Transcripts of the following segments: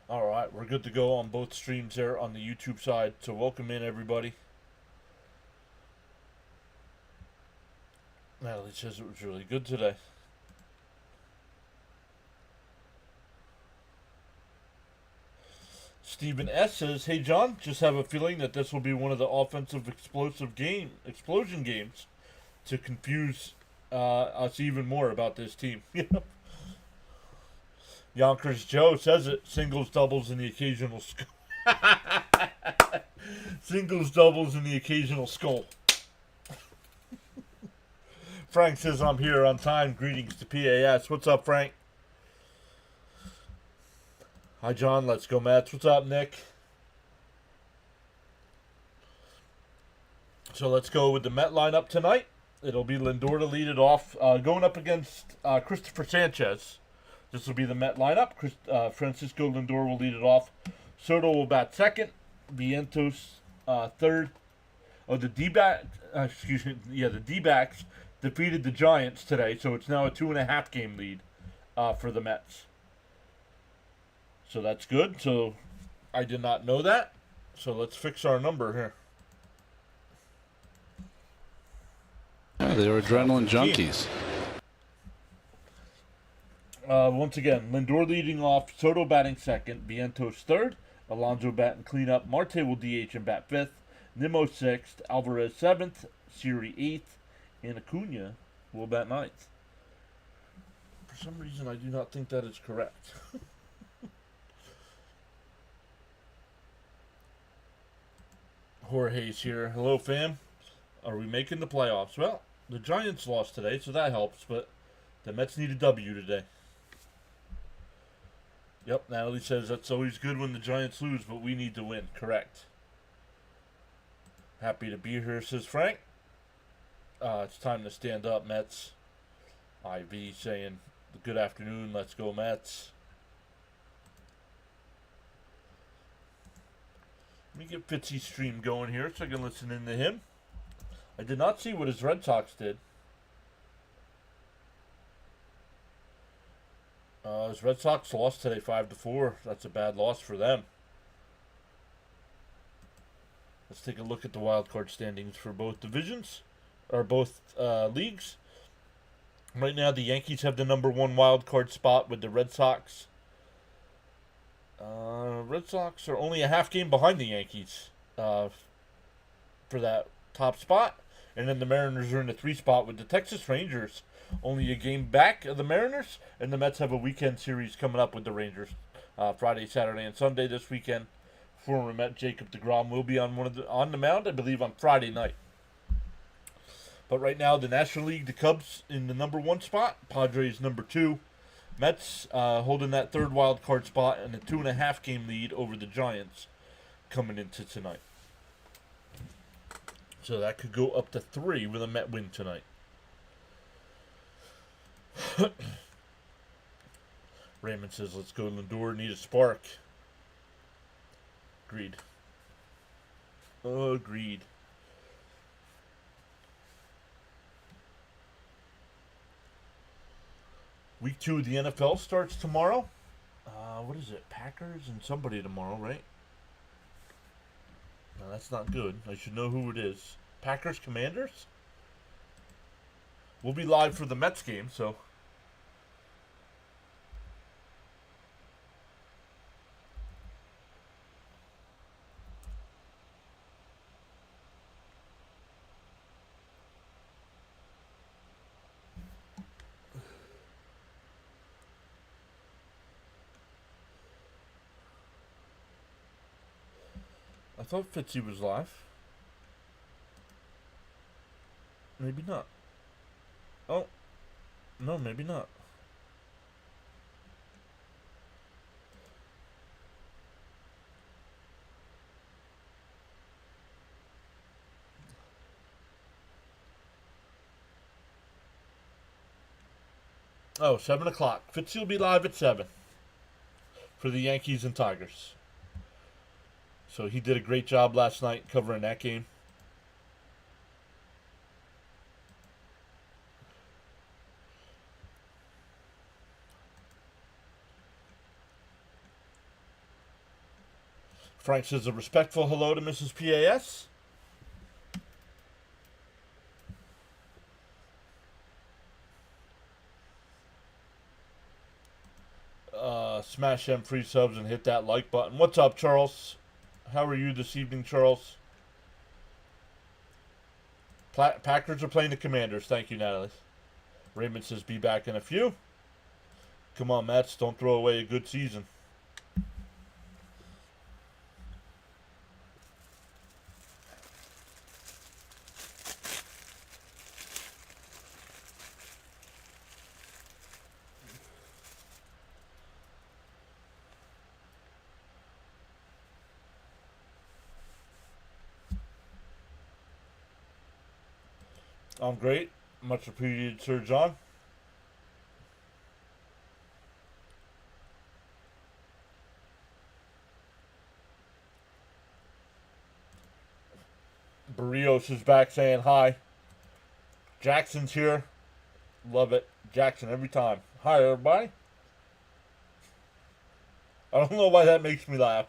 All right, we're good to go on both streams there on the YouTube side. So welcome in everybody. Natalie says it was really good today. Stephen S says, "Hey John, just have a feeling that this will be one of the offensive explosion games to confuse us even more about this team." Yonkers Joe says it. Singles, doubles, and the occasional singles, doubles, and the occasional skull. Frank says I'm here on time. Greetings to PAS. What's up, Frank? Hi, John. Let's go, Mets. What's up, Nick? So let's go with the Met lineup tonight. It'll be Lindor to lead it off, going up against Christopher Sanchez. This will be the Met lineup. Francisco Lindor will lead it off. Soto will bat second. Vientos third. Oh, the D-backs, the D-backs defeated the Giants today, so it's now a 2.5 game lead for the Mets. So that's good. So I did not know that. So let's fix our number here. Yeah, they were adrenaline junkies. Once again, Lindor leading off, Soto batting second, Vientos third, Alonso batting cleanup, Marte will DH and bat fifth, Nimmo sixth, Alvarez seventh, Siri eighth, and Acuna will bat ninth. For some reason, I do not think that is correct. Jorge's here. Hello, fam. Are we making the playoffs? Well, the Giants lost today, so that helps, but the Mets need a W today. Yep, Natalie says that's always good when the Giants lose, but we need to win. Correct. Happy to be here, says Frank. It's time to stand up, Mets. IV saying, good afternoon, let's go, Mets. Let me get Fitzy's stream going here so I can listen in to him. I did not see what his Red Sox did. His Red Sox lost today 5-4. That's a bad loss for them. Let's take a look at the wild card standings for both divisions, or both leagues. Right now, the Yankees have the number one wild card spot with the Red Sox. Red Sox are only a half game behind the Yankees for that top spot. And then the Mariners are in the 3 spot with the Texas Rangers only a game back of the Mariners. And the Mets have a weekend series coming up with the Rangers Friday, Saturday, and Sunday this weekend. Former Met Jacob deGrom will be on the mound, I believe, on Friday night. But right now, the National League, the Cubs in the number 1 spot, Padres number 2. Mets holding that 3rd wild card spot and a 2.5 game lead over the Giants coming into tonight. So that could go up to 3 with a Met win tonight. Raymond says, let's go Lindor, need a spark. Agreed. Agreed. Week 2 of the NFL starts tomorrow. What is it? Packers and somebody tomorrow, right? No, that's not good. I should know who it is. Packers Commanders? We'll be live for the Mets game, so. I thought Fitzy was live. Maybe not. Oh. No, maybe not. Oh, 7 o'clock. Fitzy will be live at 7 for the Yankees and Tigers. So he did a great job last night covering that game. Frank says a respectful hello to Mrs. PAS. Smash them free subs and hit that like button. What's up, Charles? How are you this evening, Charles? Packers are playing the Commanders. Thank you, Natalie. Raymond says be back in a few. Come on, Mets. Don't throw away a good season. I'm great. Much appreciated, Sir John. Barrios is back saying hi. Jackson's here. Love it. Jackson every time. Hi, everybody. I don't know why that makes me laugh.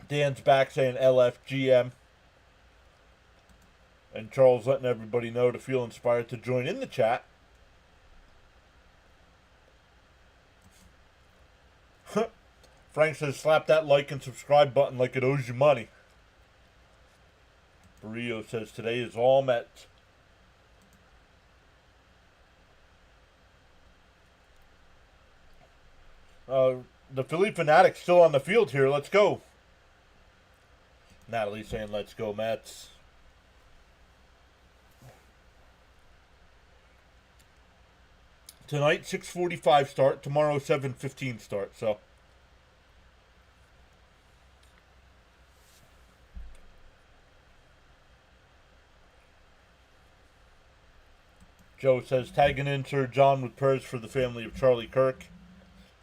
Dan's back saying LFGM. And Charles letting everybody know to feel inspired to join in the chat. Frank says slap that like and subscribe button like it owes you money. Barrio says today is all Mets. The Philly Fanatic's still on the field here. Let's go. Natalie saying let's go Mets. Tonight 6:45 start. Tomorrow 7:15 start. So. Joe says tagging in Sir John with prayers for the family of Charlie Kirk.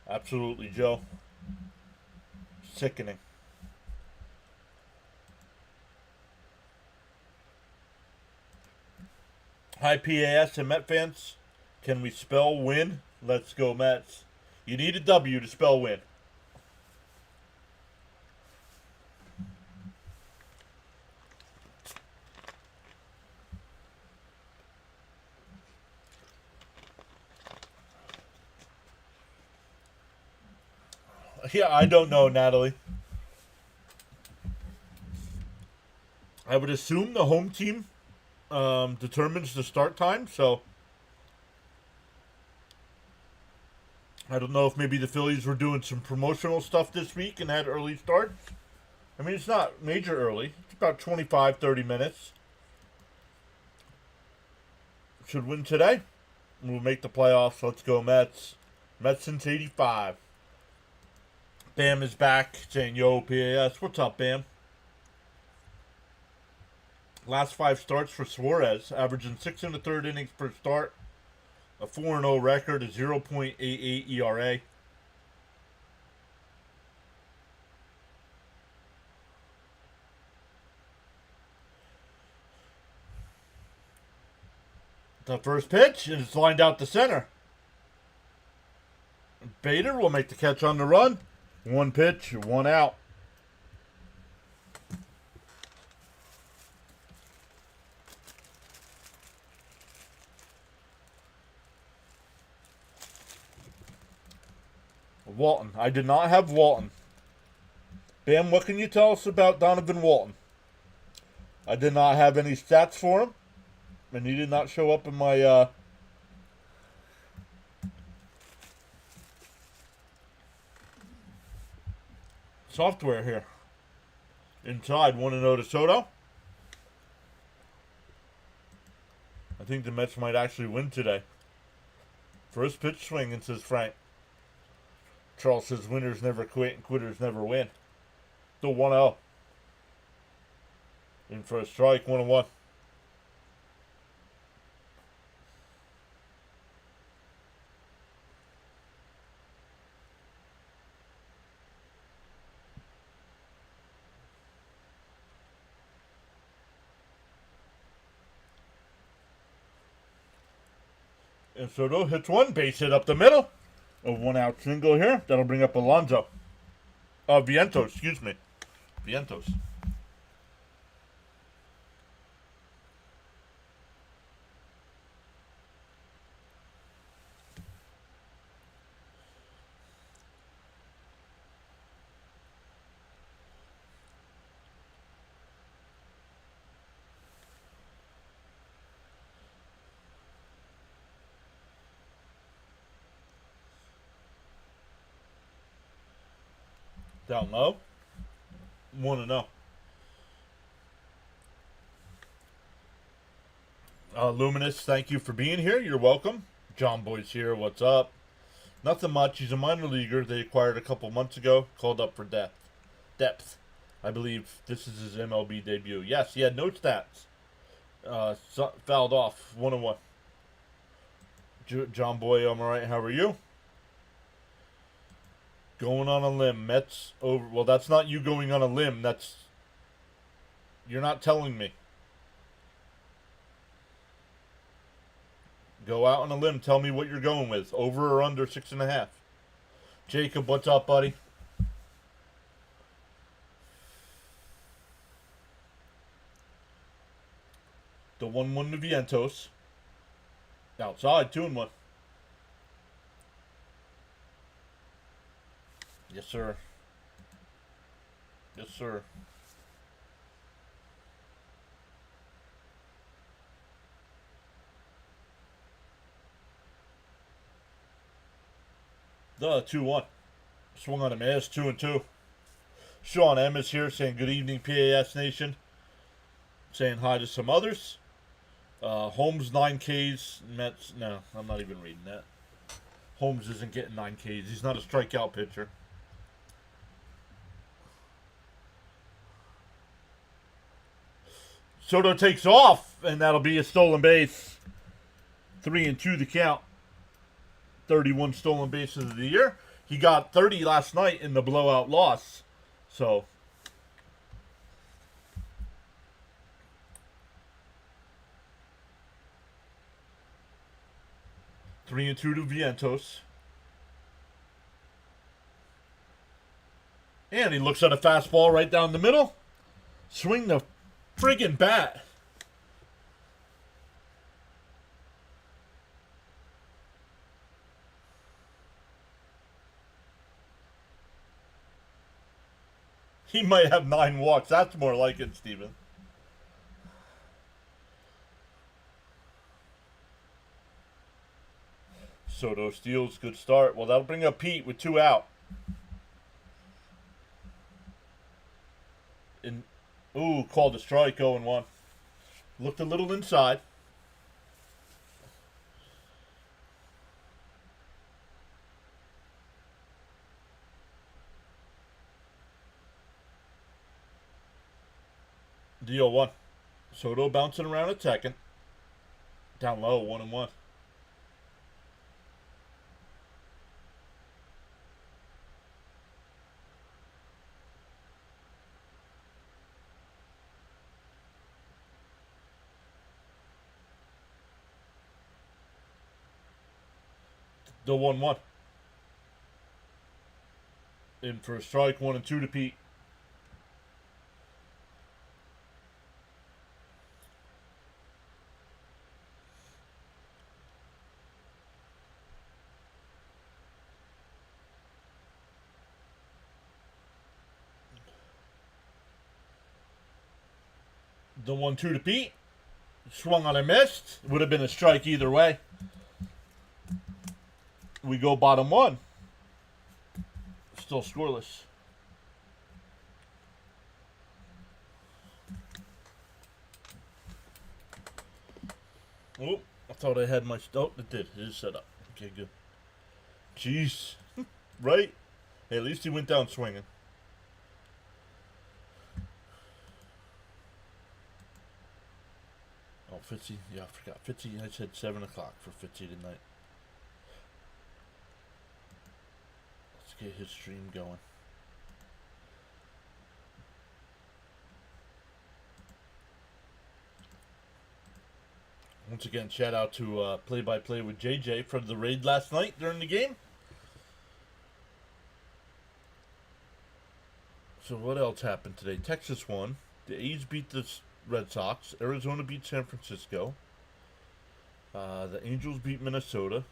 Absolutely, Joe. Sickening. Hi, PAS and Met fans. Can we spell win? Let's go, Mets. You need a W to spell win. Yeah, I don't know, Natalie. I would assume the home team determines the start time, so I don't know if maybe the Phillies were doing some promotional stuff this week and had early starts. I mean, it's not major early. It's about 25, 30 minutes. Should win today. We'll make the playoffs. Let's go, Mets. Mets since 85. Bam is back saying, yo, PAS. What's up, Bam? Last 5 starts for Suarez, averaging 6 1/3 innings per start. A 4-0 record, a 0.88 ERA. The first pitch, and it's lined out to center. Bader will make the catch on the run. 1 pitch, 1 out. Walton. I did not have Walton. Bam, what can you tell us about Donovan Walton? I did not have any stats for him. And he did not show up in my software here. Inside, 1-0 to Soto. I think the Mets might actually win today. First pitch swinging, says Frank. Charles says winners never quit and quitters never win. Still 1-0. In for a strike, 1-1. And Soto hits one, base hit up the middle. A 1-out single here. That'll bring up Alonso. Vientos, excuse me. Vientos. Down low. 1-0. Luminous, thank you for being here. You're welcome. John Boy's here. What's up? Nothing much. He's a minor leaguer they acquired a couple months ago. Called up for depth. I believe this is his MLB debut. Yes, he had no stats. Fouled off. 1-1. John Boy, I'm alright. How are you? Going on a limb. Mets over. Well, that's not you going on a limb. That's. You're not telling me. Go out on a limb. Tell me what you're going with. Over or under 6.5. Jacob, what's up, buddy? The 1-1 to Vientos. Outside, 2-1. Yes, sir. Yes, sir. The 2-1. Swung on a miss, 2-2. Sean M is here saying good evening, PAS Nation. Saying hi to some others. Holmes 9Ks. Mets. No, I'm not even reading that. Holmes isn't getting 9Ks. He's not a strikeout pitcher. Soto takes off, and that'll be a stolen base. 3-2 the count. 31 stolen bases of the year. He got 30 last night in the blowout loss. So, three and two to Vientos. And he looks at a fastball right down the middle. Swing the friggin' bat. He might have 9 walks. That's more like it, Steven. Soto steals. Good start. Well, that'll bring up Pete with 2 out. Ooh, called a strike, 0-1. Looked a little inside. Deal 1. Soto bouncing around at second. Down low, 1-1. The 1-1. In for a strike, 1-2 to Pete. The 1-2 to Pete. Swung on a missed. Would have been a strike either way. We go bottom 1. Still scoreless. Oh, I thought I had my... Oh, it did. It is set up. Okay, good. Jeez. Right? Hey, at least he went down swinging. Oh, Fitzy. Yeah, I forgot. Fitzy, I said 7 o'clock for Fitzy tonight. Let's get his stream going. Once again, shout out to Play-by-Play with JJ for the raid last night during the game. So what else happened today? Texas won. The A's beat the Red Sox. Arizona beat San Francisco. The Angels beat Minnesota.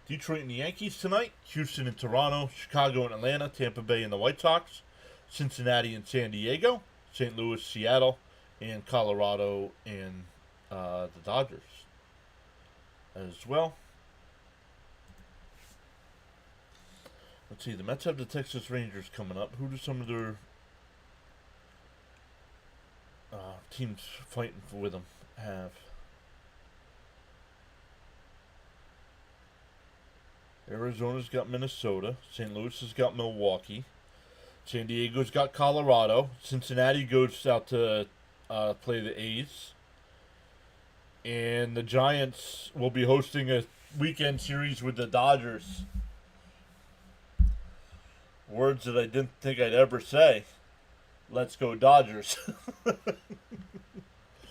Detroit and the Yankees tonight. Houston and Toronto. Chicago and Atlanta. Tampa Bay and the White Sox. Cincinnati and San Diego. St. Louis, Seattle. And Colorado and the Dodgers as well. Let's see. The Mets have the Texas Rangers coming up. Who do some of their teams fighting with them have? Arizona's got Minnesota. St. Louis has got Milwaukee. San Diego's got Colorado. Cincinnati goes out to play the A's. And the Giants will be hosting a weekend series with the Dodgers. Words that I didn't think I'd ever say. Let's go Dodgers.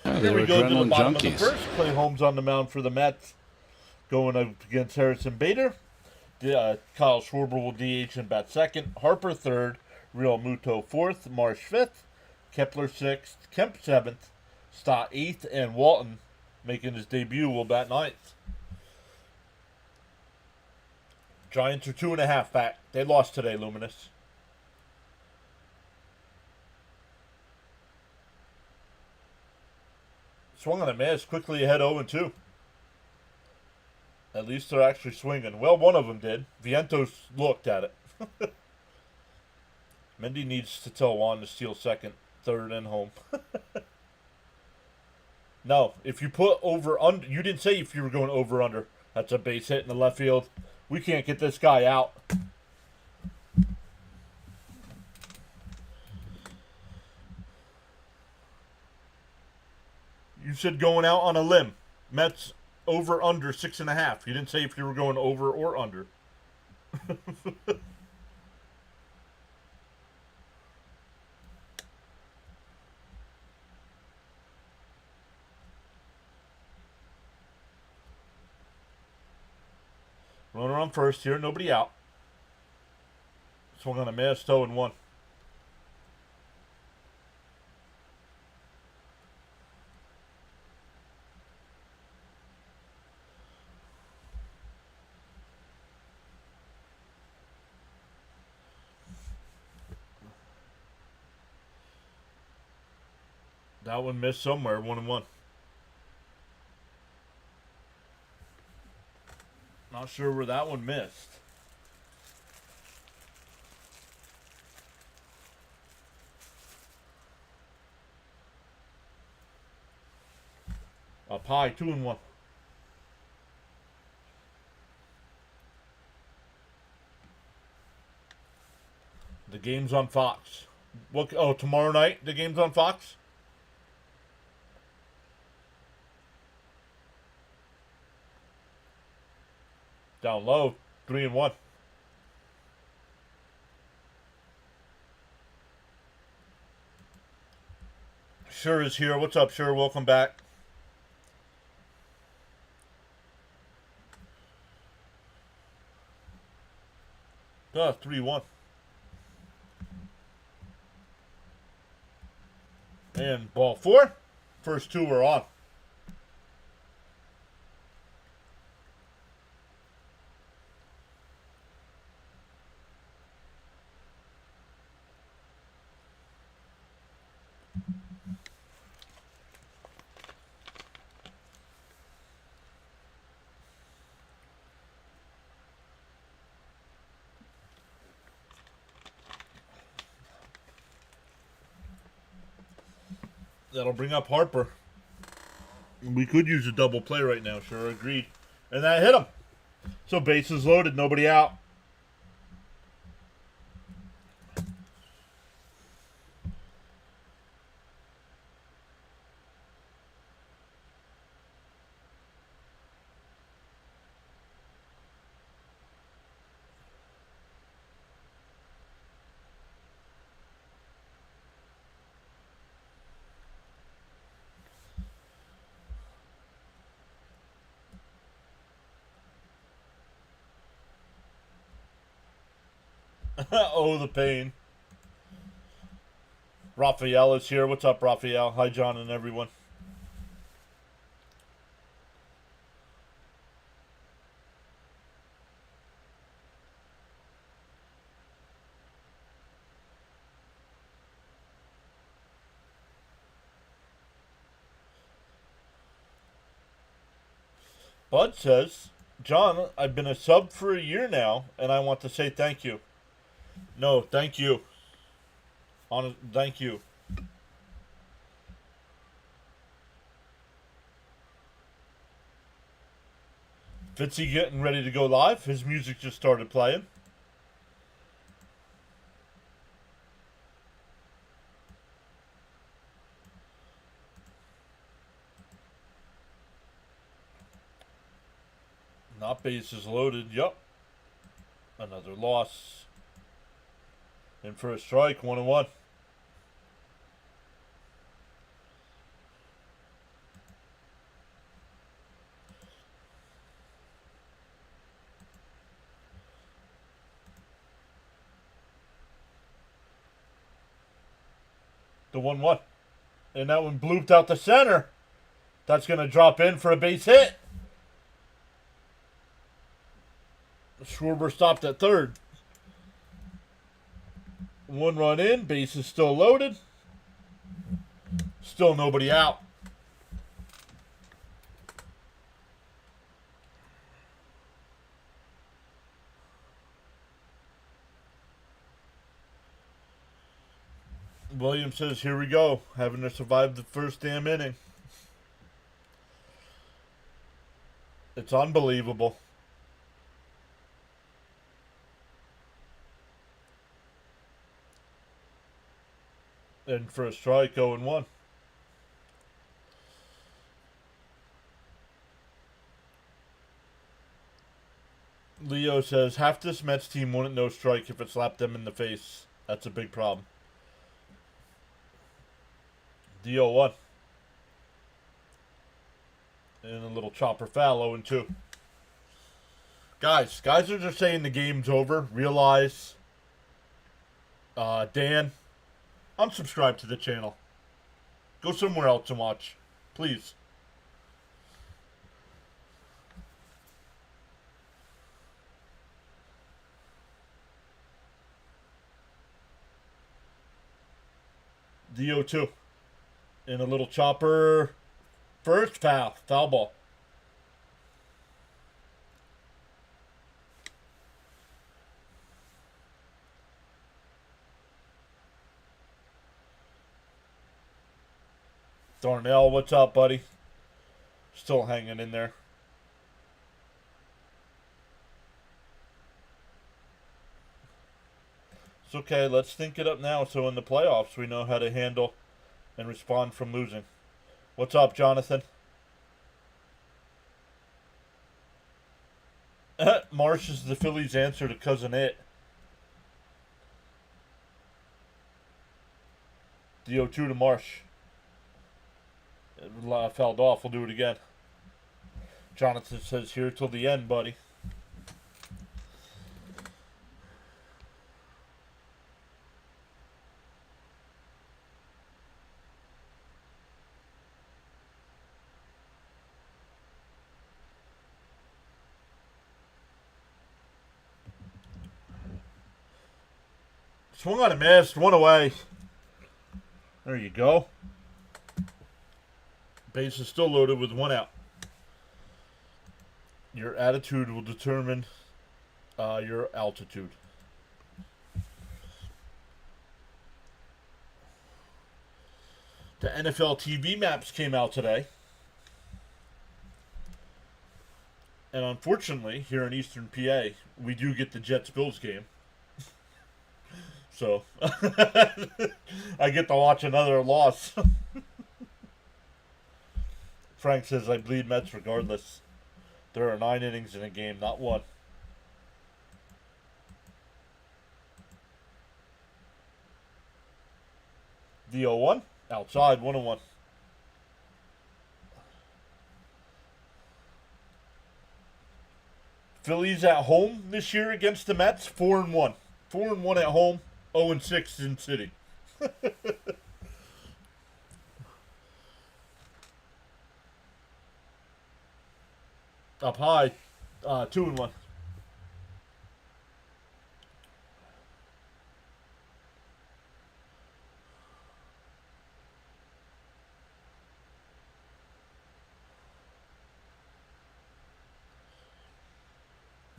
Here we go to the bottom of the first. Clay Holmes on the mound for the Mets. Going up against Harrison Bader. Kyle Schwarber will DH and bat second. Harper third. Real Muto fourth. Marsh fifth. Kepler sixth. Kemp seventh. Stott eighth. And Walton, making his debut, will bat ninth. Giants are 2.5 back. They lost today, Luminous. Swung on a miss. Quickly ahead 0-2. At least they're actually swinging. Well, one of them did. Vientos looked at it. Mendy needs to tell Juan to steal second, third, and home. No, if you put over under, you didn't say if you were going over under. That's a base hit in the left field. We can't get this guy out. You said going out on a limb. Mets over under 6.5. You didn't say if you were going over or under. Runner on first here, nobody out. Swung on a miss, 0-1. That one missed somewhere, 1-1. Not sure where that one missed. Up high, 2-1. The game's on Fox. What? Oh, tomorrow night the game's on Fox? Down low, 3-1. Sure is here. What's up, Sure? Welcome back. Ah, 3-1. And ball 4. First two are on. That'll bring up Harper. We could use a double play right now, Sure, agreed. And that hit him. So bases loaded, nobody out. Oh, the pain. Raphael is here. What's up, Raphael? Hi, John and everyone. Bud says, John, I've been a sub for a year now, and I want to say thank you. No, thank you. Thank you. Fitzy getting ready to go live. His music just started playing. Not bases loaded. Yup. Another loss. In for a strike. 1-1. The 1-1. And that one blooped out the center. That's going to drop in for a base hit. Schwarber stopped at third. 1 run in. Base is still loaded. Still nobody out. Williams says, here we go. Having to survive the first damn inning. It's unbelievable. And for a strike, 0-1. Leo says, half this Mets team wouldn't know strike if it slapped them in the face. That's a big problem. The 0-1. And a little chopper foul, 0-2. Guys are just saying the game's over. Realize, Dan, unsubscribe to the channel. Go somewhere else and watch. Please. The 0-2. And a little chopper. First foul. Foul ball. Darnell, what's up, buddy? Still hanging in there. It's okay. Let's think it up now so in the playoffs we know how to handle and respond from losing. What's up, Jonathan? Marsh is the Phillies' answer to Cousin It. The 0-2 to Marsh. It fouled off. We'll do it again. Jonathan says here till the end, buddy. Swung on a miss. One away. There you go. Base is still loaded with 1 out. Your attitude will determine your altitude. The NFL TV maps came out today. And unfortunately, here in Eastern PA, we do get the Jets-Bills game. So, I get to watch another loss. Frank says, I bleed Mets regardless. There are 9 innings in a game, not 1. The 0-1. Outside, 1-1. Phillies at home this year against the Mets, 4-1. 4-1 at home, 0-6 in city. Up high, 2-1.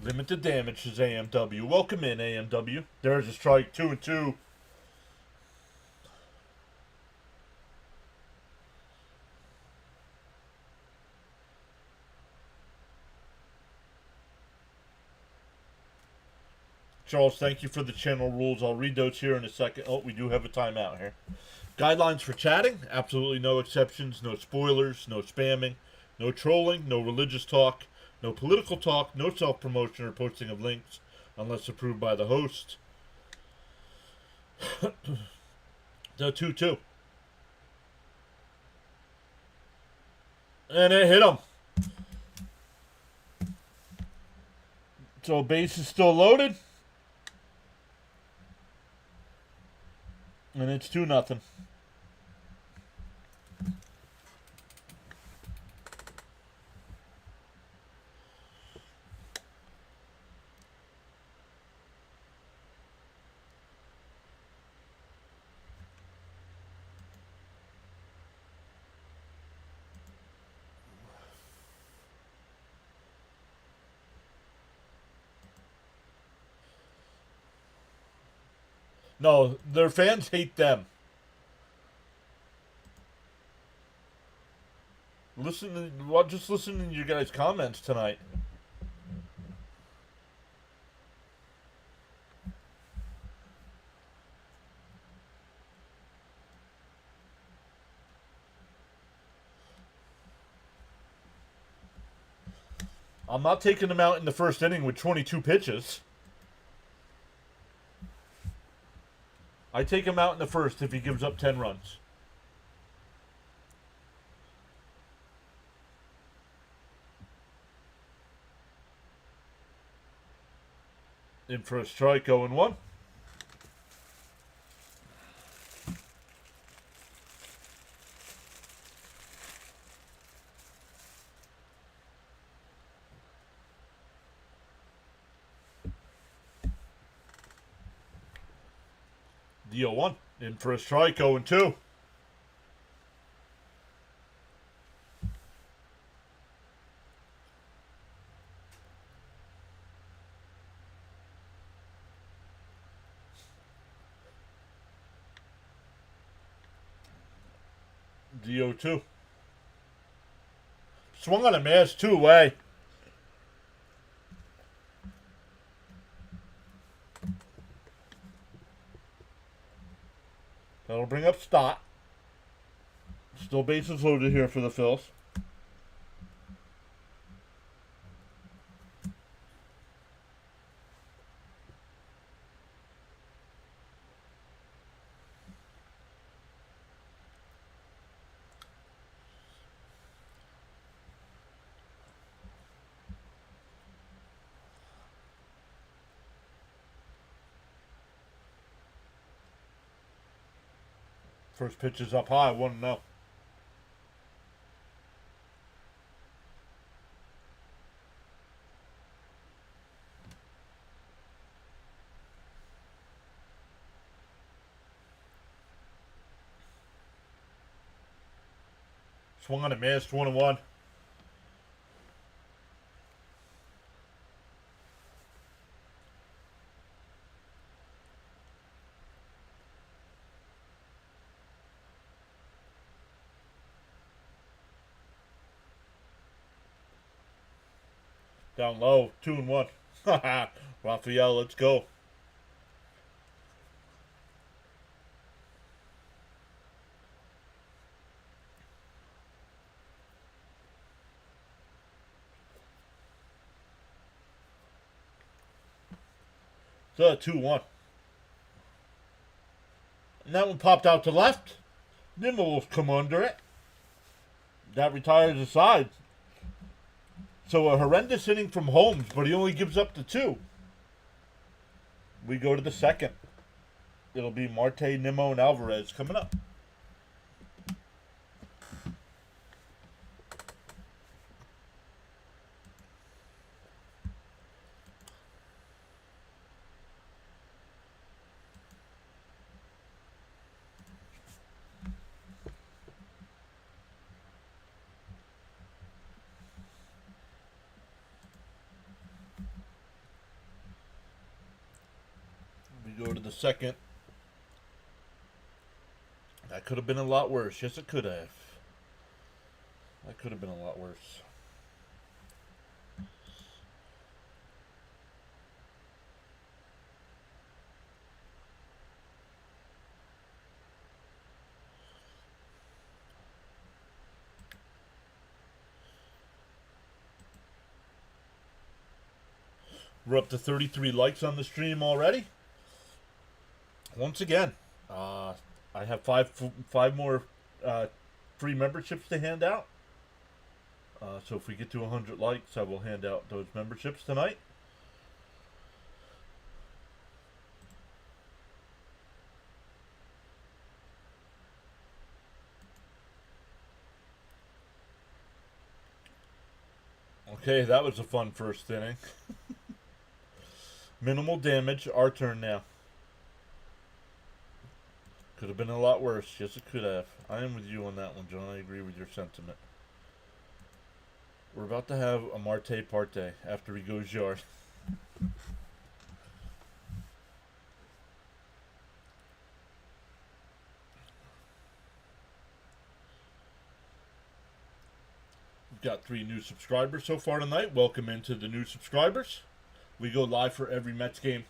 Limited damage is AMW. Welcome in, AMW. There's a strike, 2-2. Charles, thank you for the channel rules. I'll read those here in a second. Oh, we do have a timeout here. Guidelines for chatting. Absolutely no exceptions, no spoilers, no spamming, no trolling, no religious talk, no political talk, no self-promotion or posting of links unless approved by the host. The 2-2. And it hit him. So base is still loaded. And it's 2-0. No, their fans hate them. Just listen to your guys' comments tonight. I'm not taking him out in the first inning with 22 pitches. I take him out in the first if he gives up 10 runs. In for a strike, 0-1. The 0-1. In for a strike, 0-2. The 0-2. Swung on a miss, 2-away. That'll bring up Stott. Still bases loaded here for the Phils. First pitch is up high, 1-0. Swung on a miss, 1-1. Down low, 2-1. Haha, Raphael, let's go. So 2-1. And that one popped out to left. Nimmo will come under it. That retires the side. So a horrendous inning from Holmes, but he only gives up the 2. We go to the second. It'll be Marte, Nimmo, and Alvarez coming up. go to the second. That could have been a lot worse. Yes, it could have. That could have been a lot worse. We're up to 33 likes on the stream already. Once again, I have five more free memberships to hand out. So if we get to 100 likes, I will hand out those memberships tonight. Okay, that was a fun first inning. Minimal damage. Our turn now. Could have been a lot worse. Yes, it could have. I am with you on that one, John. I agree with your sentiment. We're about to have a Marte Parte after he goes yard. We've got 3 new subscribers so far tonight. Welcome into the new subscribers. We go live for every Mets game.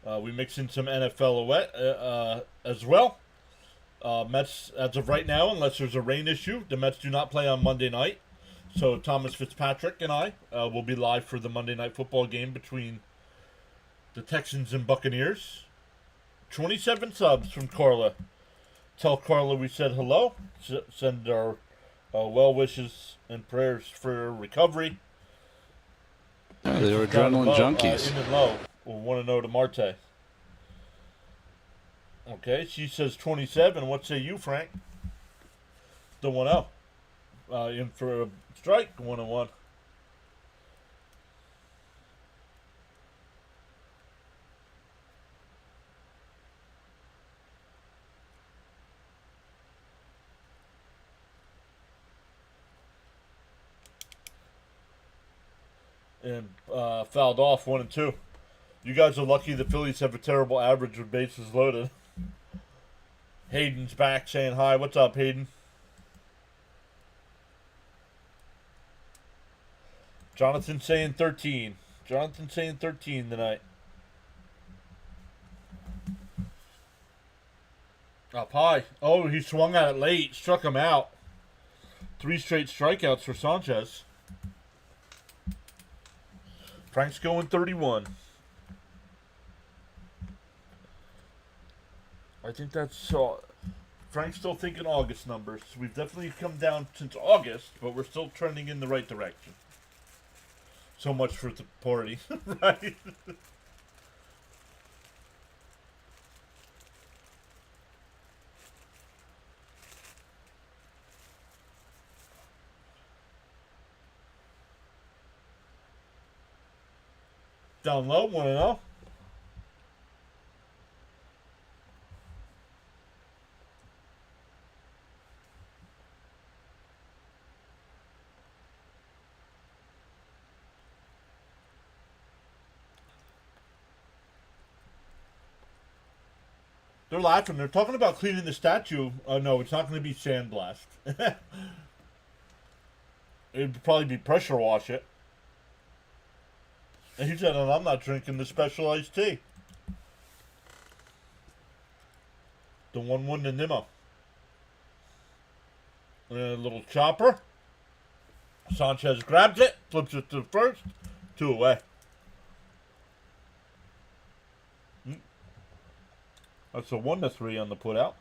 We mix in some NFL as well. Mets, as of right now, unless there's a rain issue, the Mets do not play on Monday night. So Thomas Fitzpatrick and I will be live for the Monday Night Football game between the Texans and Buccaneers. 27 subs from Carla. Tell Carla we said hello. Send our well wishes and prayers for recovery. Yeah, they were adrenaline junkies. In and low. We'll want to know to Marte. Okay, she says 27. What say you, Frank? The 1-0. In for a strike, 1-1. And fouled off 1-2. You guys are lucky the Phillies have a terrible average with bases loaded. Hayden's back saying hi. What's up, Hayden? Jonathan saying 13. Jonathan saying 13 tonight. Up high. Oh, he swung at it late. Struck him out. 3 straight strikeouts for Sanchez. Frank's going 31. I think that's Frank's still thinking August numbers. We've definitely come down since August, but we're still trending in the right direction. So much for the party, right? Down low, 1-0. They're laughing. They're talking about cleaning the statue. No, it's not going to be sandblast. It'd probably be pressure wash it. And he said, "And I'm not drinking the specialized tea." The 1-1 to Nimmo. And a little chopper. Sanchez grabs it, flips it to first. 2 away. That's a 1-3 on the putout.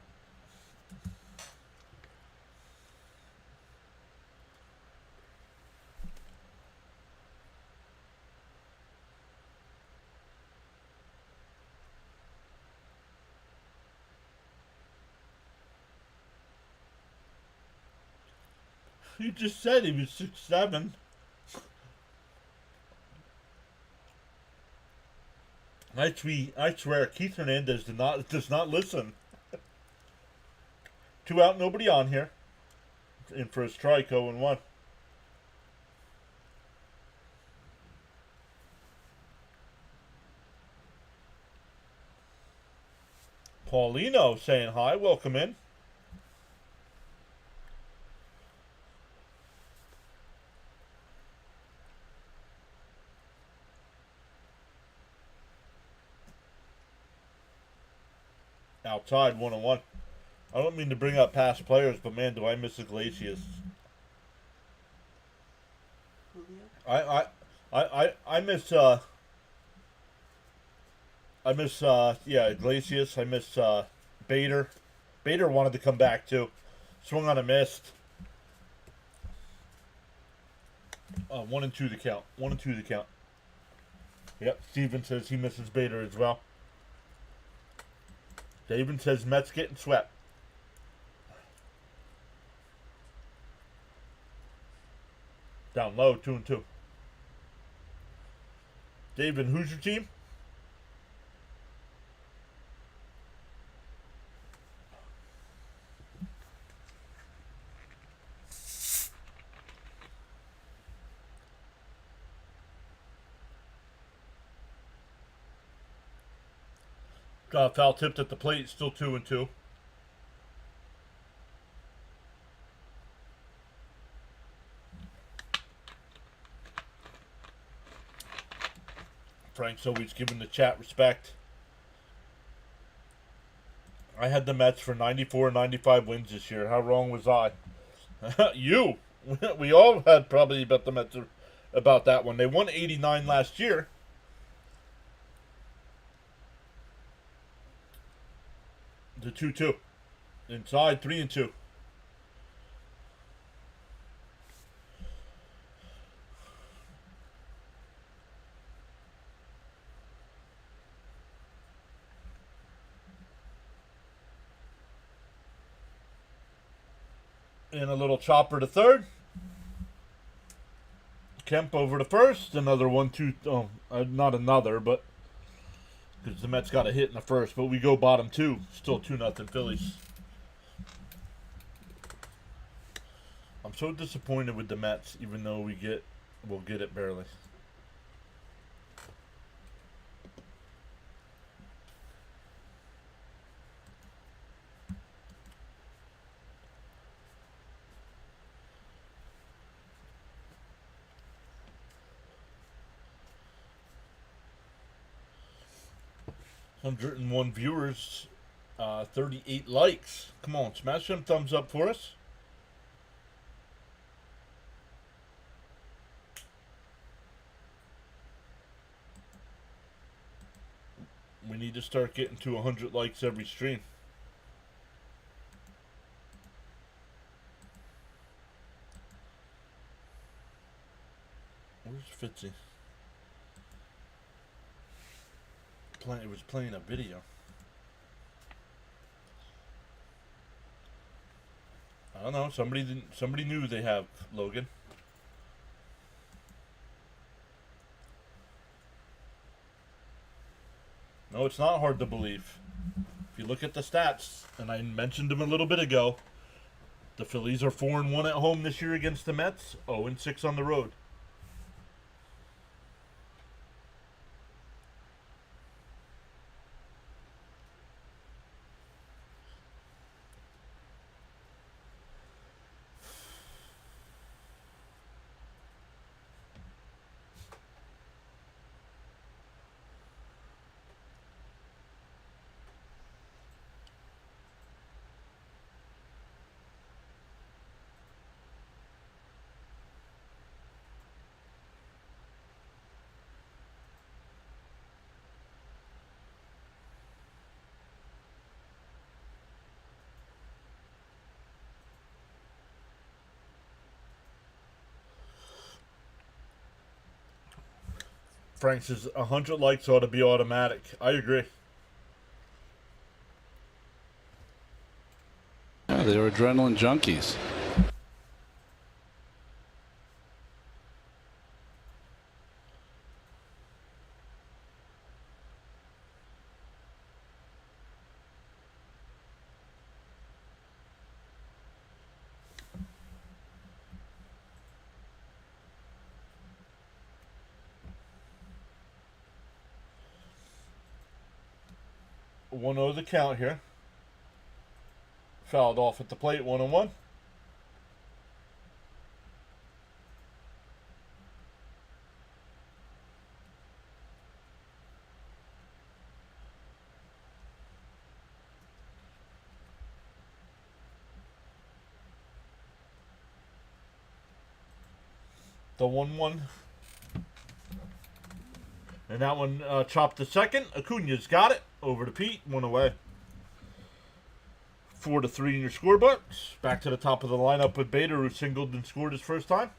You just said he was 6'7". I swear, Keith Hernandez does not listen. 2 out, nobody on here. In for a strike, 0-1. Paulino saying hi. Welcome in. Outside 1-1. I don't mean to bring up past players, but man, do I miss Iglesias. I miss Iglesias. I miss Bader. Bader wanted to come back too. Swung on a missed. 1-2 the count. 1-2 the count. Yep, Steven says he misses Bader as well. David says Mets getting swept. Down low, 2-2. David, who's your team? Got a foul tipped at the plate, still 2-2. Frank's always giving the chat respect. I had the Mets for 94 95 wins this year. How wrong was I? You! We all had probably bet the Mets about that one. They won 89 last year. The 2-2. Inside 3-2. And a little chopper to third. Kemp over to first. Another 1-2. Oh, not another, but because the Mets got a hit in the first. But we go bottom two. Still 2-0 Phillies. I'm so disappointed with the Mets, even though we'll get it barely. $101 viewers, 38 likes. Come on, smash them thumbs up for us. We need to start getting to 100 likes every stream. Where's Fitzy? It was playing a video. I don't know. Somebody knew they have Logan. No, it's not hard to believe. If you look at the stats, and I mentioned them a little bit ago, the Phillies are 4-1 at home this year against the Mets, 0-6 on the road. Frank says 100 likes ought to be automatic. I agree. Yeah, they're adrenaline junkies. 1-0 the count here. Fouled off at the plate, 1-1. The 1-1. And that one chopped to second. Acuna's got it. Over to Pete. 1 away. 4-3 in your scorebooks. Back to the top of the lineup with Bader, who singled and scored his first time.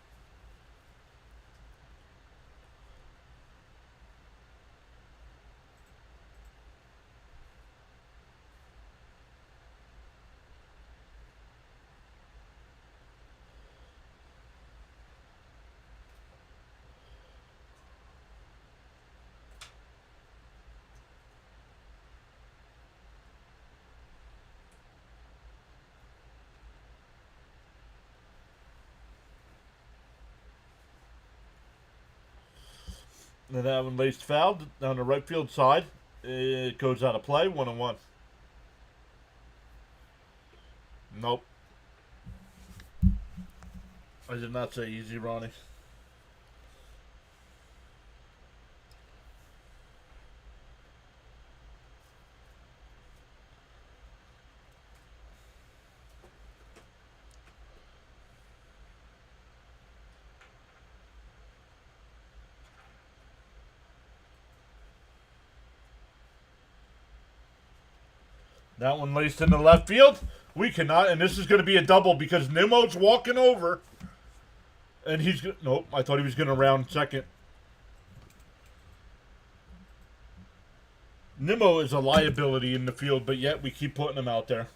And that one laced fouled down the right field side. It goes out of play, 1-1. Nope. I did not say easy, Ronnie. That one laced in the left field. We cannot, and this is going to be a double because Nimmo's walking over. And he's, nope, I thought he was going to round second. Nimmo is a liability in the field, but yet we keep putting him out there.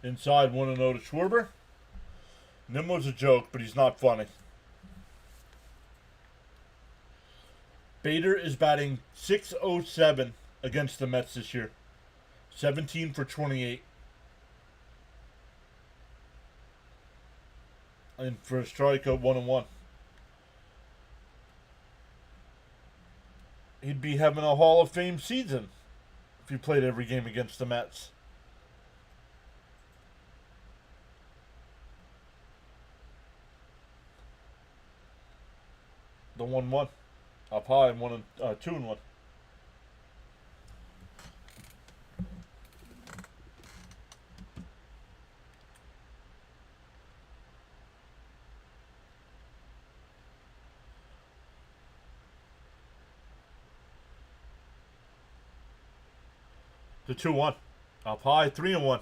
Inside, 1-0 to Schwarber. Nimmo's a joke, but he's not funny. Bader is batting .607 against the Mets this year. 17 for 28. And for a strikeout, 1-1. He'd be having a Hall of Fame season if he played every game against the Mets. The 1-1. Up high, 2-1. The 2-1. Up high, 3-1.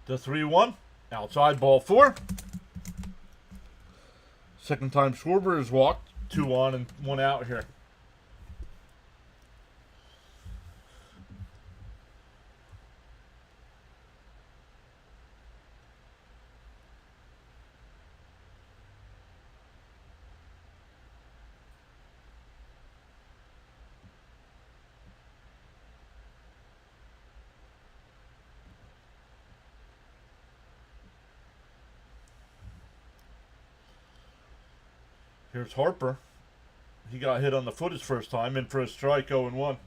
The 3-1. Outside, ball 4. Second time Schwarber has walked. 2 on and 1 out here. Here's Harper. He got hit on the foot his first time, in for a strike, 0-1.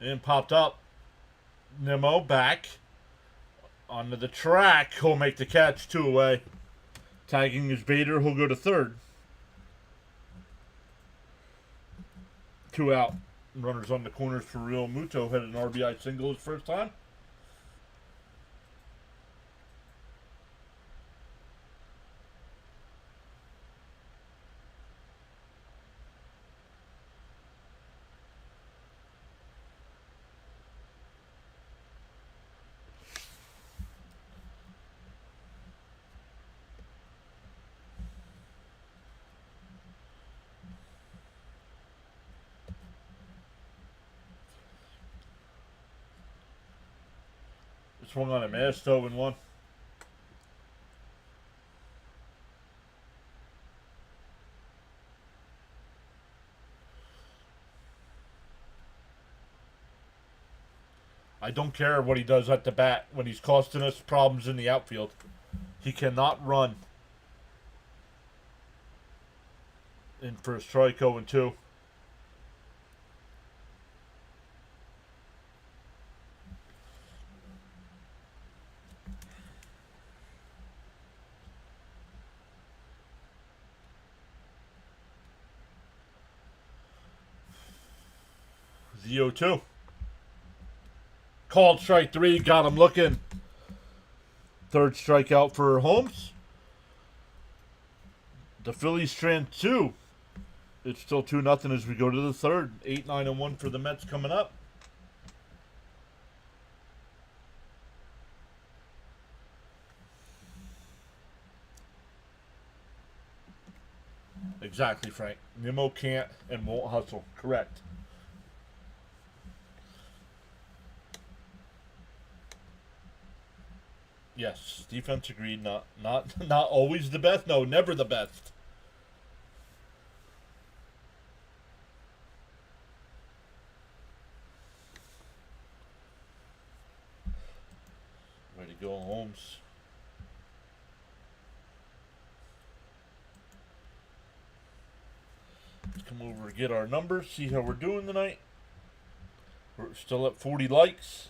And popped up. Nimmo back onto the track. He'll make the catch, 2 away. Tagging his Bader, he'll go to third. 2 out. Runners on the corners for Real Muto. Had an RBI single his first time. Swung on a missed 0-1. I don't care what he does at the bat when he's costing us problems in the outfield. He cannot run. In for a strike 0-2. The 0-2. Called strike 3. Got him looking. Third strikeout for Holmes. The Phillies strand 2. It's still 2-0 as we go to the third. 8-9-1 for the Mets coming up. Exactly, Frank. Nimmo can't and won't hustle. Correct. Yes, defense agreed. Not always the best. No, never the best. Way to go, Holmes. Let's come over and get our numbers. See how we're doing tonight. We're still at 40 likes.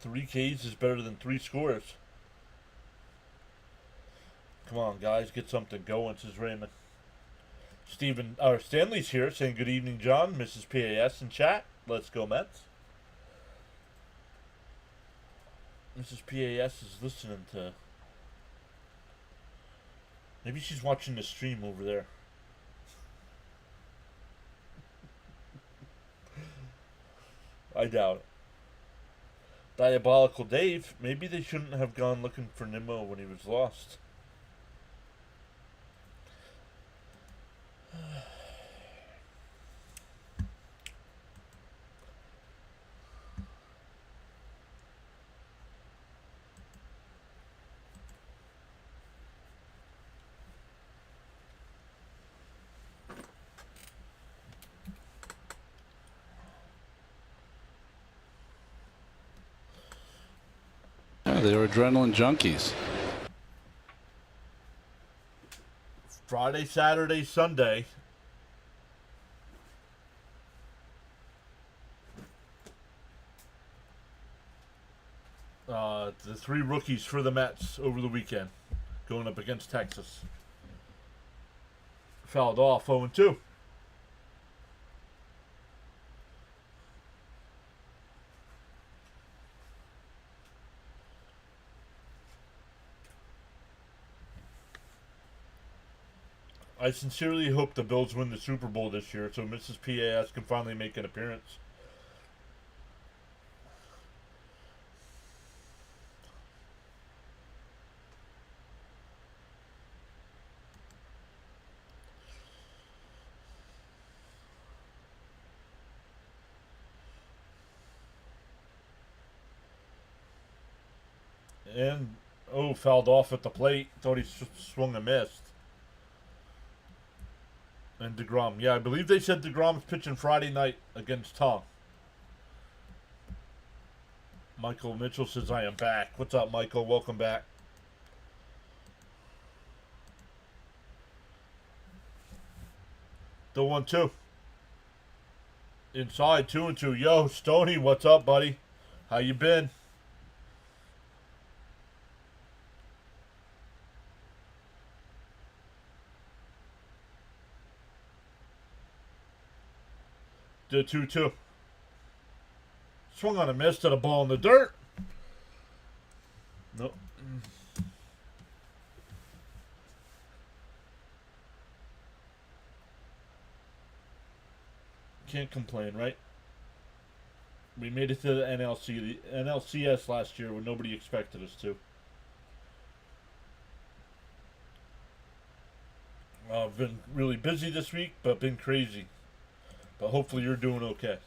Three Ks is better than 3 scores. Come on, guys, get something going, says Raymond. Stanley's here saying good evening, John. Mrs. PAS in chat. Let's go, Mets. Mrs. PAS is listening to... Maybe she's watching the stream over there. I doubt it. Diabolical Dave, maybe they shouldn't have gone looking for Nimmo when he was lost. Yeah, they were adrenaline junkies. Friday, Saturday, Sunday. The 3 rookies for the Mets over the weekend, going up against Texas. Fouled off 0-2. I sincerely hope the Bills win the Super Bowl this year so Mrs. PAS can finally make an appearance. And, fouled off at the plate. Thought he swung and missed. And DeGrom. Yeah, I believe they said DeGrom's pitching Friday night against Tom. Michael Mitchell says, I am back. What's up, Michael? Welcome back. The 1-2. Inside 2-2. Yo, Stoney, what's up, buddy? How you been? The 2-2. Swung on a miss to the ball in the dirt. Nope. Can't complain, right? We made it to the NLCS last year when nobody expected us to. I've been really busy this week, but been crazy. But hopefully you're doing okay.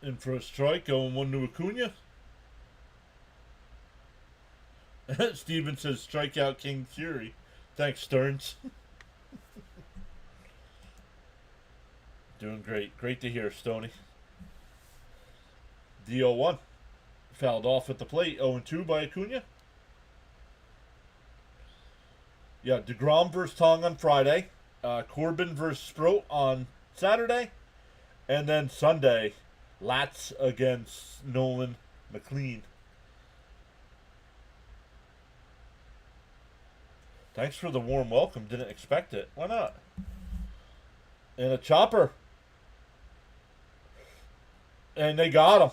In for a strike, going 1 to Acuna. Steven says, strikeout King Fury. Thanks, Stearns. Doing great. Great to hear, Stoney. D0-1. Fouled off at the plate. 0-2 by Acuna. Yeah, DeGrom versus Tong on Friday. Corbin versus Sproat on Saturday. And then Sunday, Latz against Nolan McLean. Thanks for the warm welcome. Didn't expect it. Why not? And a chopper. And they got him.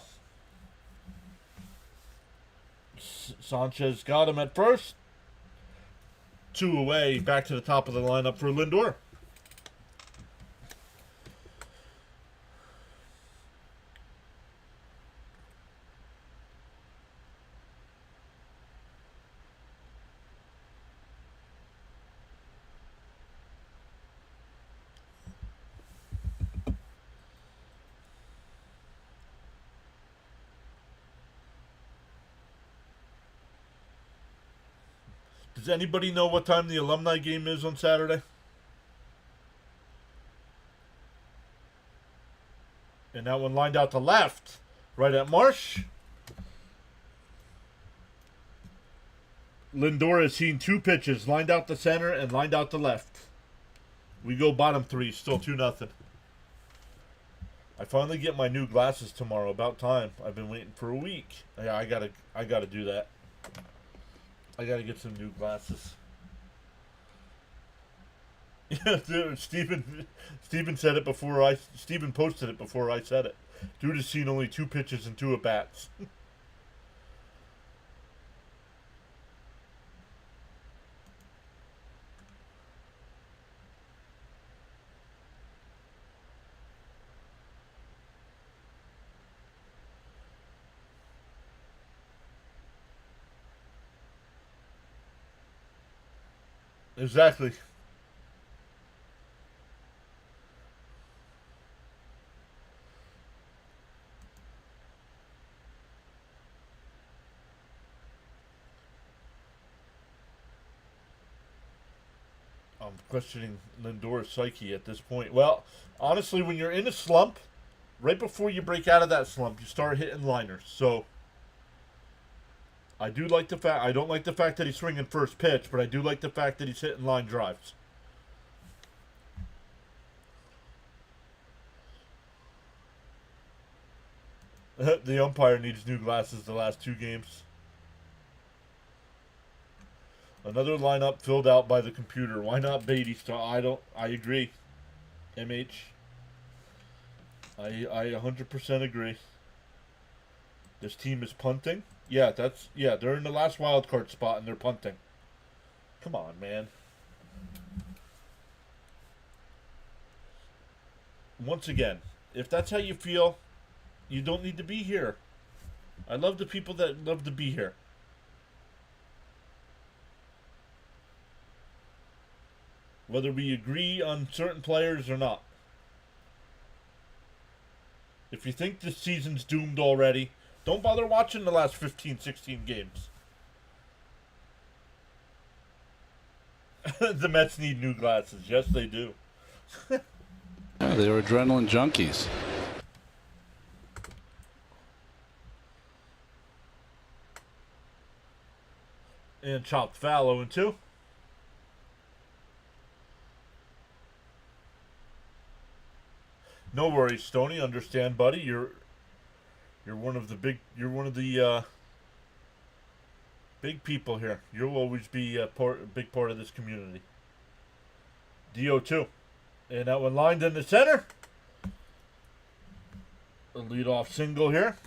Sanchez got him at first. 2 away. Back to the top of the lineup for Lindor. Does anybody know what time the alumni game is on Saturday? And that one lined out to left, right at Marsh. Lindor has seen 2 pitches, lined out to center and lined out to left. We go bottom 3, still 2-0. I finally get my new glasses tomorrow. About time. I've been waiting for a week. Yeah, I gotta do that. I gotta get some new glasses. Yeah, dude, Steven said it before Steven posted it before I said it. Dude has seen only 2 pitches and 2 at-bats. Exactly. I'm questioning Lindor's psyche at this point. Well, honestly, when you're in a slump, right before you break out of that slump, you start hitting liners. So I do like the fact. I don't like the fact that he's swinging first pitch, but I do like the fact that he's hitting line drives. The umpire needs new glasses the last 2 games. Another lineup filled out by the computer. Why not Beatty? I agree. MH. I 100% agree. This team is punting. Yeah, they're in the last wild card spot and they're punting. Come on, man. Once again, if that's how you feel, you don't need to be here. I love the people that love to be here. Whether we agree on certain players or not. If you think this season's doomed already, don't bother watching the last 15, 16 games. The Mets need new glasses. Yes, they do. Yeah, they were adrenaline junkies. And chopped foul 0-2. No worries, Stoney. Understand, buddy. You're one of the big people here. You'll always be a big part of this community. DO2. And that one lined in the center. A leadoff single here.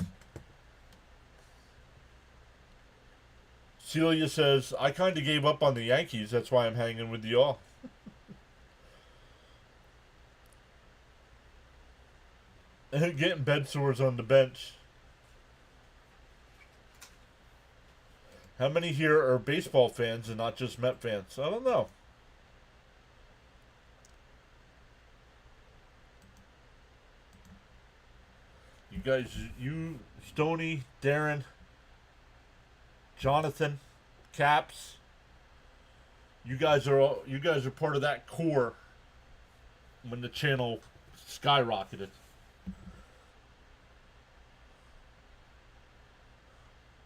Celia says, I kind of gave up on the Yankees. That's why I'm hanging with y'all. Getting bed sores on the bench. How many here are baseball fans and not just Met fans? I don't know. You guys, you, Stoney, Darren, Jonathan, Caps. You guys are part of that core when the channel skyrocketed.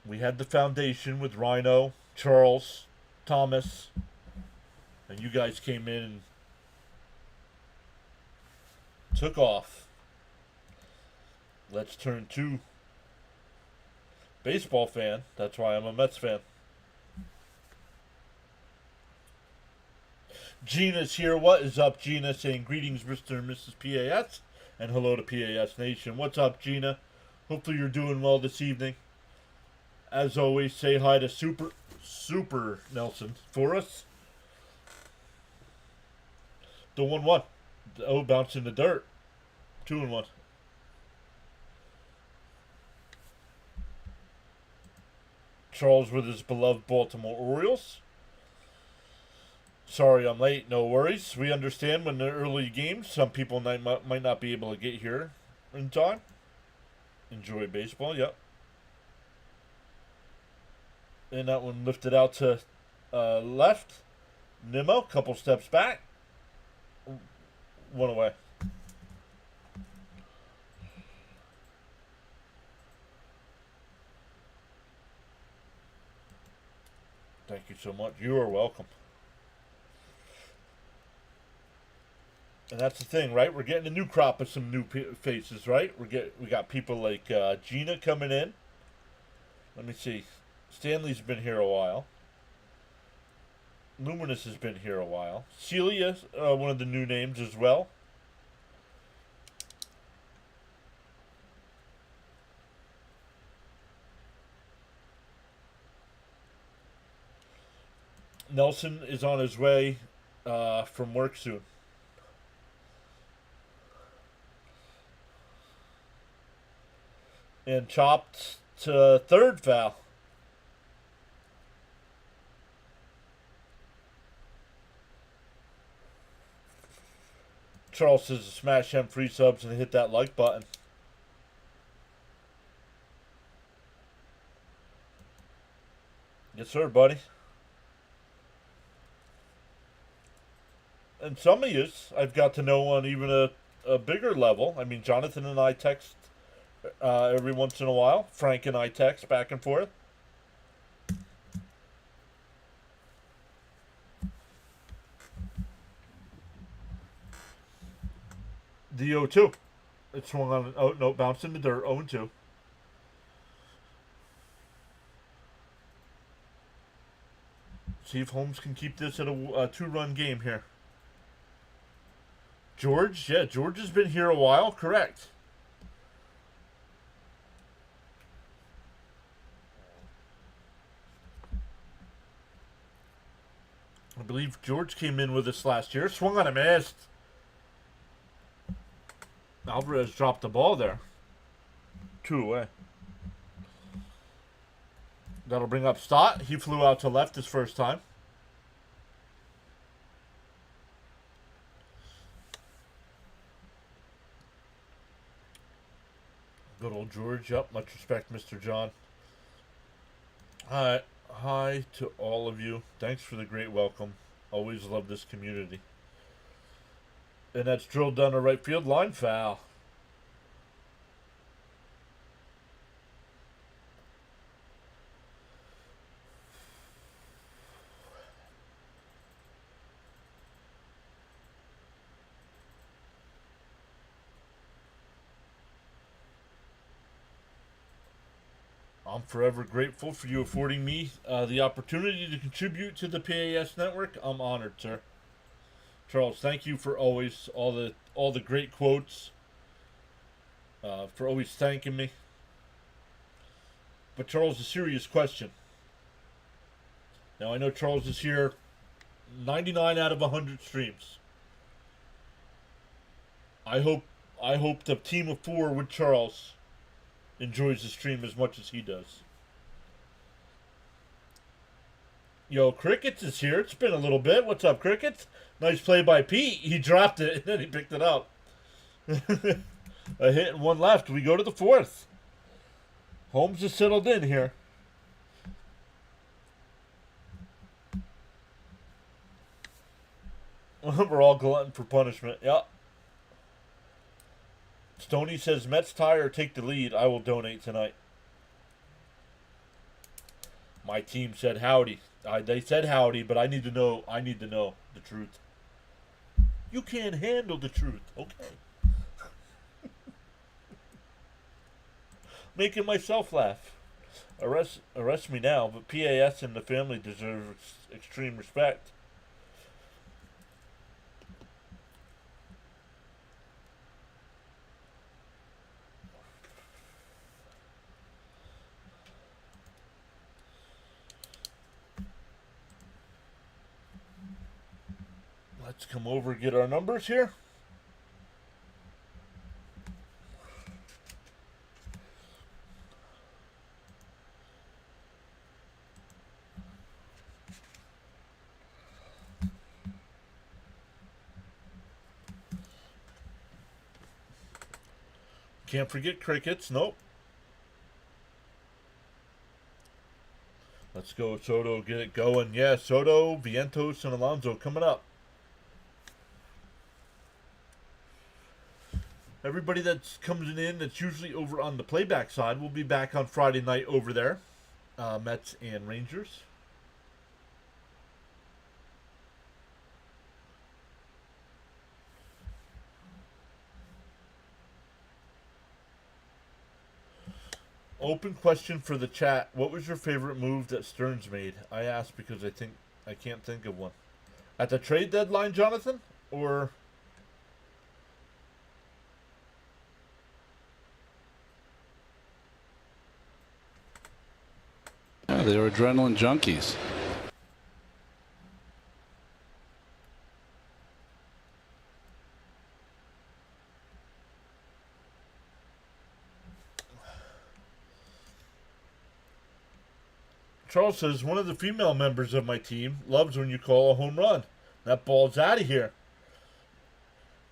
We had the foundation with Rhino, Charles, Thomas, and you guys came in and took off. Let's turn to baseball fan. That's why I'm a Mets fan. Gina's here. What is up, Gina? Saying greetings, Mr. and Mrs. PAS, and hello to PAS Nation. What's up, Gina? Hopefully you're doing well this evening. As always, say hi to Super Nelson for us. The 1-1. Oh, bouncing the dirt. 2-1. Charles with his beloved Baltimore Orioles. Sorry I'm late. No worries. We understand when they're early games, some people might not be able to get here in time. Enjoy baseball. Yep. And that one lifted out to left. Nimmo, couple steps back. One away. Thank you so much. You are welcome. And that's the thing, right? We're getting a new crop of some new faces, right? We got people like Gina coming in. Let me see. Stanley's been here a while. Luminous has been here a while. Celia's one of the new names as well. Nelson is on his way from work soon. And chopped to third foul. Charles says to smash them free subs and hit that like button. Yes, sir, buddy. And some of yous I've got to know on even a bigger level. I mean, Jonathan and I text every once in a while. Frank and I text back and forth. The 0-2. It swung on. Oh, no, bounced in the dirt. 0-2. See if Holmes can keep this at a two-run game here. George? Yeah, George has been here a while. Correct. I believe George came in with us last year. Swung on a missed. Alvarez dropped the ball there. 2 away. That'll bring up Stott. He flew out to left his first time. Good old George. Yep, much respect, Mr. John. Hi. Hi to all of you. Thanks for the great welcome. Always love this community. And that's drilled down the right field line, foul. I'm forever grateful for you affording me the opportunity to contribute to the PAS network. I'm honored, sir. Charles, thank you for always all the great quotes. For always thanking me. But Charles, a serious question. Now I know Charles is here 99 out of 100 streams. I hope the team of 4 with Charles enjoys the stream as much as he does. Yo, Crickets is here. It's been a little bit. What's up, Crickets? Nice play by Pete. He dropped it and then he picked it up. A hit and one left. We go to the 4th. Holmes is settled in here. We're all glutton for punishment. Yep. Stoney says Mets tie or take the lead. I will donate tonight. My team said howdy. They said howdy, but I need to know. I need to know the truth. You can't handle the truth, okay? Making myself laugh. Arrest me now, but PAS and the family deserve extreme respect. Let's come over and get our numbers here. Can't forget Crickets. Nope. Let's go, Soto. Get it going. Yeah, Soto, Vientos, and Alonso coming up. Everybody that's coming in that's usually over on the playback side will be back on Friday night over there. Mets and Rangers. Open question for the chat. What was your favorite move that Stearns made? I asked because I can't think of one. At the trade deadline, Jonathan? Or... Yeah, they're adrenaline junkies. Charles says, one of the female members of my team loves when you call a home run. That ball's out of here.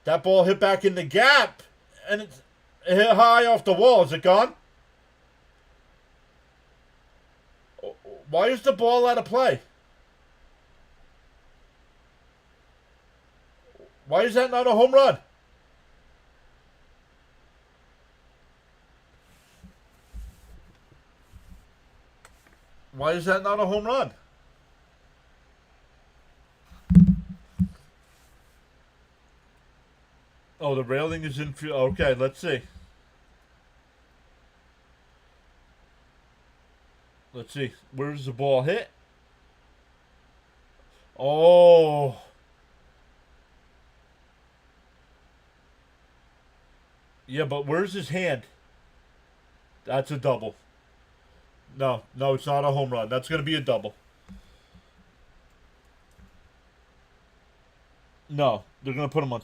That ball hit back in the gap, and it hit high off the wall. Is it gone? Why is the ball out of play? Why is that not a home run? Why is that not a home run? Oh, the railing is in field. Okay, let's see. Let's see. Where does the ball hit? Oh. Yeah, but where's his hand? That's a double. No, it's not a home run. That's going to be a double. No, they're going to put him on.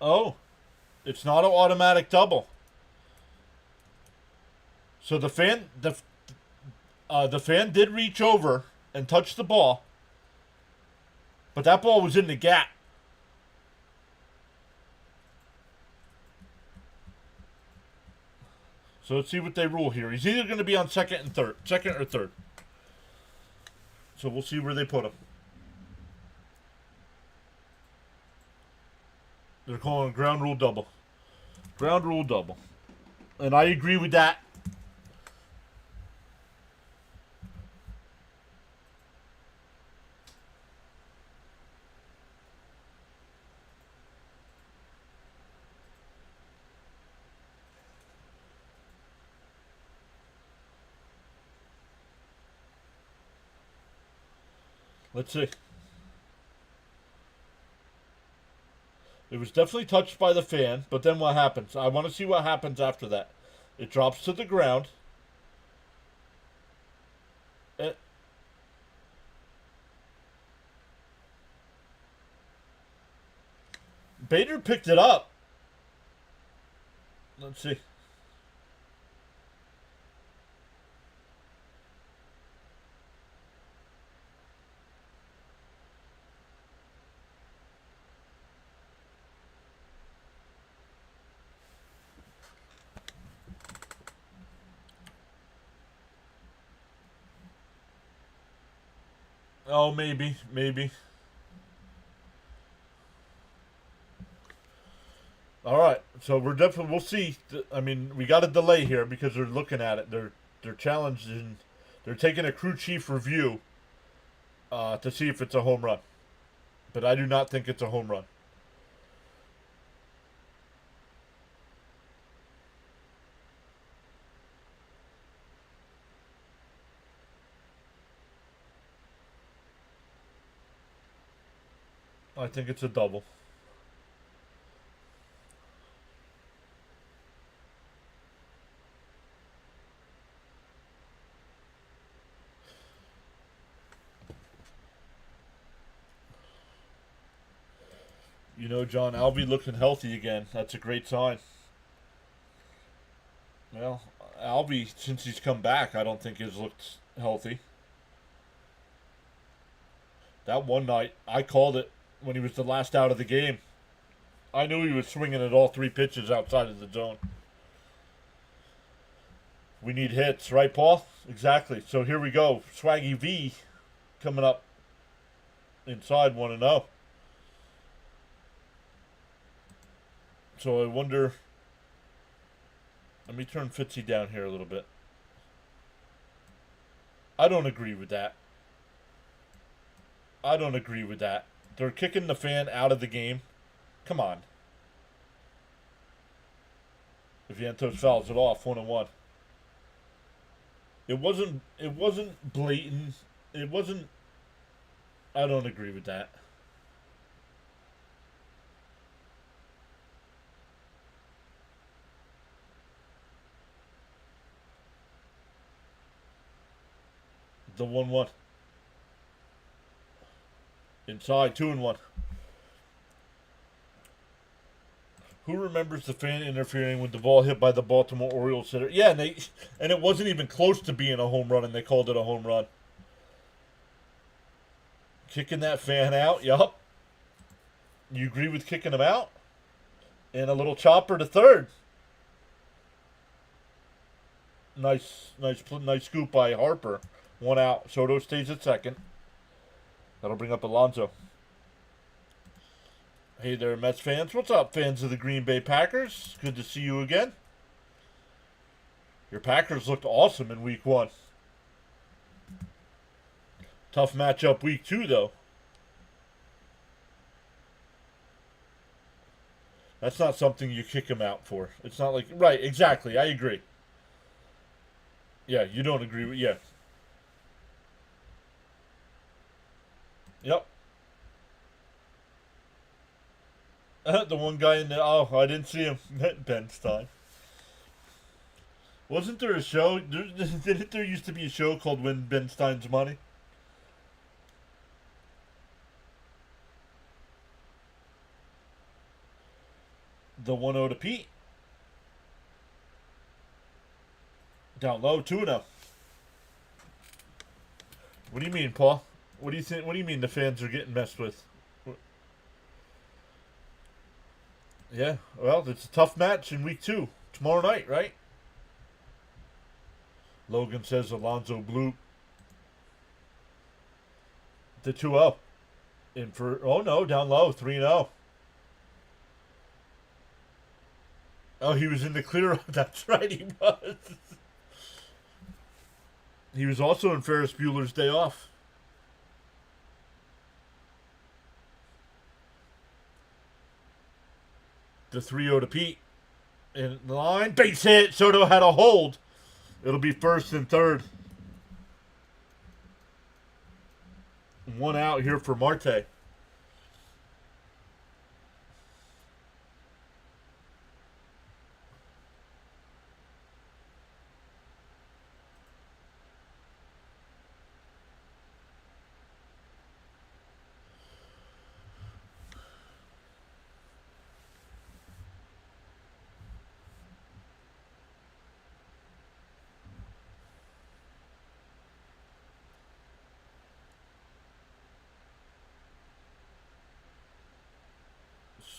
Oh, it's not an automatic double. So the fan did reach over and touch the ball, but that ball was in the gap. So let's see what they rule here. He's either going to be on second or third. So we'll see where they put him. They're calling ground rule double. Ground rule double. And I agree with that. Let's see. It was definitely touched by the fan, but then what happens? I want to see what happens after that. It drops to the ground. Bader picked it up. Let's see. Oh, maybe. All right, so we'll see. I mean, we got a delay here because they're looking at it. They're challenging. They're taking a crew chief review to see if it's a home run, but I do not think it's a home run. I think it's a double. You know, John, Albie looking healthy again. That's a great sign. Well, Albie, since he's come back, I don't think has looked healthy. That one night, I called it when he was the last out of the game. I knew he was swinging at all three pitches outside of the zone. We need hits, right, Paul? Exactly. So here we go. Swaggy V coming up inside 1-0. So I wonder. Let me turn Fitzy down here a little bit. I don't agree with that. They're kicking the fan out of the game. Come on. Vientos fouls it off 1-1. It wasn't blatant. It wasn't. I don't agree with that. The 1-1. Inside 2-1. Who remembers the fan interfering with the ball hit by the Baltimore Orioles hitter? Yeah, and it wasn't even close to being a home run, and they called it a home run. Kicking that fan out, yup. You agree with kicking him out? And a little chopper to third. Nice scoop by Harper. 1 out. Soto stays at second. That'll bring up Alonso. Hey there, Mets fans. What's up, fans of the Green Bay Packers? Good to see you again. Your Packers looked awesome in week 1. Tough matchup week 2, though. That's not something you kick him out for. It's not like... Right, exactly. I agree. Yeah, you don't agree with... Yeah. Yep. The one guy in the... Oh, I didn't see him. Ben Stein. Wasn't there a show? Didn't there used to be a show called Win Ben Stein's Money? The 1-0 to Pete. Down low, 2-0. What do you mean, Paul? What do you think? What do you mean the fans are getting messed with? Yeah, well, it's a tough match in week 2. Tomorrow night, right? Logan says Alonso blew the 2-0. In for, oh no, down low, 3-0. Oh, he was in the clear. That's right, he was. He was also in Ferris Bueller's Day Off. The 3-0 to Pete. In the line. Base hit. Soto had a hold. It'll be first and third. One out here for Marte.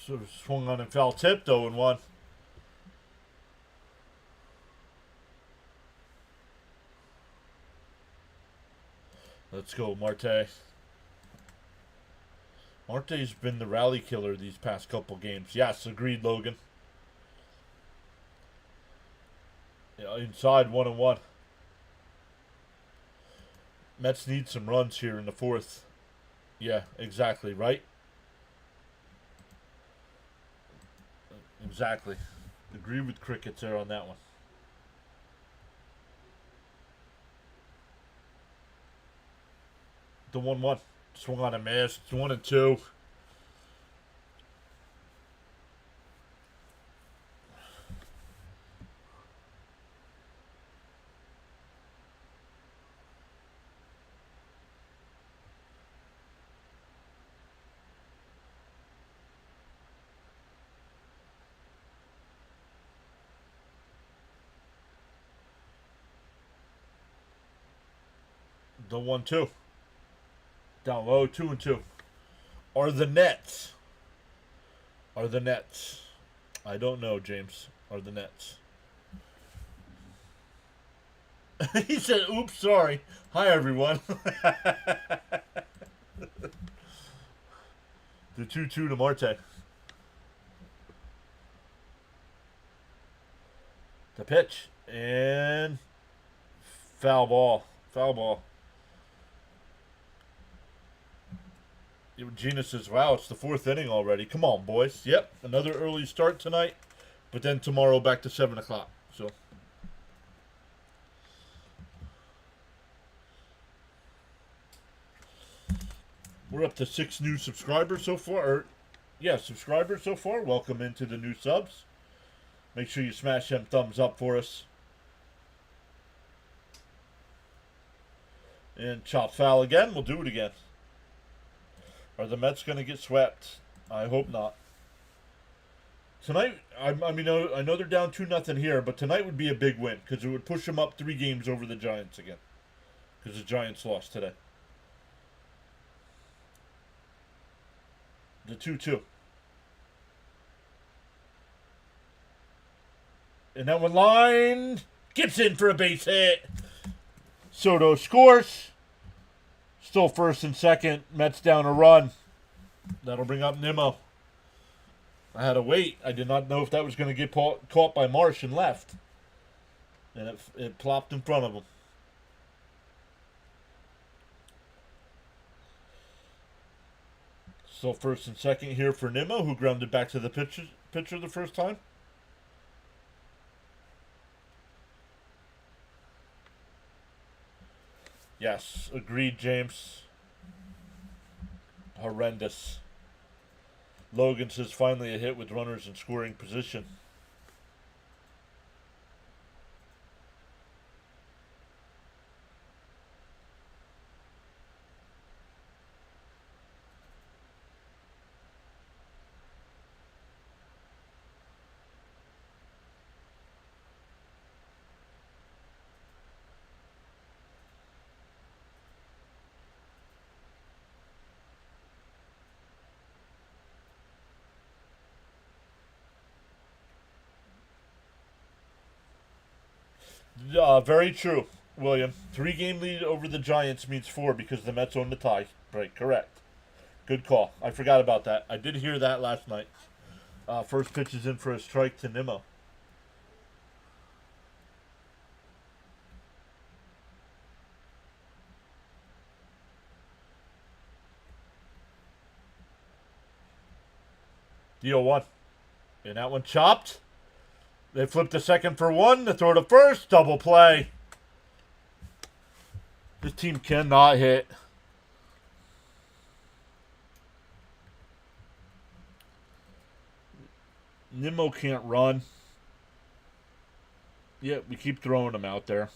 Sort of swung on and foul tip, 0-1. Let's go, Marte. Marte's been the rally killer these past couple games. Yes, agreed, Logan. Yeah, inside 1-1. Mets need some runs here in the fourth. Yeah, exactly, right? Exactly. Agree with Crickets there on that one. The 1-1. Swung on a miss. 1-2. The 1-2. Down low, 2-2. Are the Nets? Are the Nets? I don't know, James. Are the Nets? He said, oops, sorry. Hi, everyone. The 2-2 to Marte. The pitch. And foul ball. Foul ball. Gina says, wow, it's the fourth inning already. Come on, boys. Yep, another early start tonight. But then tomorrow back to 7 o'clock. So we're up to 6 new subscribers so far. Subscribers so far. Welcome into the new subs. Make sure you smash them thumbs up for us. And chop foul again. We'll do it again. Are the Mets going to get swept? I hope not. Tonight, I know they're down 2-0 here, but tonight would be a big win because it would push them up 3 games over the Giants again. Because the Giants lost today. The 2-2. And that one line gets in for a base hit. Soto scores. Still first and second. Mets down a run. That'll bring up Nimmo. I had to wait. I did not know if that was going to get caught by Marsh and left. And it plopped in front of him. Still first and second here for Nimmo, who grounded back to the pitcher the first time. Yes, agreed, James. Horrendous. Logan says finally a hit with runners in scoring position. Very true, William. 3-game lead over the Giants means 4 because the Mets own the tie. Right, correct. Good call. I forgot about that. I did hear that last night. First pitch is in for a strike to Nimmo. The 0-1. And that one chopped. They flipped the second for one. The throw to first. Double play. This team cannot hit. Nimmo can't run. Yep, we keep throwing them out there.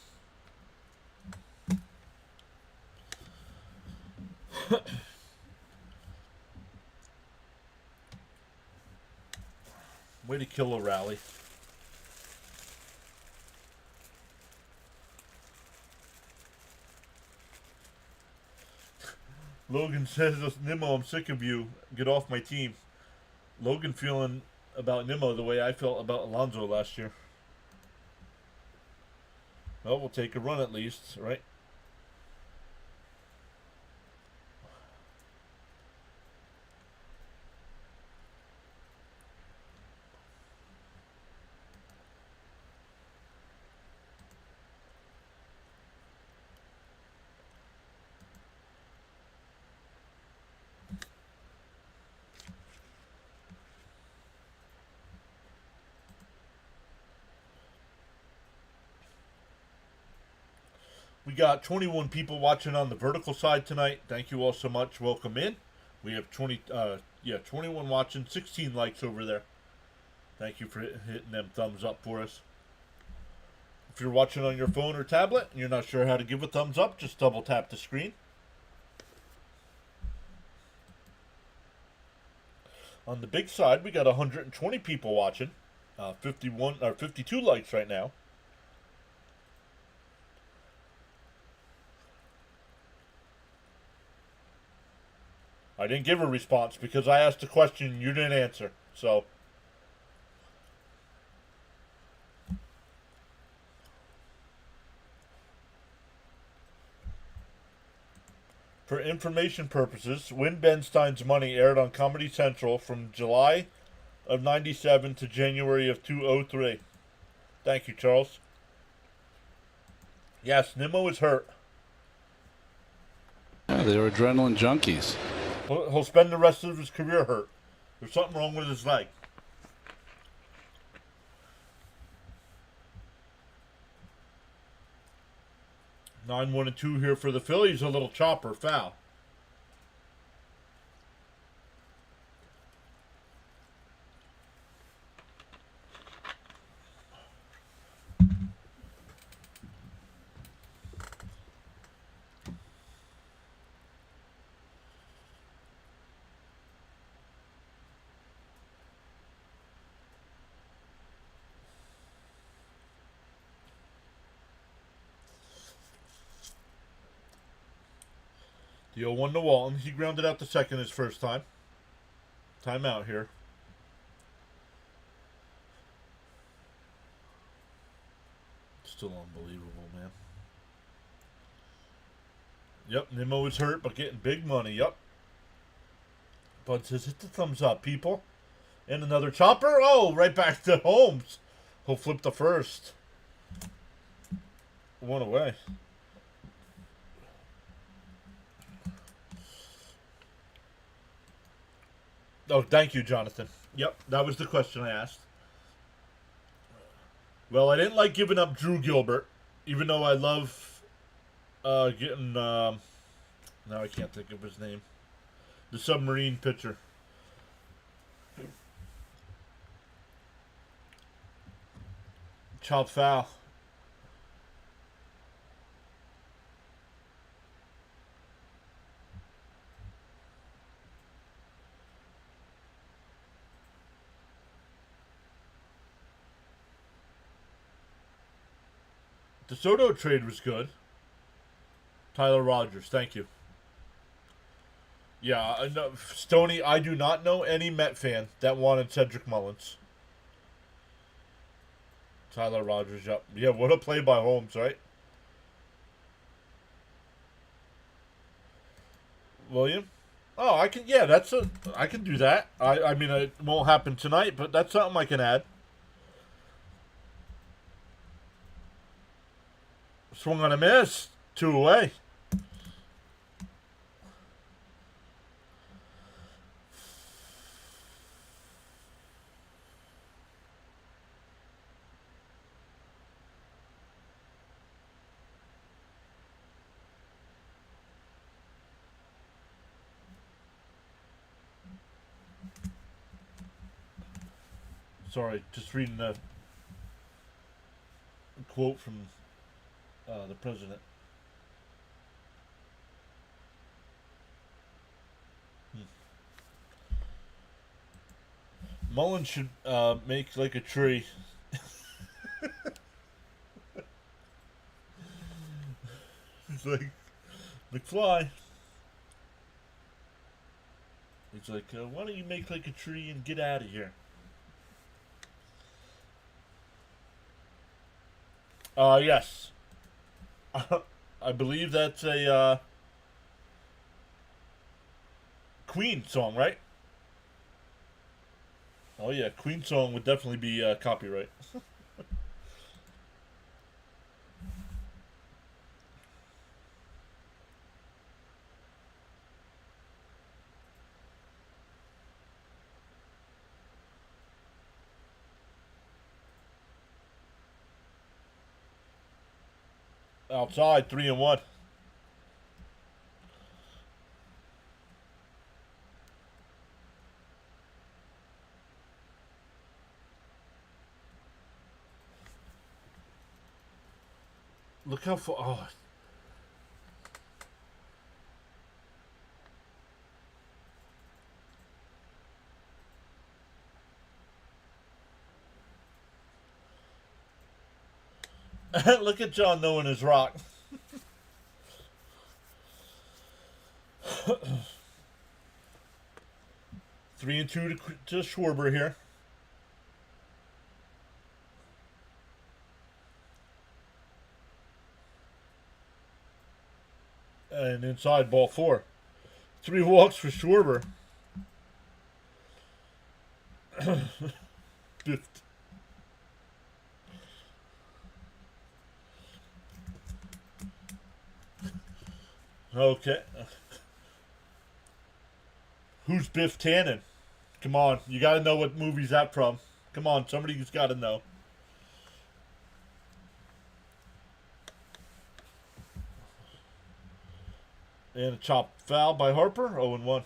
Way to kill a rally. Logan says, Nimmo, I'm sick of you. Get off my team. Logan feeling about Nimmo the way I felt about Alonso last year. Well, we'll take a run at least, right? We got 21 people watching on the vertical side tonight. Thank you all so much. Welcome in. We have 21 watching, 16 likes over there. Thank you for hitting them thumbs up for us. If you're watching on your phone or tablet and you're not sure how to give a thumbs up, just double tap the screen. On the big side, we got 120 people watching. 52 likes right now. I didn't give a response because I asked a question you didn't answer. So, for information purposes, Win Ben Stein's Money aired on Comedy Central from July of 97 to January of 2003. Thank you, Charles. Yes, Nimmo is hurt. Yeah, they were adrenaline junkies. He'll spend the rest of his career hurt. There's something wrong with his leg. Nine, 1, and 2 here for the Phillies. A little chopper foul. The 0-1 to Walton. He grounded out the second his first time. Timeout here. Still unbelievable, man. Yep, Nimmo is hurt, but getting big money. Yep. Bud says, hit the thumbs up, people. And another chopper. Oh, right back to Holmes. He'll flip the first. One away. Oh, thank you, Jonathan. Yep, that was the question I asked. Well, I didn't like giving up Drew Gilbert, even though I love getting... now I can't think of his name. The submarine pitcher. Chop foul. The Soto trade was good. Tyler Rogers, thank you. Yeah, no, Stoney, I do not know any Met fan that wanted Cedric Mullins. Tyler Rogers, yep. Yeah, what a play by Holmes, right? William? Oh, I can, yeah, I can do that. I mean, it won't happen tonight, but that's something I can add. Swung on a miss. 2 away. Sorry, just reading a quote from the president. Mullen should make like a tree. He's like, McFly. He's like, why don't you make like a tree and get out of here? Yes. I believe that's a Queen song, right? Oh yeah, Queen song would definitely be copyright. Outside, 3-1. Look how far. Oh. Look at John knowing his rock. 3-2 to Schwarber here. And inside, ball 4. 3 walks for Schwarber. Okay. Who's Biff Tannen? Come on, you gotta know what movie's that from. Come on, somebody's gotta know. And a chop foul by Harper, 0-1.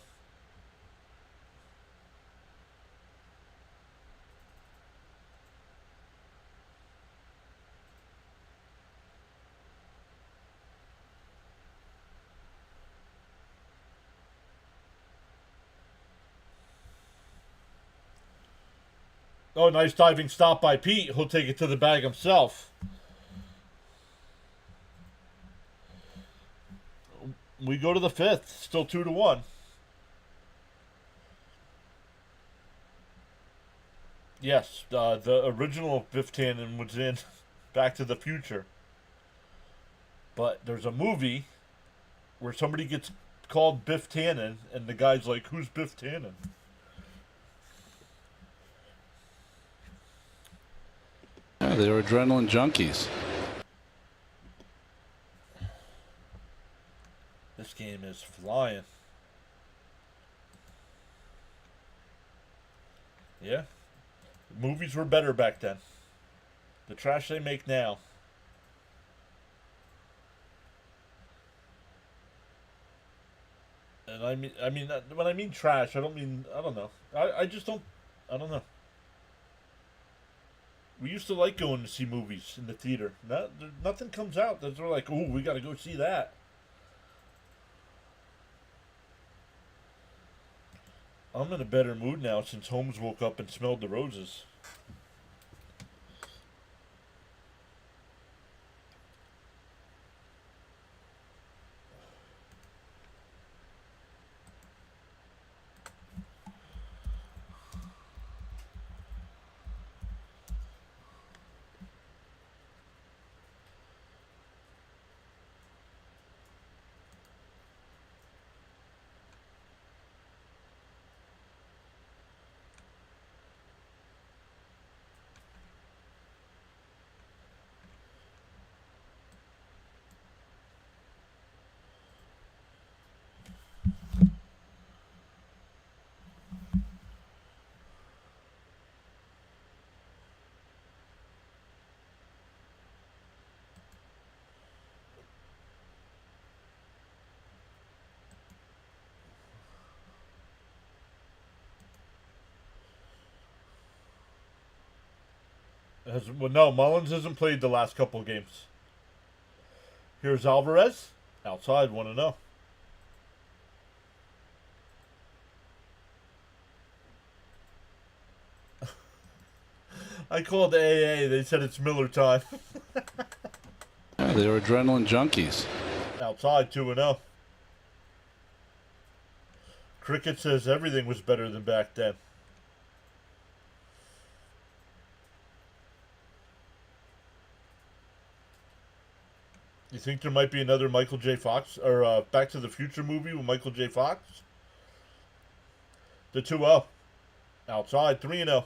Oh, nice diving stop by Pete. He'll take it to the bag himself. We go to the 5th. Still 2-1. Yes, the original Biff Tannen was in Back to the Future. But there's a movie where somebody gets called Biff Tannen, and the guy's like, who's Biff Tannen? Yeah, they were adrenaline junkies. This game is flying. Yeah. Movies were better back then. The trash they make now. And I mean, when I mean trash, I don't know. I just don't, I don't know. We used to like going to see movies in the theater. Nothing comes out that we're like, oh, we got to go see that. I'm in a better mood now since Holmes woke up and smelled the roses. Well, no, Mullins hasn't played the last couple of games. Here's Alvarez. Outside, 1-0. I called the AA. They said it's Miller time. Yeah, they were adrenaline junkies. Outside, 2-0. Cricket says everything was better than back then. You think there might be another Michael J. Fox or Back to the Future movie with Michael J. Fox? The 2-0. Outside, 3-0.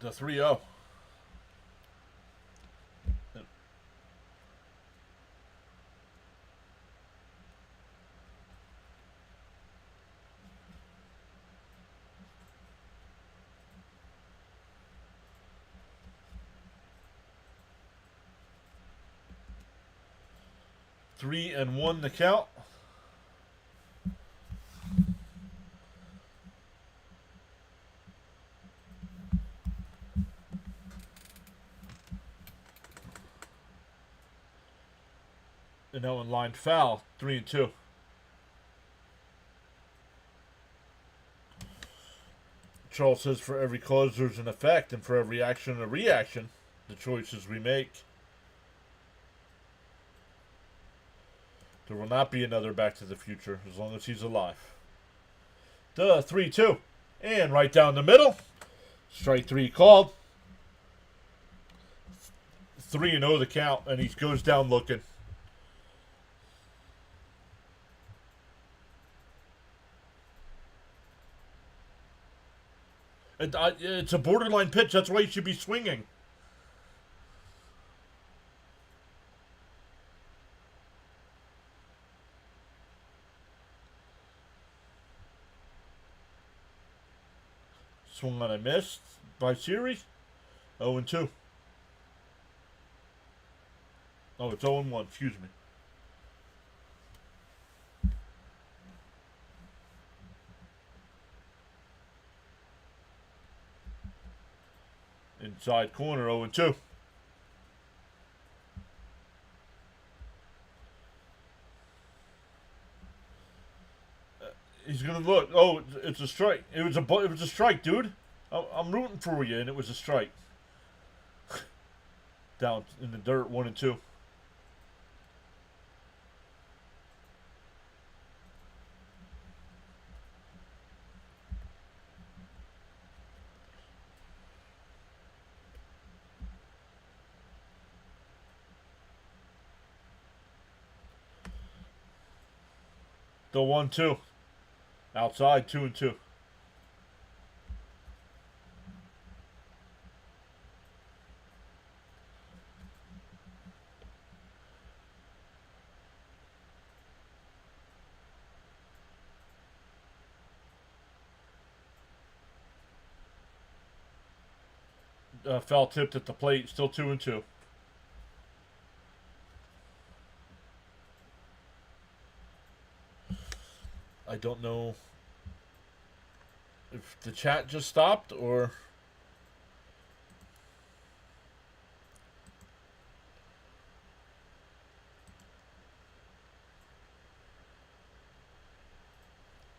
The 3-0. Three and one to count. And now in line foul, 3-2. Charles says for every cause there's an effect, and for every action a reaction. The choices we make. There will not be another Back to the Future as long as he's alive. The 3-2. And right down the middle. Strike three called. 3-0 the count, and he goes down looking. It's a borderline pitch. That's why you should be swinging. Swung on a miss by series. 0-2. Oh, it's 0-1. Excuse me. Inside corner, 0-2. He's gonna look. Oh, it's a strike. It was a strike, dude. I'm rooting for you, and it was a strike. Down in the dirt, 1-2. The 1-2. Outside, 2-2. Foul tipped at the plate, still 2-2. I don't know if the chat just stopped or...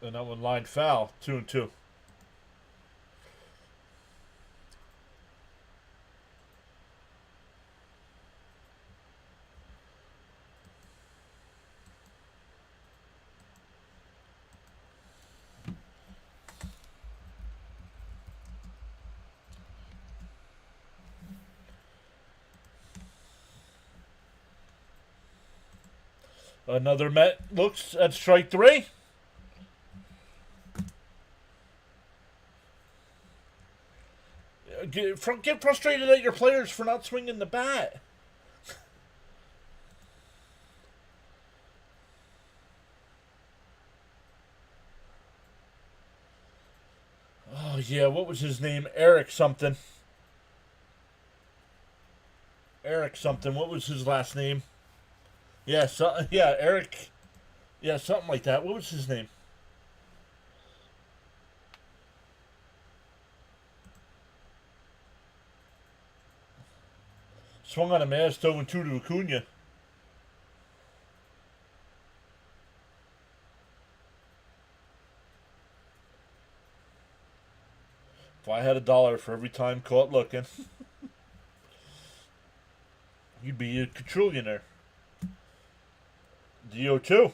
And that one line foul, 2-2. Another Met looks at strike three. Get frustrated at your players for not swinging the bat. Oh, yeah, what was his name? Eric something. Eric something. What was his last name? Yeah, yeah, Eric. Yeah, something like that. What was his name? Swung on a mass, 0-2 to Acuna. If I had $1 for every time caught looking, you'd be a quadrillionaire. DO2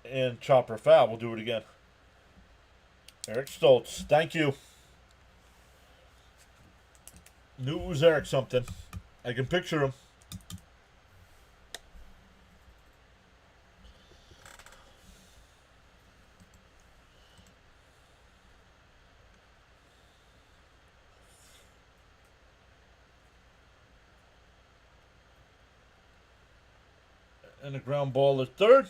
and chopper foul. We'll do it again. Eric Stoltz. Thank you. Knew it was Eric something. I can picture him. And a ground ball at third.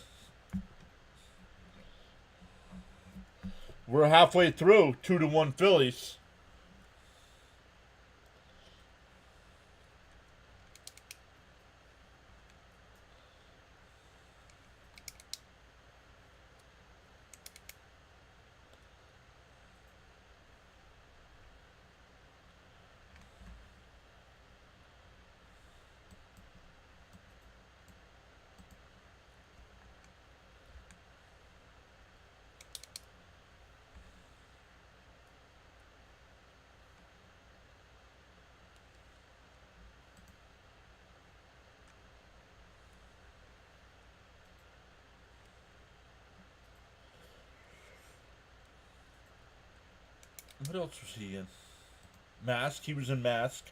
We're halfway through. 2-1 Phillies. What else was he in? Mask. He was in Mask.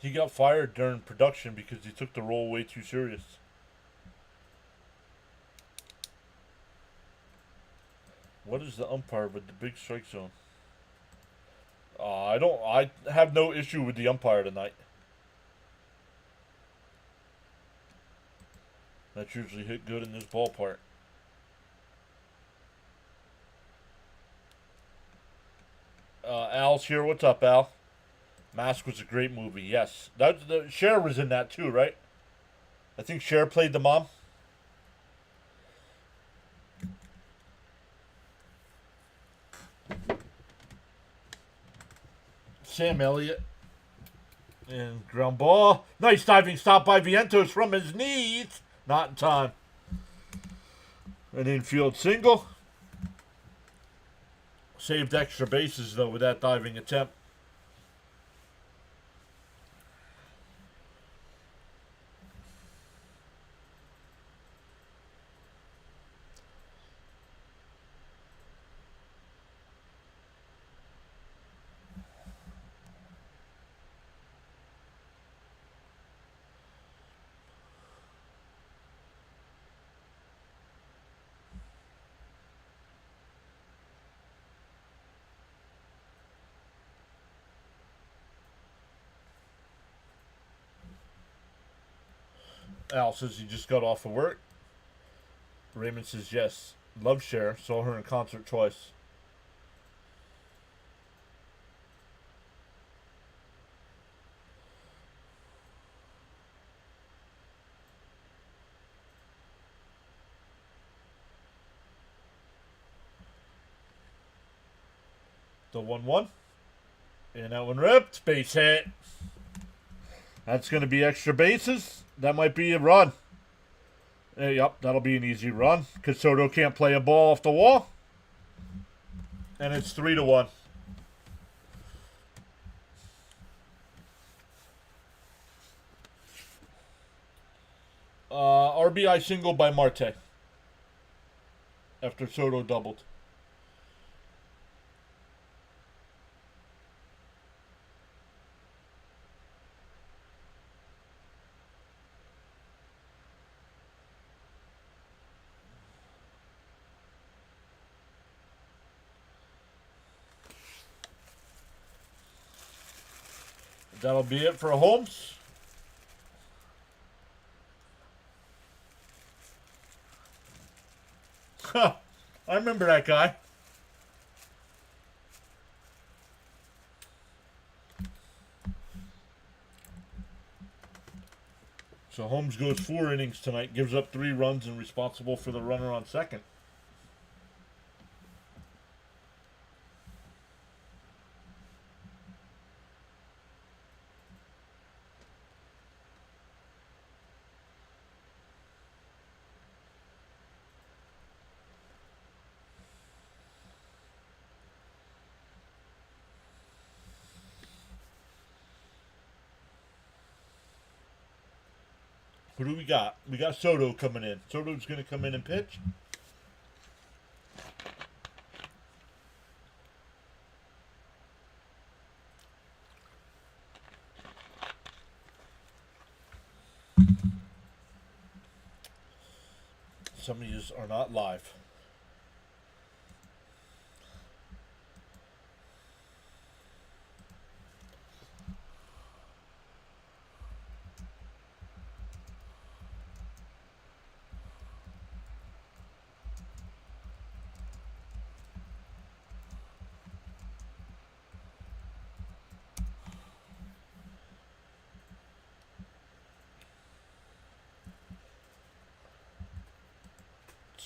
He got fired during production because he took the role way too serious. What is the umpire with the big strike zone? I have no issue with the umpire tonight. That's usually hit good in this ballpark. Al's here. What's up, Al? Mask was a great movie. Yes, Cher was in that too, right? I think Cher played the mom. Sam Elliott and ground ball. Nice diving stop by Vientos from his knees. Not in time. An infield single. Saved extra bases though with that diving attempt. Al says he just got off of work. Raymond says yes. Love Cher. Saw her in concert twice. The 1-1. And that one ripped. Base hit. That's going to be extra bases. That might be a run. Yep, that'll be an easy run. Because Soto can't play a ball off the wall. And it's 3-1. RBI single by Marte. after Soto doubled. That'll be it for Holmes. Huh. I remember that guy. So Holmes goes 4 innings tonight, gives up 3 runs, and responsible for the runner on second. Who do we got? We got Soto coming in. Soto's going to come in and pitch. Some of these are not live.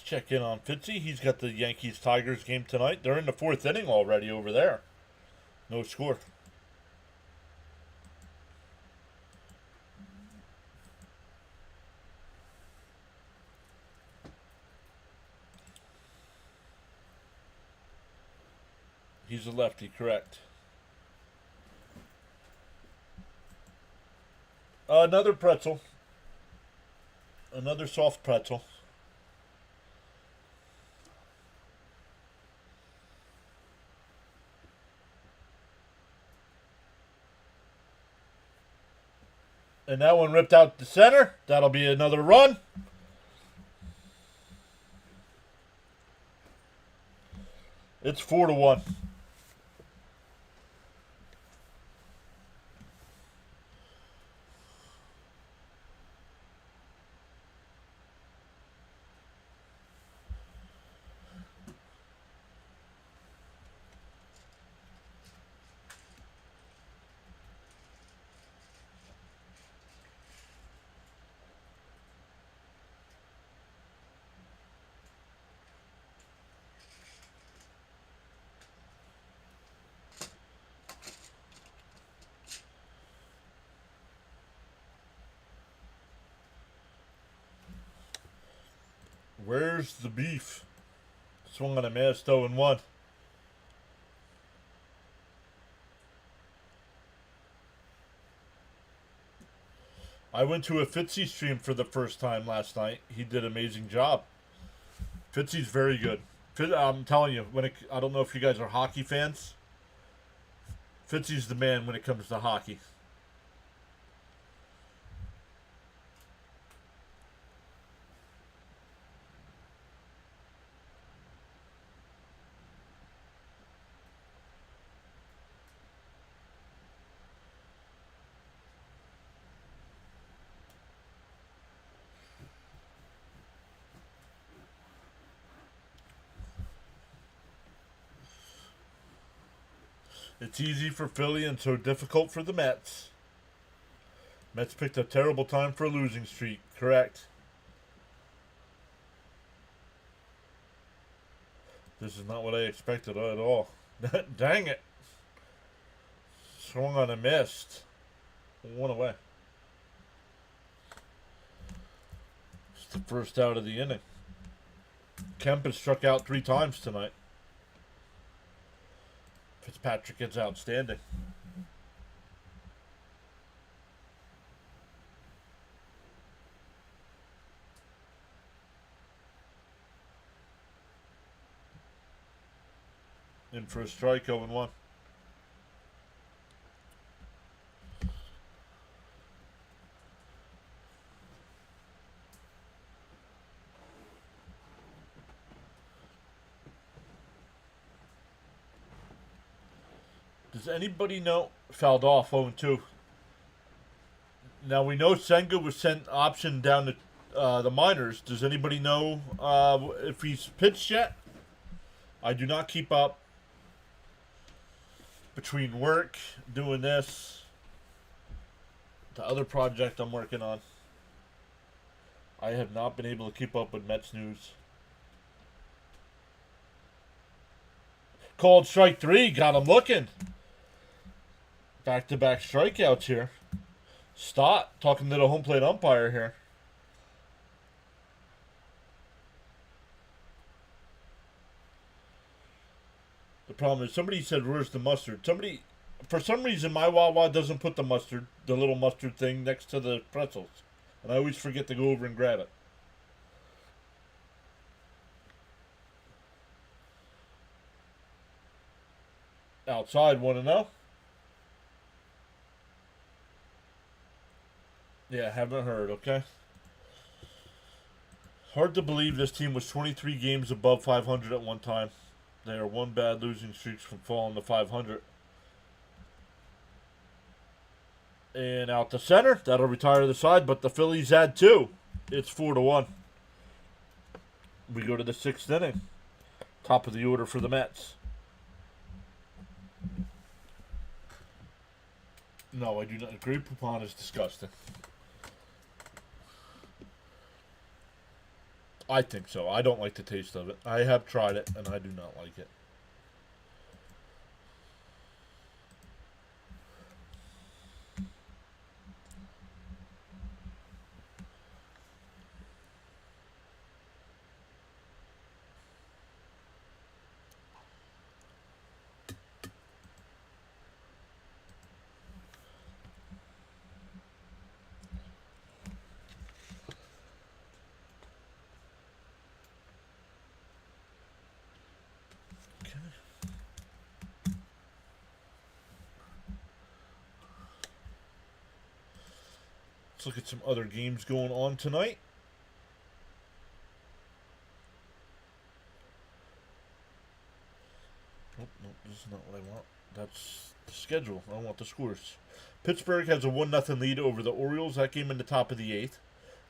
Check in on Fitzy. He's got the Yankees-Tigers game tonight. They're in the 4th inning already over there. No score. He's a lefty, correct. Another pretzel. Another soft pretzel. And that one ripped out the center. That'll be another run. It's 4-1. Where's the beef? Swung on a miss, 0-1. I went to a Fitzy stream for the first time last night. He did an amazing job. Fitzy's very good. I'm telling you, I don't know if you guys are hockey fans. Fitzy's the man when it comes to hockey. It's easy for Philly and so difficult for the Mets. Mets picked a terrible time for a losing streak, correct? This is not what I expected at all. Dang it. Swung on a missed. 1 away. It's the first out of the inning. Kemp has struck out 3 times tonight. Fitzpatrick is outstanding. In for a strike, 0-1. Does anybody know? Fouled off, 0-2. Now we know Senga was sent option down to the minors. Does anybody know if he's pitched yet? I do not keep up between work, doing this, the other project I'm working on. I have not been able to keep up with Mets news. Called strike 3, got him looking. Back-to-back strikeouts here. Stott talking to the home plate umpire here. The problem is somebody said, where's the mustard? Somebody, for some reason, my Wawa doesn't put the mustard, the little mustard thing next to the pretzels. And I always forget to go over and grab it. Outside, 1-0. Yeah, haven't heard, okay? Hard to believe this team was 23 games above 500 at one time. They are one bad losing streak from falling to 500. And out to center. That'll retire the side, but the Phillies add 2. It's 4-1. We go to the 6th inning. Top of the order for the Mets. No, I do not agree. Poupon is disgusting. I think so. I don't like the taste of it. I have tried it, and I do not like it. Let's look at some other games going on tonight. Nope, this is not what I want. That's the schedule. I want the scores. Pittsburgh has a 1-0 lead over the Orioles. That game in the top of the 8th.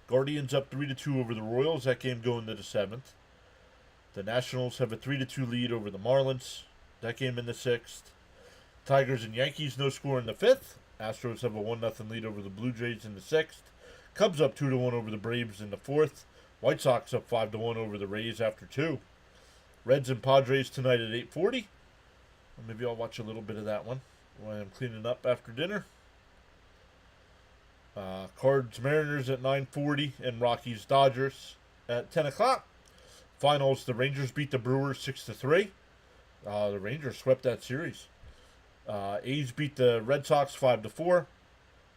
Guardians up 3-2 over the Royals. That game going to the 7th. The Nationals have a 3-2 lead over the Marlins. That game in the 6th. Tigers and Yankees no score in the 5th. Astros have a 1-0 lead over the Blue Jays in the 6th. Cubs up 2-1 over the Braves in the 4th. White Sox up 5-1 over the Rays after 2. Reds and Padres tonight at 8:40. Maybe I'll watch a little bit of that one while I'm cleaning up after dinner. Cards Mariners at 9:40 and Rockies Dodgers at 10 o'clock. Finals, the Rangers beat the Brewers 6-3. The Rangers swept that series. A's beat the Red Sox 5-4.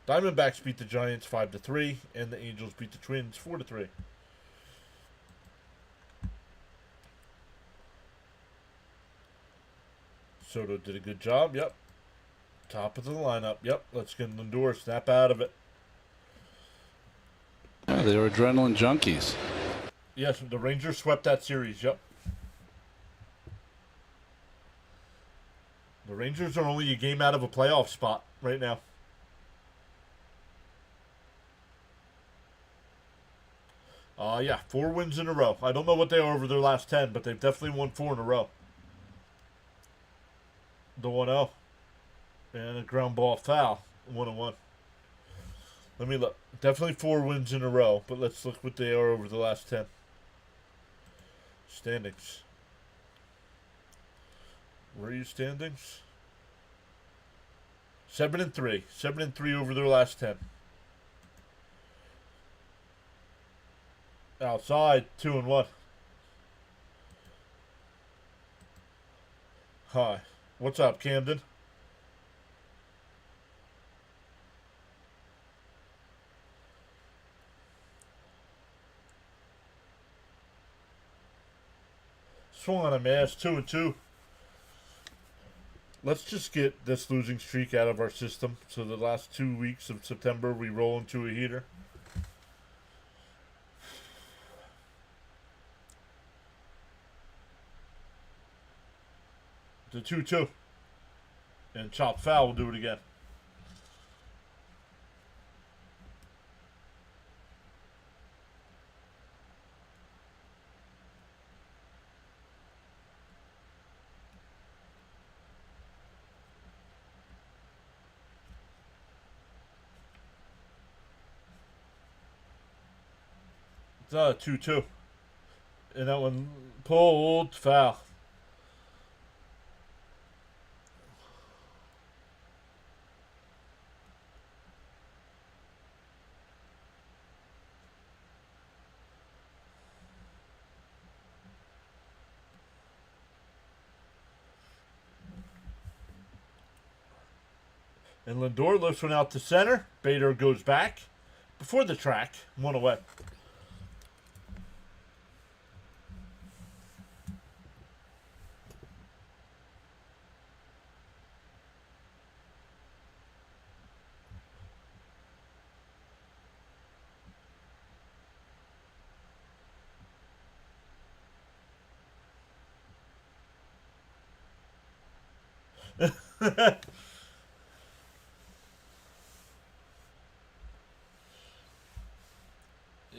Diamondbacks beat the Giants 5-3, and the Angels beat the Twins 4-3. Soto did a good job. Yep. Top of the lineup. Yep. Let's get Lindor. Snap out of it. Yeah, they were adrenaline junkies. Yes, the Rangers swept that series. Yep. The Rangers are only a game out of a playoff spot right now. Yeah, 4 wins in a row. I don't know what they are over their last 10, but they've definitely won 4 in a row. The 1-0. And a ground ball foul. 1-1. Let me look. Definitely 4 wins in a row, but let's look what they are over the last 10. Standings. Where are you standings? 7-3. 7-3 over their last 10. Outside, 2-1. Hi. What's up, Camden? Swung on a mass, 2-2. let's just get this losing streak out of our system. So the last 2 weeks of September, we roll into a heater. The 2-2. And chop foul will do it again. It's 2-2. And that one pulled foul. And Lindor lifts one out to center. Bader goes back before the track. 1 away.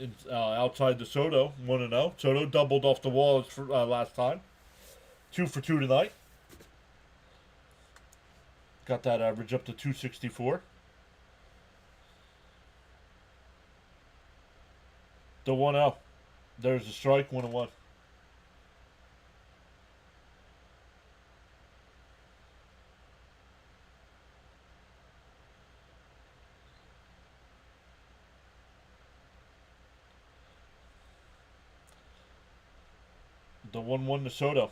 It's outside the Soto, 1-0. Soto doubled off the wall for, last time. 2 for 2 tonight. Got that average up to 264. The 1-0. There's a strike, 1-1. The 1-1 to Soto.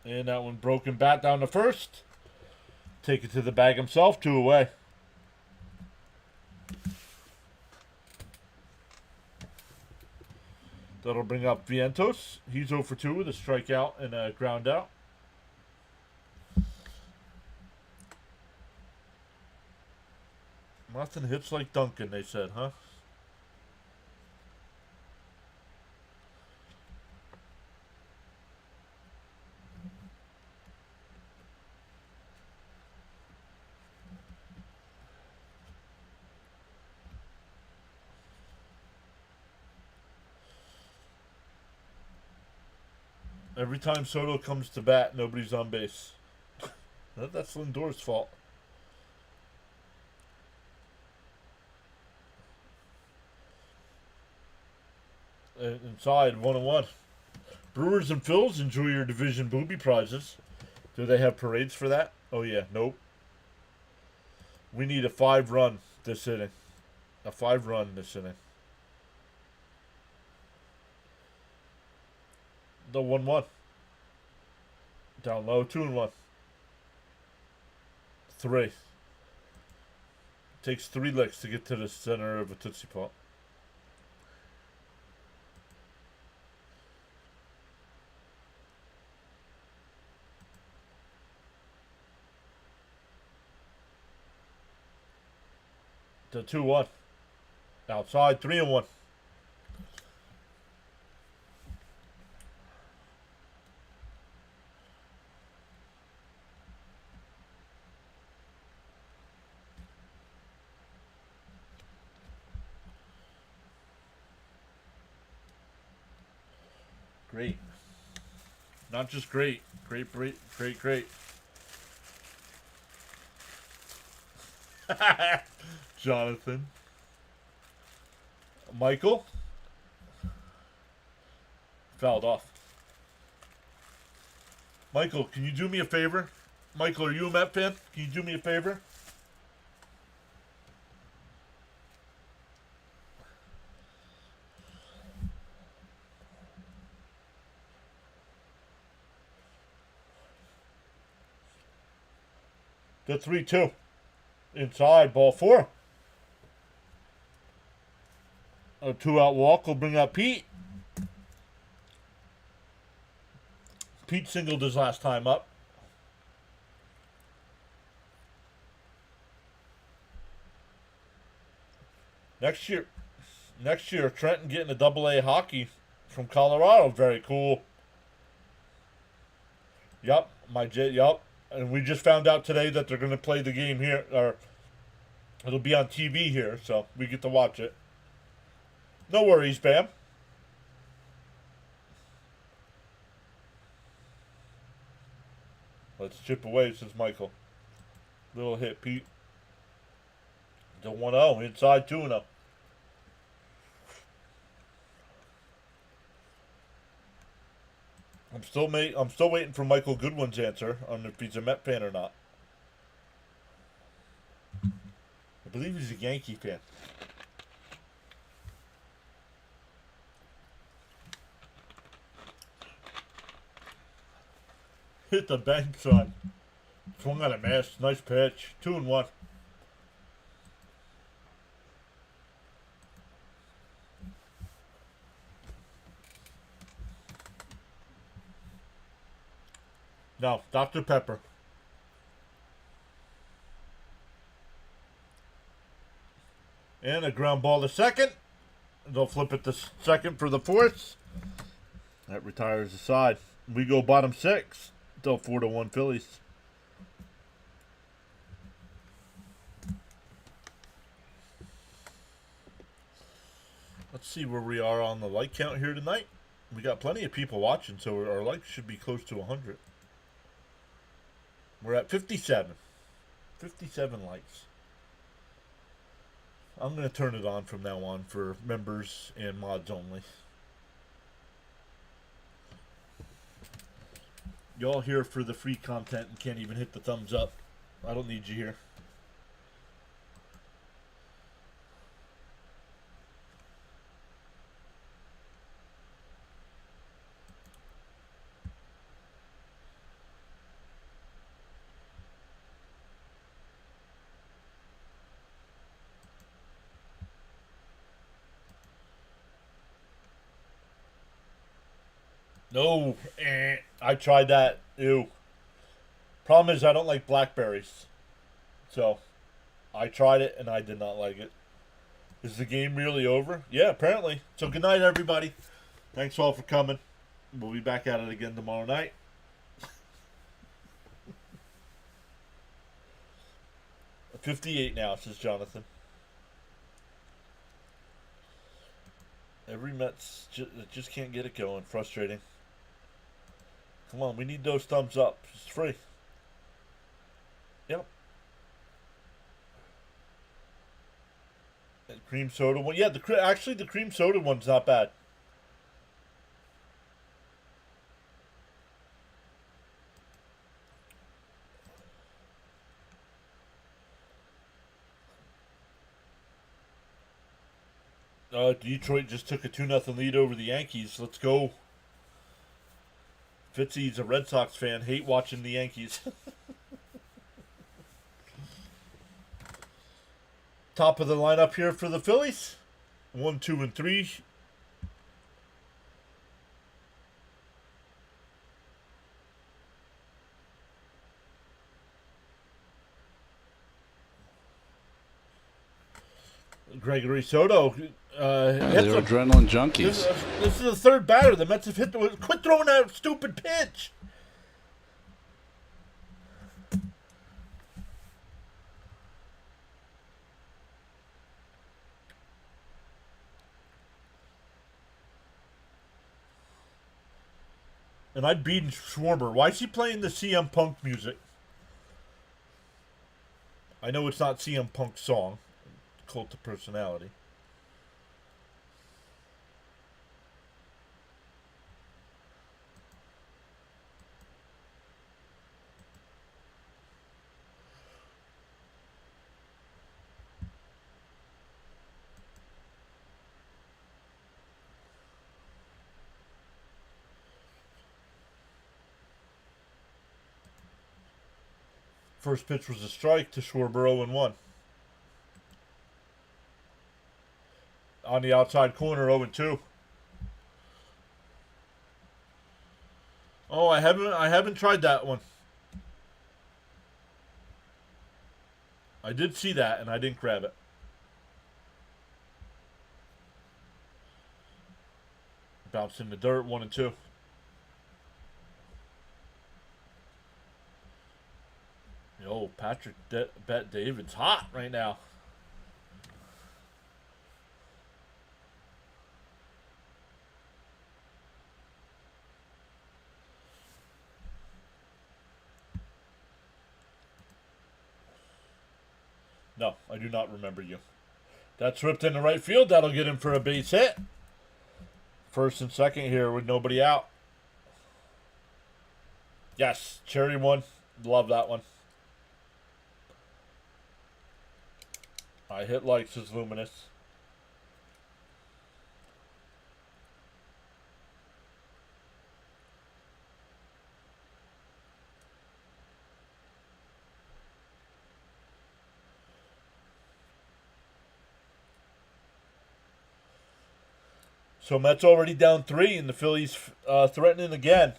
And that one broken bat down to first. Take it to the bag himself, 2 away. That'll bring up Vientos. He's 0 for 2 with a strikeout and a ground out. Nothing hits like Duncan, they said, huh? Every time Soto comes to bat, nobody's on base. That's Lindor's fault. Inside, 1-1. Brewers and Phils, enjoy your division booby prizes. Do they have parades for that? Oh, yeah. Nope. We need a 5-run this inning. A 5-run this inning. The 1-1. Down low, 2-1. 3. Takes 3 licks to get to the center of a Tootsie Pop. The 2-1. Outside, 3-1. Great. Not just great. Great, great, great, great. Jonathan. Michael. Fouled off. Michael, can you do me a favor? Michael, are you a Met fan? Can you do me a favor? The 3-2. Inside, ball 4. A 2-out walk will bring up Pete. Pete singled his last time up. Next year, Trenton getting a Double-A hockey from Colorado. Very cool. Yup, yup. And we just found out today that they're going to play the game here, or it'll be on TV here, so we get to watch it. No worries, Bam. Let's chip away, says Michael. Little hit, Pete. The 1-0 inside 2-0. I'm still waiting for Michael Goodwin's answer on if he's a Met fan or not. I believe he's a Yankee fan. Hit the bank, son. Swung on a miss. Nice pitch. 2-1. No, Dr. Pepper. And a ground ball to second. They'll flip it to second for the fourth. That retires the side. We go bottom six. Still 4-1 Phillies. Let's see where we are on the like count here tonight. We got plenty of people watching, so our likes should be close to 100. We're at 57. 57 likes. I'm going to turn it on from now on for members and mods only. Y'all here for the free content and can't even hit the thumbs up. I don't need you here. No, I tried that. Ew. Problem is I don't like blackberries. So, I tried it and I did not like it. Is the game really over? Yeah, apparently. So good night, everybody. Thanks all for coming. We'll be back at it again tomorrow night. $58 now, says Jonathan. Every Mets just can't get it going. Frustrating. Come on, we need those thumbs up. It's free. Yep. And cream soda one. Yeah, actually the cream soda one's not bad. Detroit just took a 2-0 lead over the Yankees. Let's go. Fitzy's a Red Sox fan. Hate watching the Yankees. Top of the lineup here for the Phillies. 1, 2, and 3. Gregory Soto. They're adrenaline junkies. This is the third batter. The Mets have hit the... Quit throwing that stupid pitch. And I'd beaten Schwarber. Why is he playing the CM Punk music? I know it's not CM Punk's song. Cult of Personality. First pitch was a strike to Schwarber 0-1. On the outside corner, 0-2. Oh, I haven't tried that one. I did see that, and I didn't grab it. Bounce in the dirt, 1 and 2. Yo, Patrick Bet David's hot right now. No, I do not remember you. That's ripped in the right field. That'll get him for a base hit. First and second here with nobody out. Yes, cherry one. Love that one. I hit likes his luminous. So Mets already down 3, and the Phillies threatening again.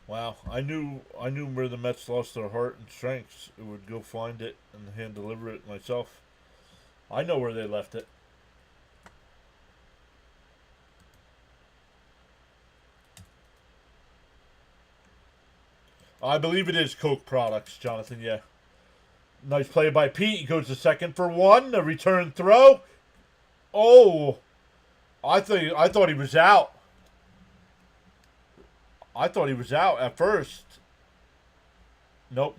Wow, I knew where the Mets lost their heart and strengths. It would go find it and hand deliver it myself. I know where they left it. I believe it is Coke products, Jonathan. Yeah. Nice play by Pete. He goes to second for 1. A return throw. Oh, I thought he was out. I thought he was out at first. Nope.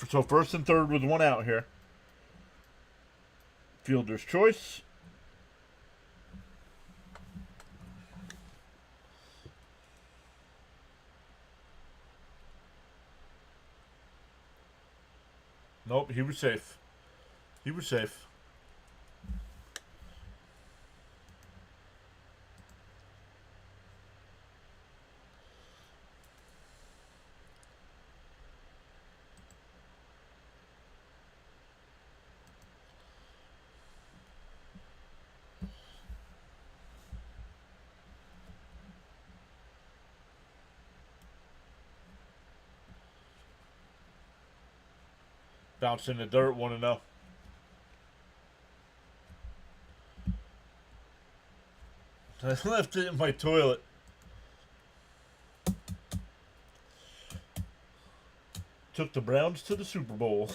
So first and third with 1 out here. Fielder's choice. Nope, he was safe. He was safe. Bounce in the dirt, 1 0. I left it in my toilet. Took the Browns to the Super Bowl.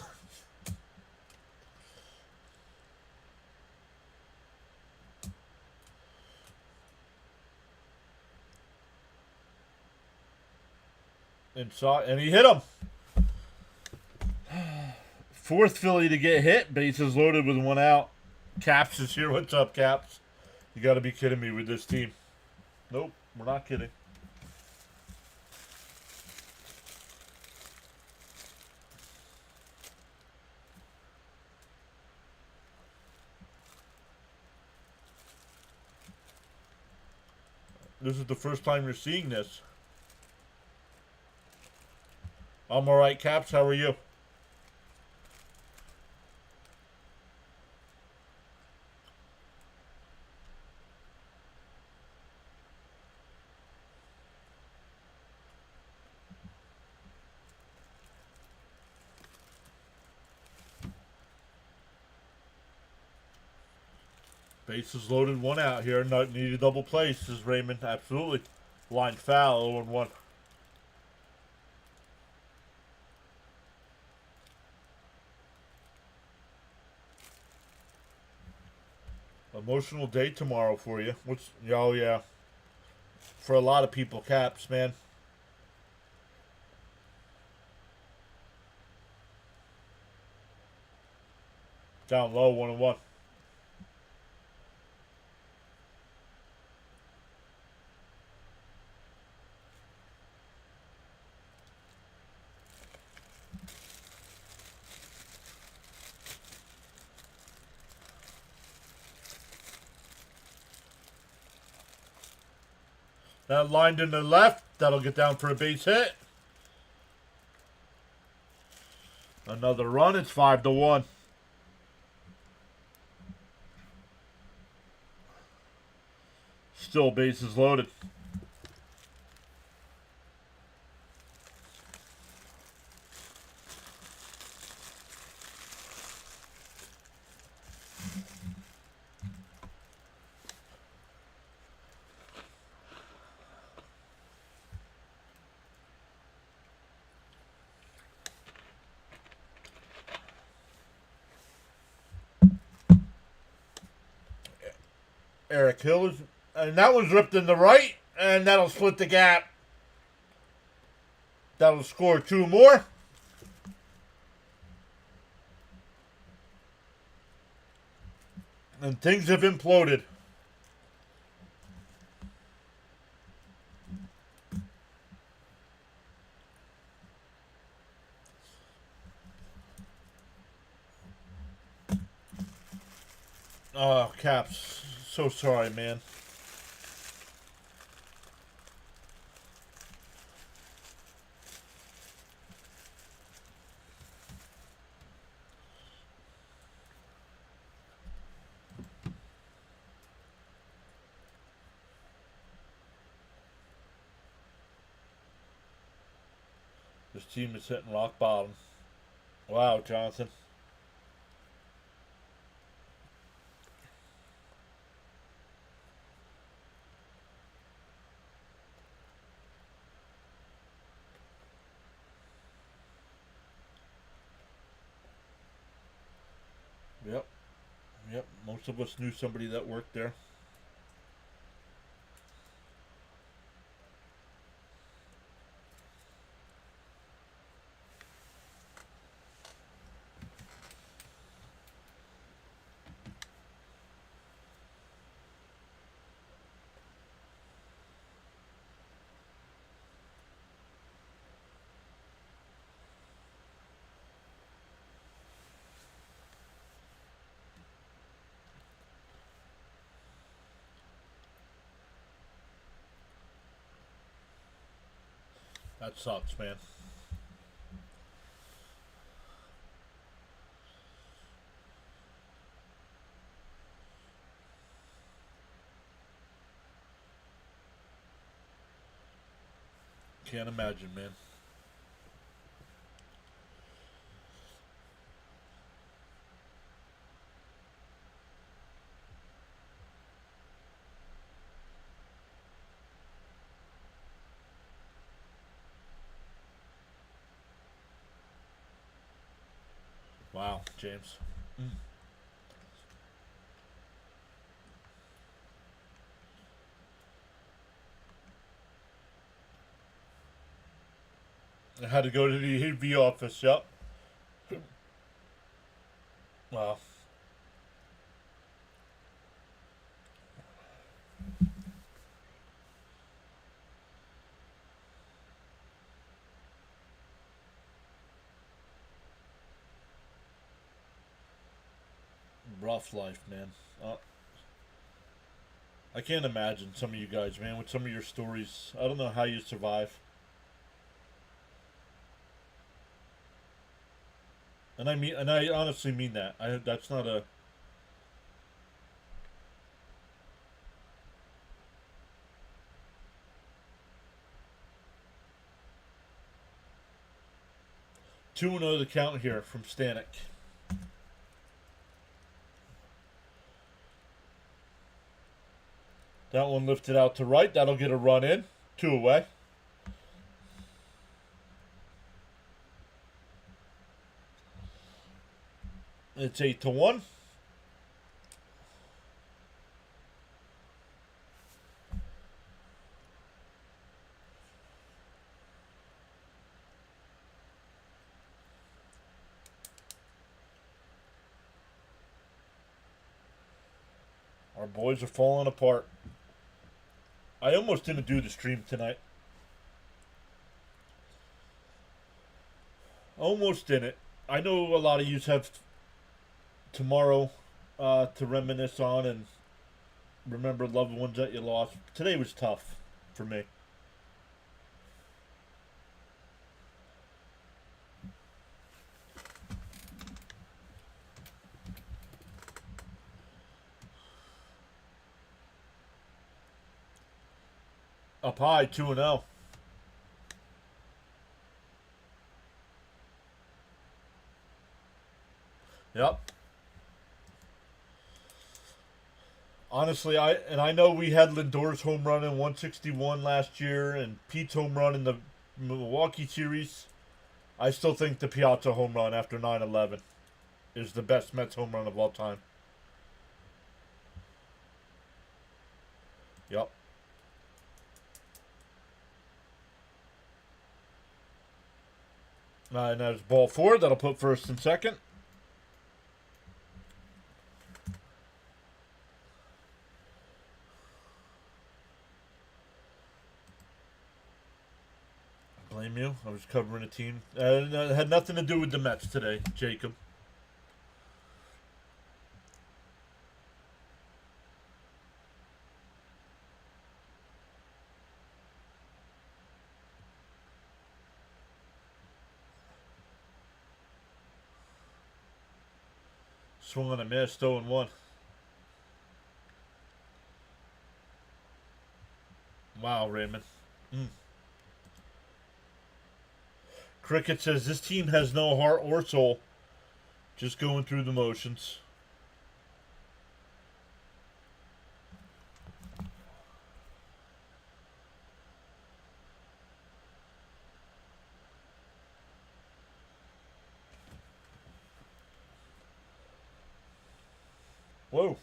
And he hit him. 4th Philly to get hit. Bases loaded with 1 out. Caps is here. What's up, Caps? You got to be kidding me with this team. Nope, we're not kidding. This is the first time you're seeing this. I'm alright, Caps. How are you? Bases loaded, 1 out here. Not need a double play, says Raymond. Absolutely. Line foul, 0-1. Emotional day tomorrow for you. Oh yeah. For a lot of people, Caps, man. Down low, 1-1. That lined in the left. That'll get down for a base hit. Another run. It's 5-1. Still bases loaded. Eric Hill is, and that one's ripped in the right, and that'll split the gap. That'll score 2 more. And things have imploded. Oh, Caps. So sorry, man. This team is hitting rock bottom. Wow, Johnson. Yep. Yep. Most of us knew somebody that worked there. That sucks, man. Can't imagine, man. Wow, James. I had to go to the AV office, yep. Wow. Rough life, man. I can't imagine some of you guys, man, with some of your stories. I don't know how you survive. And I honestly mean that. That's not a. Two and 0 the count here from Stanek. That one lifted out to right. That'll get a run in. 2 away. It's 8-1. Our boys are falling apart. I almost didn't do the stream tonight. Almost didn't. I know a lot of you have tomorrow to reminisce on and remember loved ones that you lost. Today was tough for me. Up high, 2-0. Yep. Honestly, I know we had Lindor's home run in 161 last year and Pete's home run in the Milwaukee series. I still think the Piazza home run after 9/11 is the best Mets home run of all time. Yep. And there's ball 4. That'll put first and second. Blame you. I was covering a team. It had nothing to do with the Mets today, Jacob. Swung on a miss, 0-1. Wow, Raymond. Cricket says this team has no heart or soul. Just going through the motions. Whoa.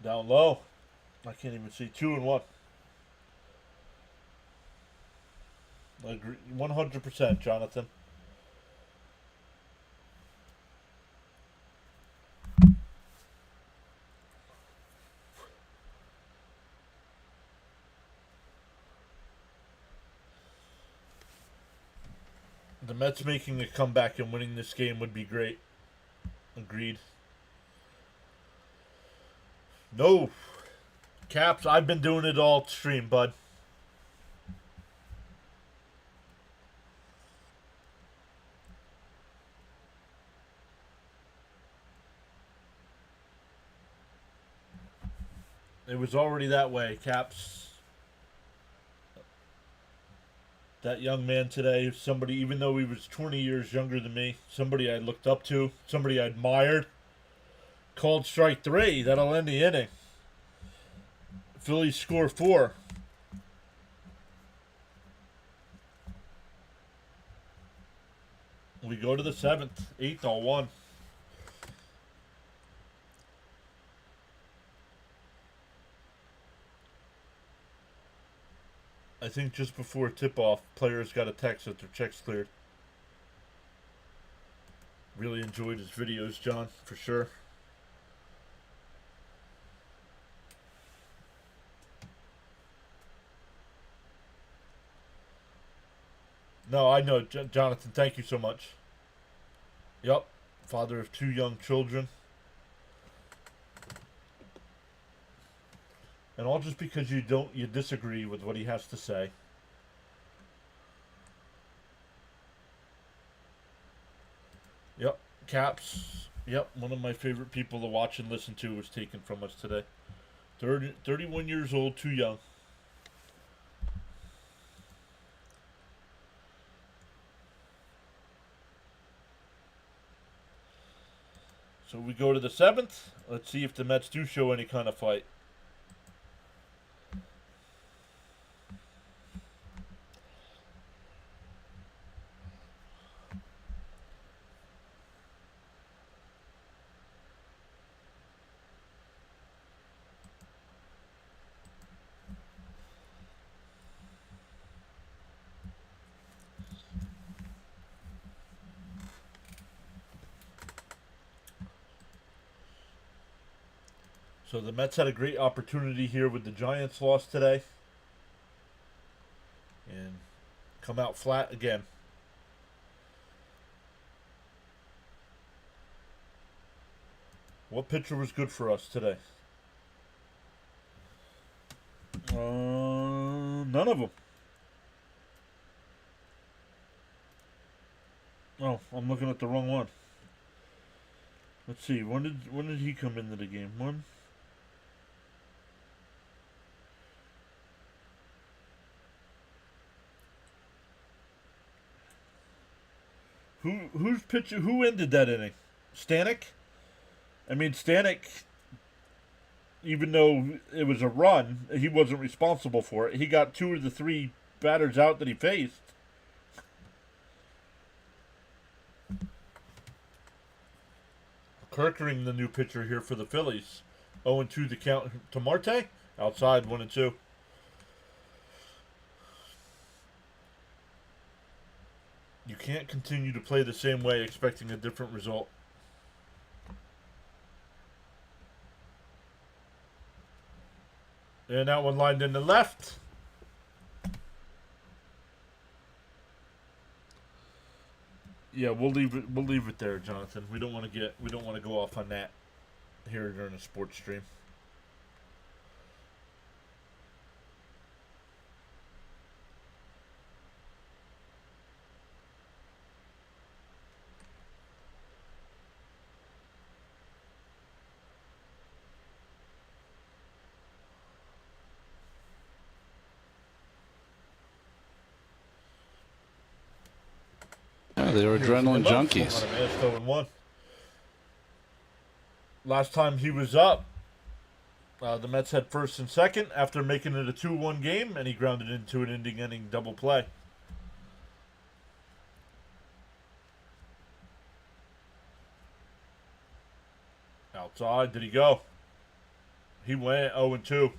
Down low. I can't even see. 2-1. Agree. 100%, Jonathan. The Mets making a comeback and winning this game would be great. Agreed. No. Caps, I've been doing it all stream, bud. It was already that way, Caps. That young man today, somebody, even though he was 20 years younger than me, somebody I looked up to, somebody I admired, called strike 3. That'll end the inning. Phillies score 4. We go to the 7th, 8-1. I think just before tip-off, players got a text that their check's cleared. Really enjoyed his videos, John, for sure. No, I know, Jonathan, thank you so much. Yup, father of 2 young children. And all just because you disagree with what he has to say. Yep, Caps. Yep, one of my favorite people to watch and listen to was taken from us today. 31 years old, too young. So we go to the 7th. Let's see if the Mets do show any kind of fight. So the Mets had a great opportunity here with the Giants loss today. And come out flat again. What pitcher was good for us today? None of them. Oh, I'm looking at the wrong one. Let's see. When did he come into the game? One. Who's pitcher? Who ended that inning? Stanek. I mean, Stanek. Even though it was a run, he wasn't responsible for it. He got 2 of the 3 batters out that he faced. Kirkering, the new pitcher here for the Phillies. 0-2 the count to Marte. Outside, 1-2. You can't continue to play the same way expecting a different result. And that one lined in the left. Yeah, we'll leave it. We'll leave it there, Jonathan. We don't want to go off on that here during a sports stream. Yeah, they were adrenaline junkies. Last time he was up, the Mets had first and second after making it a 2-1 game, and he grounded into an ending double play. Outside, did he go? He went 0-2.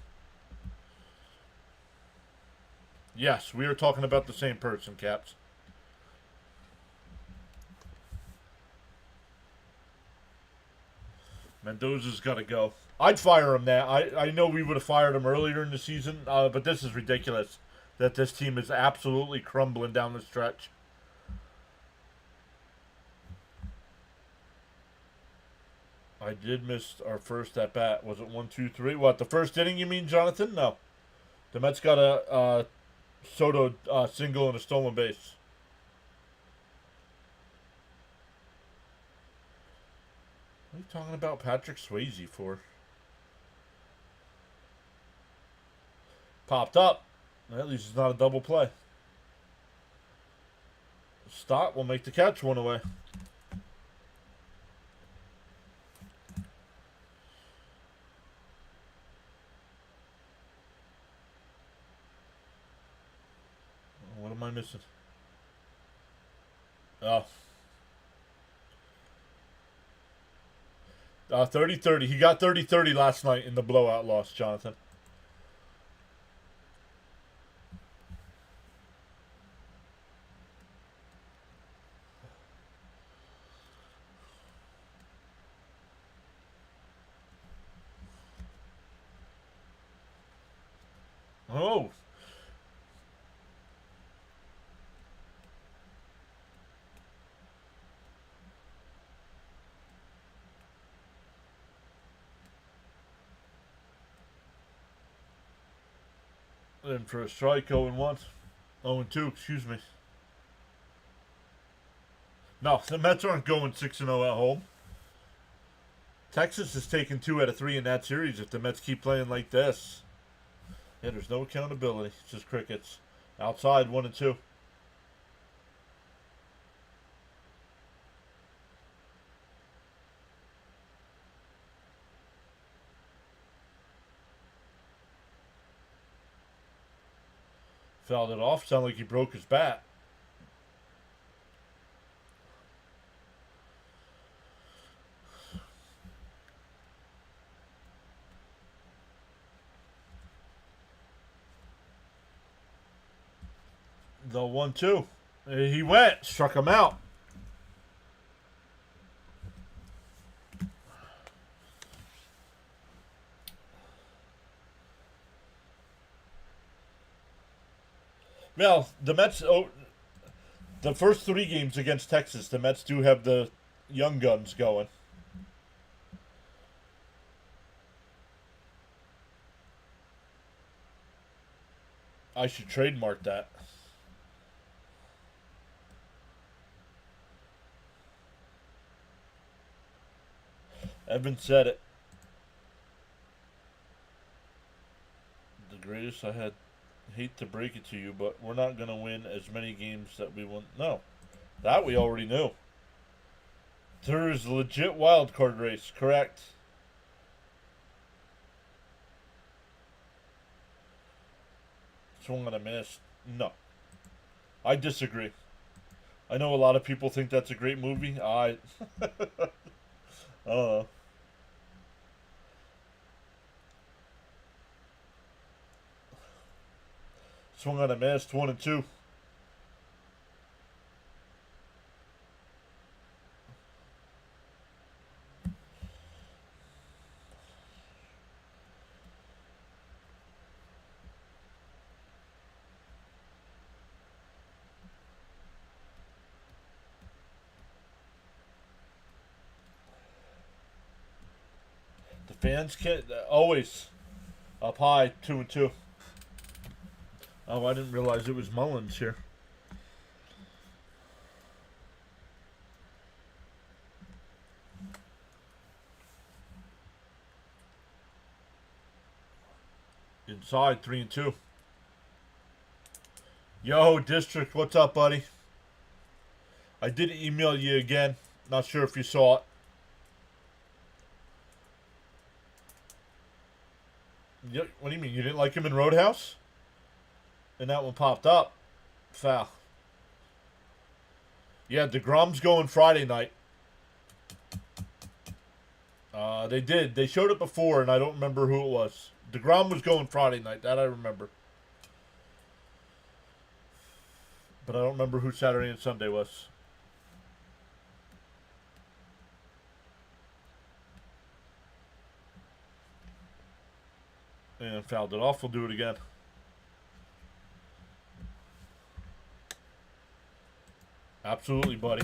Yes, we are talking about the same person, Caps. Mendoza's got to go. I'd fire him now. I know we would have fired him earlier in the season, but this is ridiculous that this team is absolutely crumbling down the stretch. I did miss our first at bat. Was it 1, 2, 3? What, the first inning you mean, Jonathan? No. The Mets got a Soto single and a stolen base. What are you talking about Patrick Swayze for? Popped up. At least it's not a double play. Stott will make the catch, 1 away. What am I missing? Oh. 30-30. He got 30-30 last night in the blowout loss, Jonathan. Oh. In for a strike, 0-1. 0-2, excuse me. No, the Mets aren't going 6-0 at home. Texas has taken 2 out of 3 in that series if the Mets keep playing like this. Yeah, there's no accountability. It's just crickets. Outside, 1-2. Fouled it off. Sounded like he broke his bat. The 1-2. He went. Struck him out. Well, the Mets, the first 3 games against Texas, the Mets do have the young guns going. I should trademark that. Evan said it. The greatest I had. Hate to break it to you, but we're not going to win as many games that we want. No. That we already knew. There is a legit wild card race, correct? Swung on a miss. No. I disagree. I know a lot of people think that's a great movie. I don't know. Swung on a miss. 1 and 2. The fans can't always up high. 2 and 2. Oh, I didn't realize it was Mullins here. Inside, 3 and 2. Yo, District, what's up, buddy? I did email you again. Not sure if you saw it. What do you mean? You didn't like him in Roadhouse? And that one popped up. Foul. Yeah, DeGrom's going Friday night. They did. They showed it before, and I don't remember who it was. DeGrom was going Friday night. That I remember. But I don't remember who Saturday and Sunday was. And fouled it off. We'll do it again. Absolutely, buddy.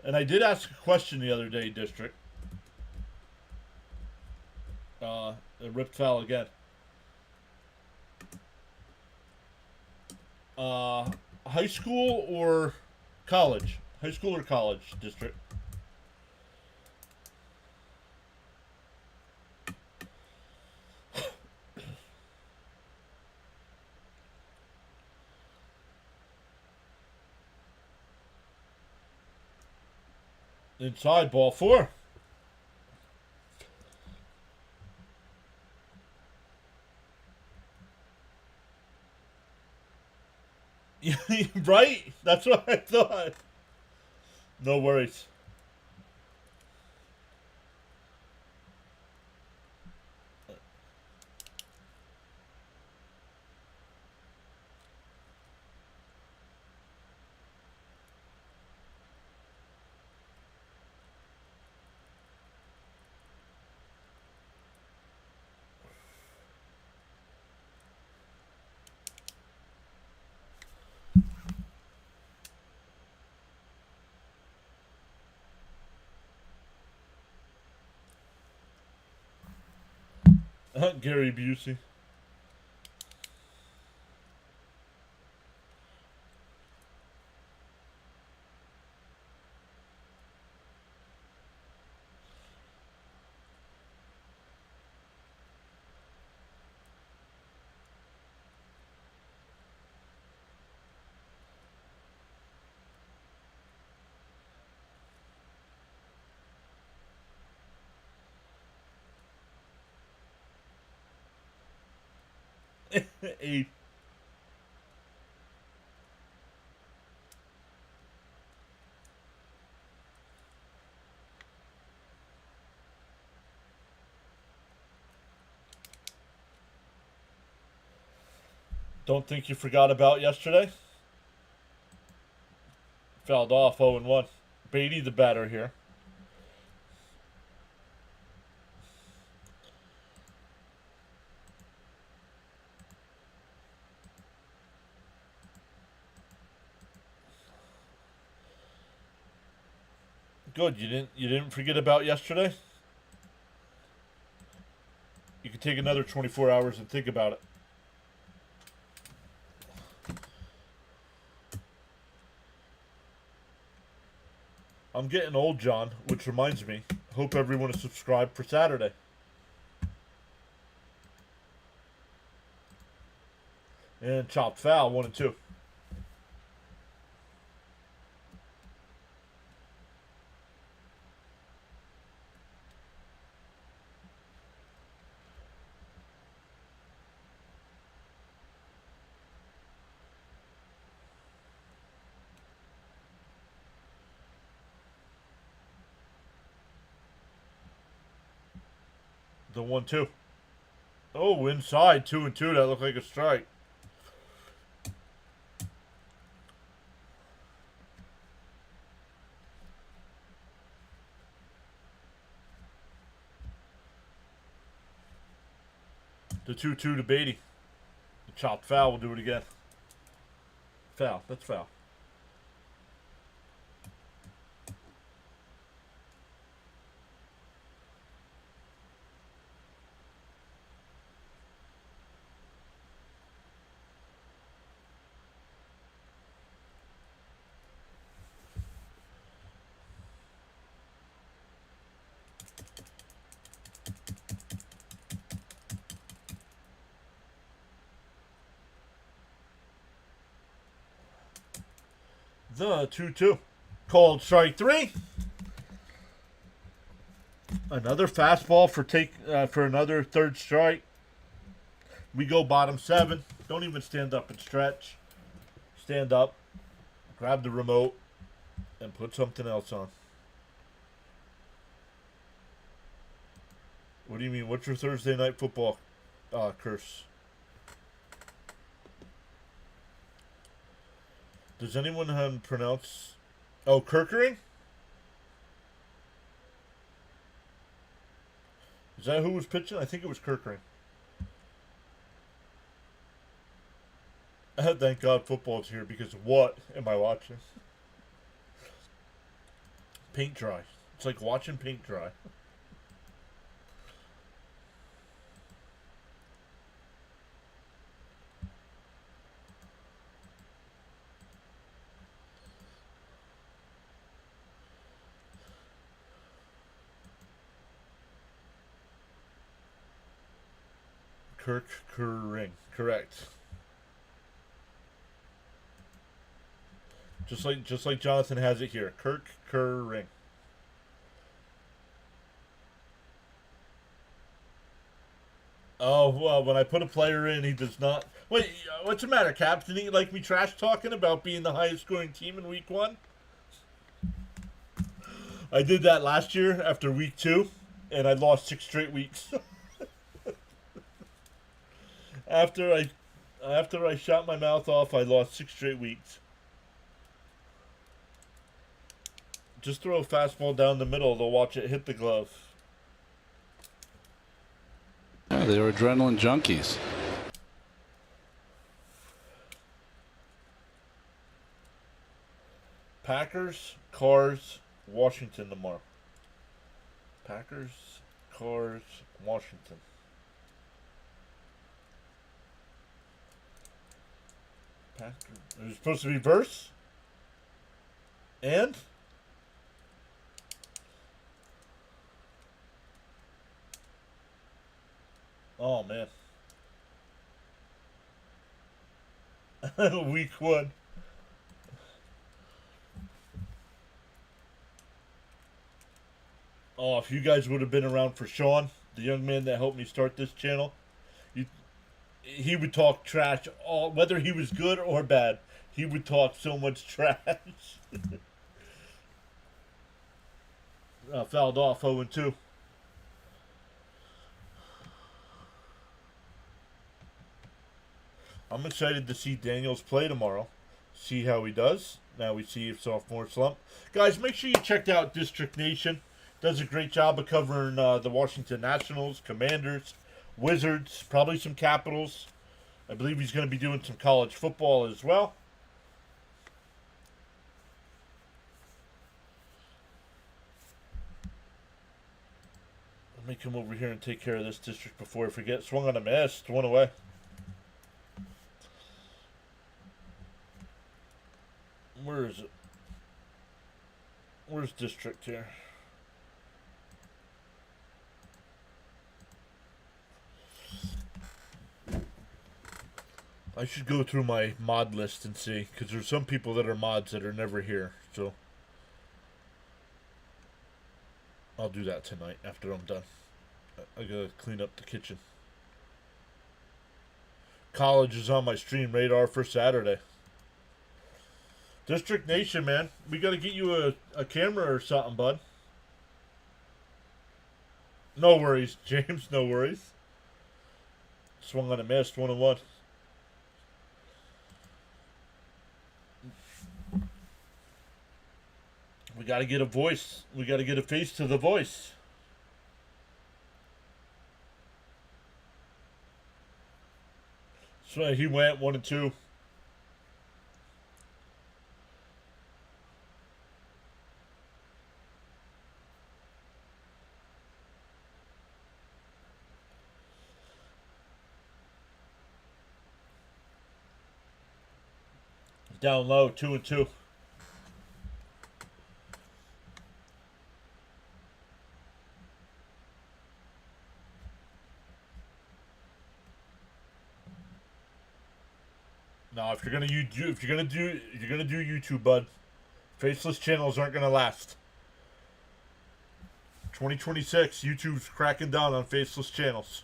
And I did ask a question the other day, District. It ripped foul again. High school or college? High school or college, District? Inside, ball 4. Right? That's what I thought. No worries. Gary Busey. Eight. Don't think you forgot about yesterday? Fouled off 0 and 1. Beatty the batter here. Good. You didn't forget about yesterday? You could take another 24 hours and think about it. I'm getting old, John, which reminds me. Hope everyone is subscribed for Saturday. And chopped foul, 1 and 2. The 1-2. Oh, inside 2 and 2. That looked like a strike. The 2-2 to Beatty. The chopped foul. We'll do it again. Foul. That's foul. The 2-2. Called strike 3. Another fastball for another third strike. We go bottom 7. Don't even stand up and stretch. Stand up, grab the remote, and put something else on. What do you mean? What's your Thursday night football curse? Does anyone pronounce... Oh, Kirkering? Is that who was pitching? I think it was Kirkering. Thank God football's here, because what am I watching? Paint dry. It's like watching paint dry. Kirkering. Correct. Just like Jonathan has it here. Kirkering. Oh, well, when I put a player in, he does not... Wait, what's the matter, Caps? Didn't he like me trash talking about being the highest scoring team in week 1? I did that last year after week 2, and I lost 6 straight weeks. After I shot my mouth off, I lost 6 straight weeks. Just throw a fastball down the middle. They'll watch it hit the glove. Yeah, they were adrenaline junkies. Packers, Cars, Washington tomorrow. Packers, Cars, Washington. Packers. It was supposed to be verse? And? Oh, man. Week 1. Oh, if you guys would have been around for Sean, the young man that helped me start this channel, he would talk trash, whether he was good or bad. He would talk so much trash. Fouled off 0-2. I'm excited to see Daniels play tomorrow. See how he does. Now we see if sophomore slump. Guys, make sure you check out District Nation. Does a great job of covering the Washington Nationals, Commanders, Wizards, probably some Capitals. I believe he's going to be doing some college football as well. Let me come over here and take care of this district before I forget. Swung on a miss. 1 away. Where is it? Where's district here? I should go through my mod list and see, because there's some people that are mods that are never here, so I'll do that tonight after I'm done. I gotta clean up the kitchen. College is on my stream radar for Saturday. District Nation, man. We gotta get you a camera or something, bud. No worries, James, no worries. Swung on a miss, 1-1. We gotta get a voice. We gotta get a face to the voice. So he went 1-2. Down low, 2-2. No, if you're gonna do YouTube, bud, faceless channels aren't gonna last. 2026, YouTube's cracking down on faceless channels.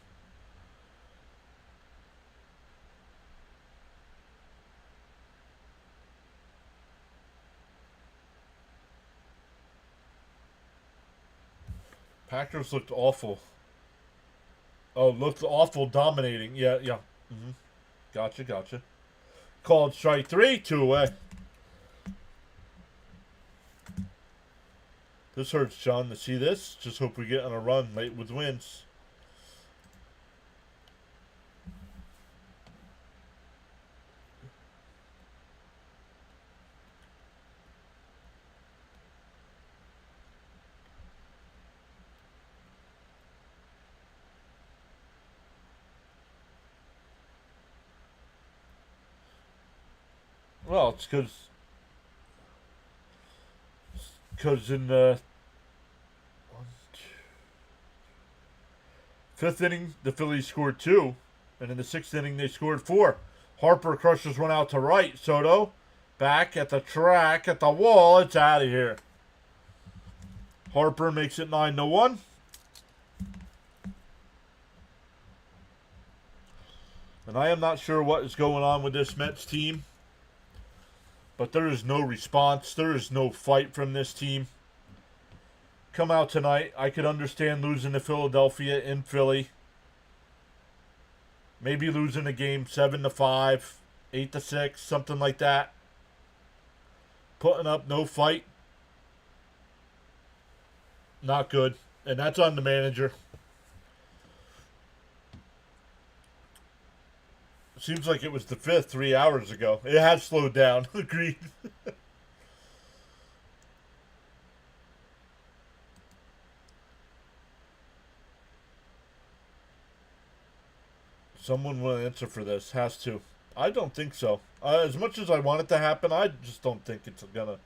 Packers looked awful. Oh, looked awful, dominating. Yeah. Mm-hmm. Gotcha. Called strike 3, 2 away. This hurts, John, to see this. Just hope we get on a run late with wins. Well, it's because in the 5th inning, the Phillies scored 2, and in the 6th inning, they scored 4. Harper crushes one out to right. Soto, back at the track, at the wall. It's out of here. Harper makes it 9-1. And I am not sure what is going on with this Mets team, but there is no response. There is no fight from this team. Come out tonight. I could understand losing to Philadelphia in Philly. Maybe losing a game 7-5, 8-6, something like that. Putting up no fight. Not good. And that's on the manager. Seems like it was the 5th 3 hours ago. It has slowed down. Agreed. Someone will answer for this. Has to. I don't think so. As much as I want it to happen, I just don't think it's gonna.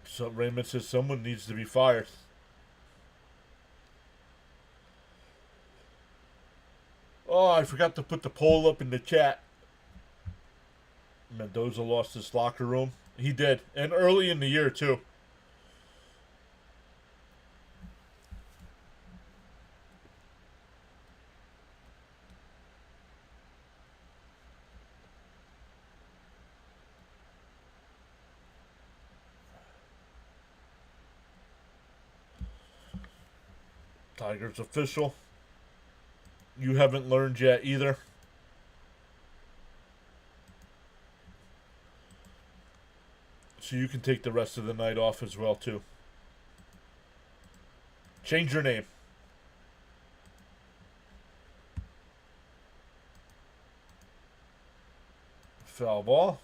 So Raymond says someone needs to be fired. Oh, I forgot to put the poll up in the chat. Mendoza lost his locker room. He did. And early in the year, too. Tigers official. You haven't learned yet either. So you can take the rest of the night off as well, too. Change your name. Foul ball.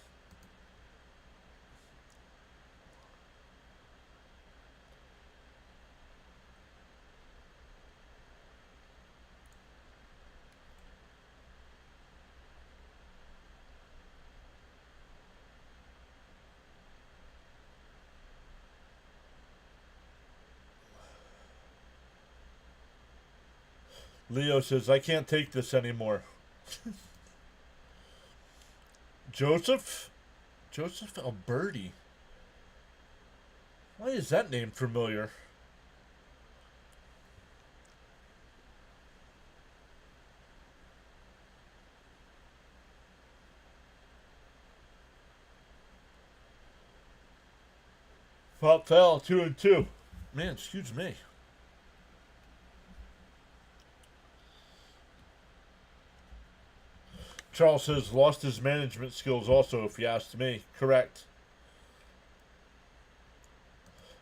Leo says, I can't take this anymore. Joseph Alberti. Why is that name familiar? Fell 2-2. Man, excuse me. Charles says lost his management skills also, if you asked me. Correct.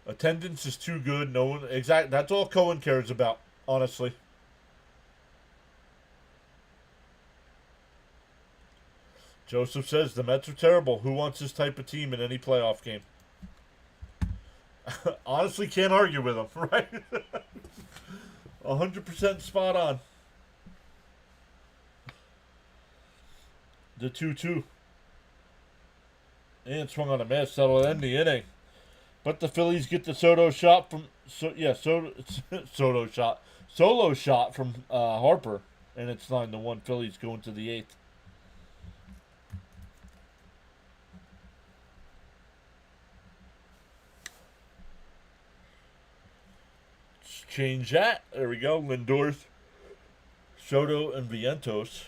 Attendance is too good. No one that's all Cohen cares about, honestly. Joseph says the Mets are terrible. Who wants this type of team in any playoff game? Honestly, can't argue with him, right? 100% spot on. The 2-2. And swung on a miss. That'll end the inning. But the Phillies get the Soto shot from solo shot from Harper, and it's 9-1. Phillies going to the 8th. Let's change that. There we go. Lindor's, Soto, and Vientos.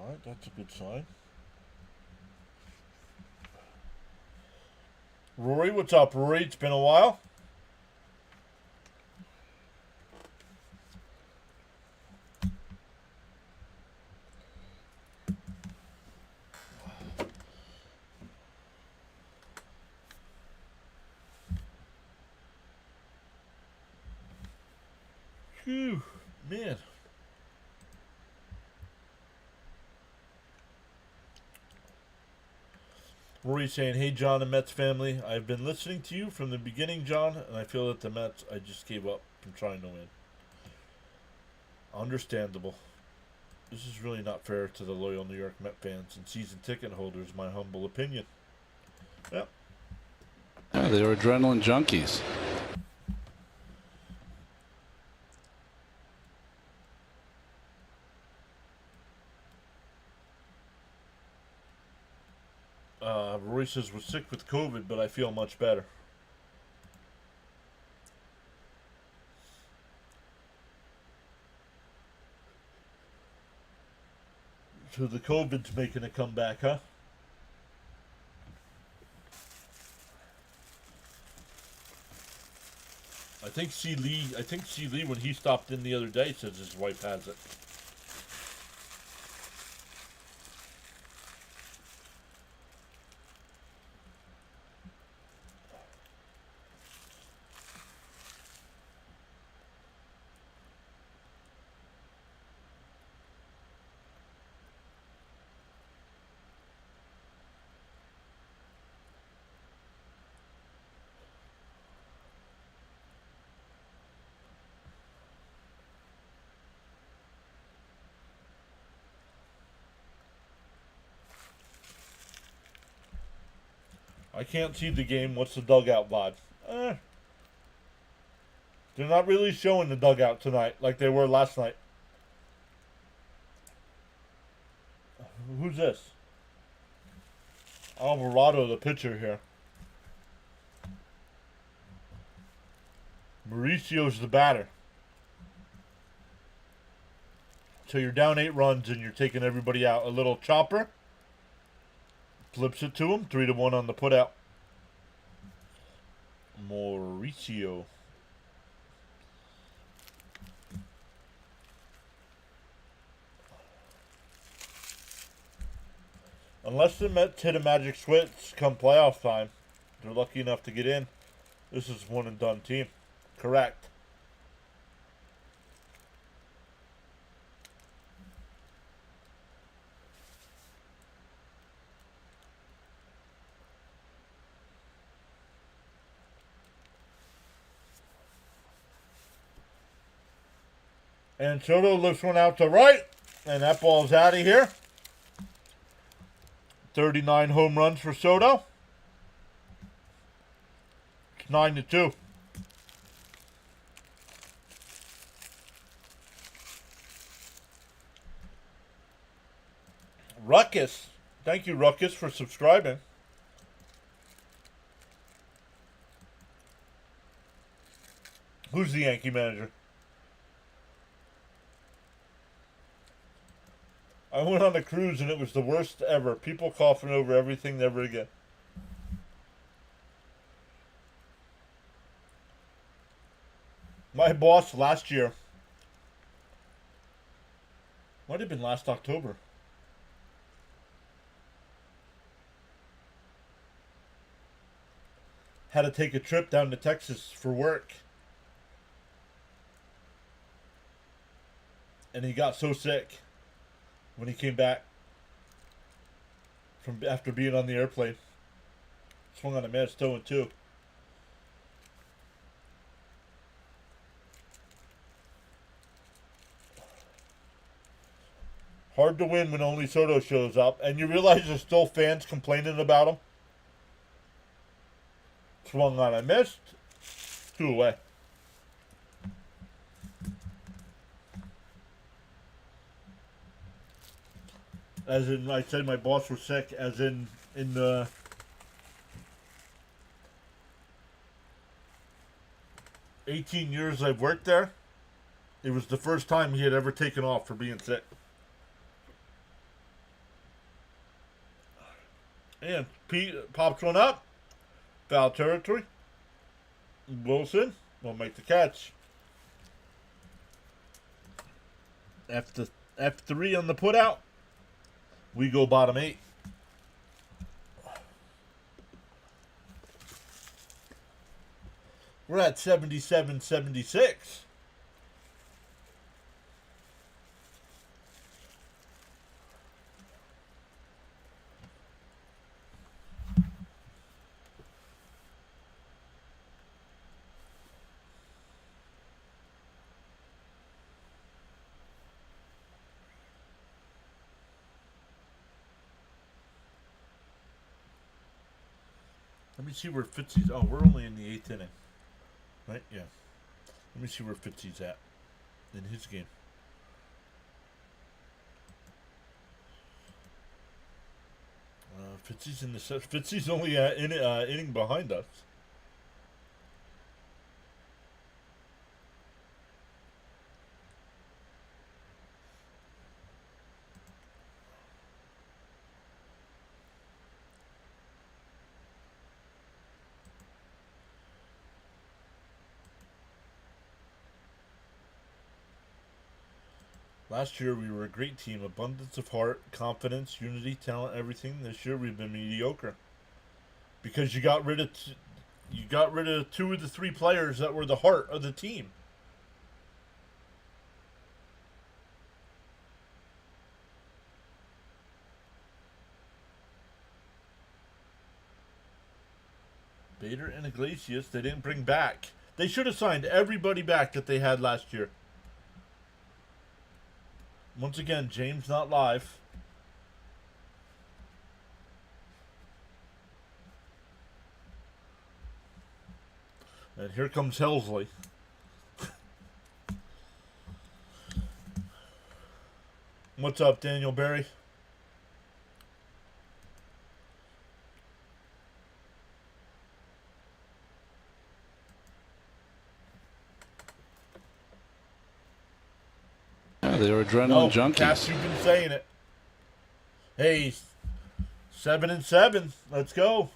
Alright, that's a good sign. Rory, what's up, Rory? It's been a while. Phew, man. Rory saying, hey, John and Mets family, I've been listening to you from the beginning, John, and I feel that the Mets, I just gave up from trying to win. Understandable. This is really not fair to the loyal New York Met fans and season ticket holders, my humble opinion. Yep. Yeah, they were adrenaline junkies. Roy says, we're sick with COVID, but I feel much better. So the COVID's making a comeback, huh? I think C. Lee, when he stopped in the other day, says his wife has it. I can't see the game. What's the dugout vibe? They're not really showing the dugout tonight like they were last night. Who's this? Alvarado, the pitcher here. Mauricio's the batter. So you're down 8 runs and you're taking everybody out. A little chopper. Flips it to him. 3-1 on the putout. Mauricio. Unless the Mets hit a magic switch come playoff time, they're lucky enough to get in. This is one and done team. Correct. And Soto lifts one out to right. And that ball's out of here. 39 home runs for Soto. 9-2. Ruckus. Thank you, Ruckus, for subscribing. Who's the Yankee manager? I went on a cruise and it was the worst ever. People coughing over everything, never again. My boss last year, might have been last October, had to take a trip down to Texas for work. And he got so sick when he came back from after being on the airplane. Swung on a miss, 2-2. Hard to win when only Soto shows up, and you realize there's still fans complaining about him. Swung on a miss, 2 away. As in, I said my boss was sick, as in the 18 years I've worked there, it was the first time he had ever taken off for being sick. And Pete pops one up. Foul territory. Wilson will make the catch. F3 on the put out. We go bottom 8. We're at 77-76. Let me see where Fitzy's. Oh, we're only in the 8th inning. Right? Yeah. Let me see where Fitzy's at in his game. Fitzy's only inning behind us. Last year we were a great team, abundance of heart, confidence, unity, talent, everything. This year we've been mediocre because you got rid of 2 of the 3 players that were the heart of the team. Bader and Iglesias, they didn't bring back. They should have signed everybody back that they had last year. Once again, James not live. And here comes Helsley. What's up, Daniel Berry? They're adrenaline junkies. Cass, you've been saying it. Hey, 7-7. Let's go.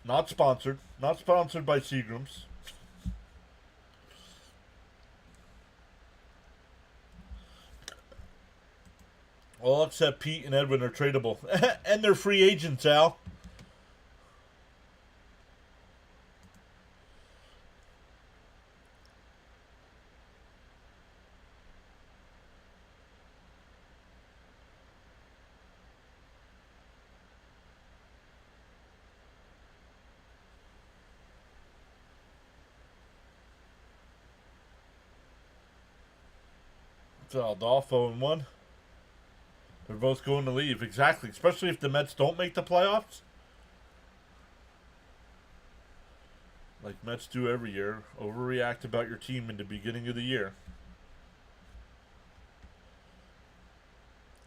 Not sponsored. Not sponsored by Seagram's. All except Pete and Edwin are tradable. And they're free agents, Al. Adolfo and 1. They're both going to leave. Exactly. Especially if the Mets don't make the playoffs. like Mets do every year, overreact about your team in the beginning of the year.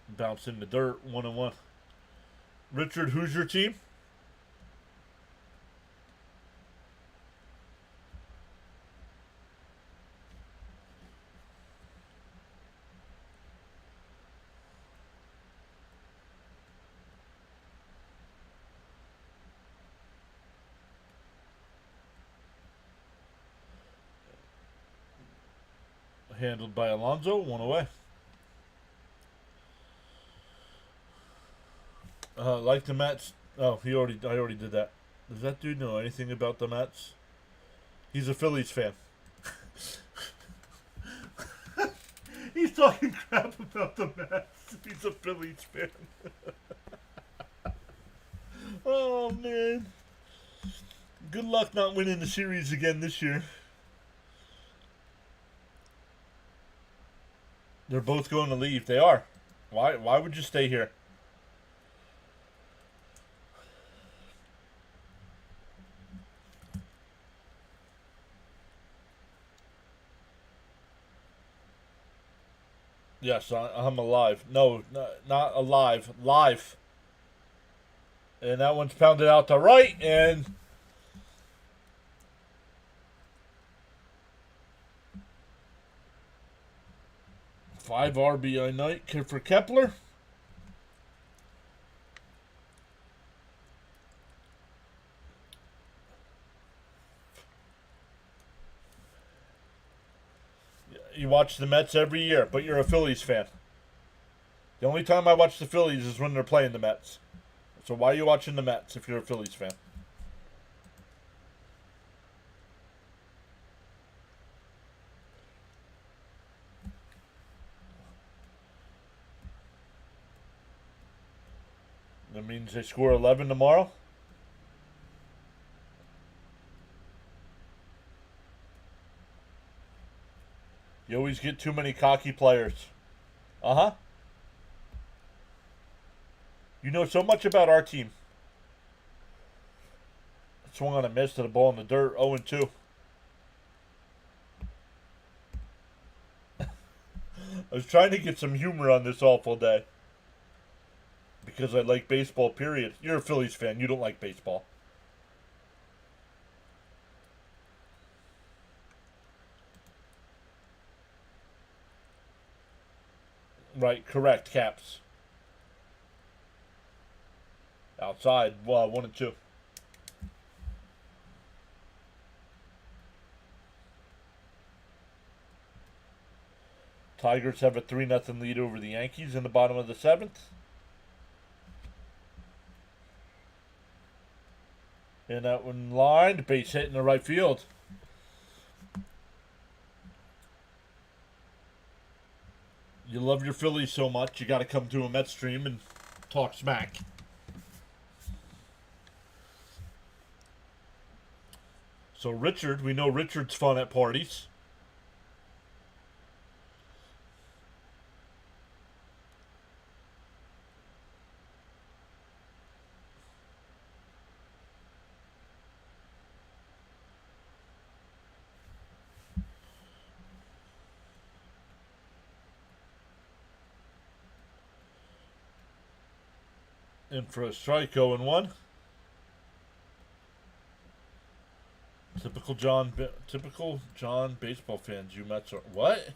Bounce in the dirt, 1-1. Richard, who's your team? Handled by Alonso, 1 away. Like the Mets. Oh, I already did that. Does that dude know anything about the Mets? He's a Phillies fan. He's talking crap about the Mets. He's a Phillies fan. Oh, man. Good luck not winning the series again this year. They're both going to leave. They are. Why would you stay here? Yes, I'm alive. No, not alive. Live. And that one's pounded out to right, and 5 RBI night for Kepler. You watch the Mets every year, but you're a Phillies fan. The only time I watch the Phillies is when they're playing the Mets. So why are you watching the Mets if you're a Phillies fan? That means they score 11 tomorrow. You always get too many cocky players. Uh-huh. You know so much about our team. Swung on a miss to the ball in the dirt, 0-2. I was trying to get some humor on this awful day. Because I like baseball, period. You're a Phillies fan. You don't like baseball. Right, correct, Caps. Outside, 1-2. Tigers have a 3-0 lead over the Yankees in the bottom of the 7th. And that one lined, base hit in the right field. You love your Phillies so much, you got to come to a Mets stream and talk smack. So Richard, we know Richard's fun at parties. In for a strike, 0-1. Typical John baseball fans. You Mets are what?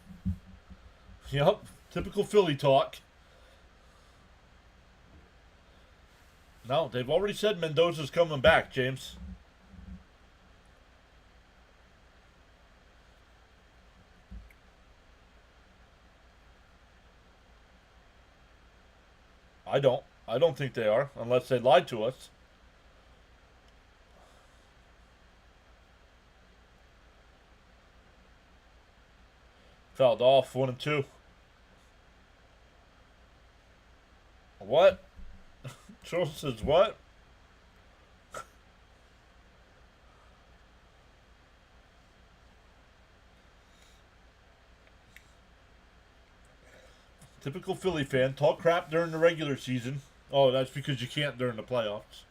Yep, typical Philly talk. No, they've already said Mendoza's coming back, James. I don't think they are, unless they lied to us. Fouled off, 1-2. What? Charles says what? Typical Philly fan. Talk crap during the regular season. Oh, that's because you can't during the playoffs.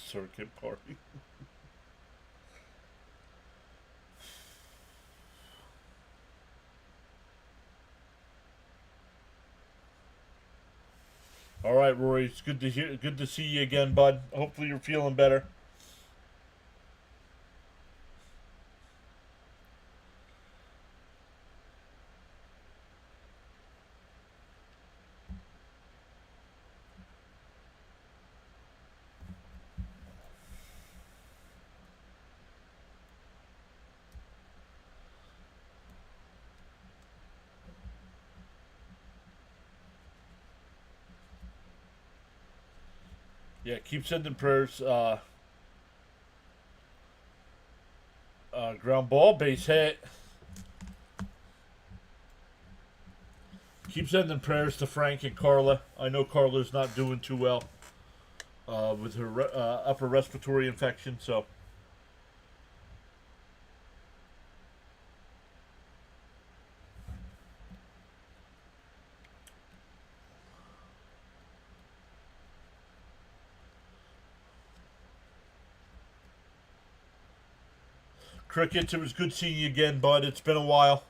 circuit party. All right, Rory. It's good to see you again, bud. Hopefully you're feeling better. Yeah, keep sending prayers. Ground ball, base hit. Keep sending prayers to Frank and Carla. I know Carla's not doing too well with her upper respiratory infection, so. Crickets, it was good seeing you again, bud. It's been a while.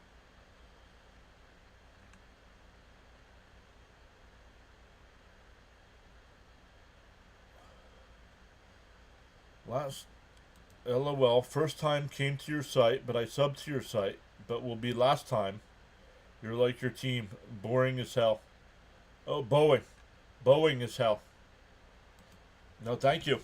Last LOL, first time came to your site, but I subbed to your site, but will be last time. You're like your team, boring as hell. Oh, Boeing. Boeing as hell. No, thank you.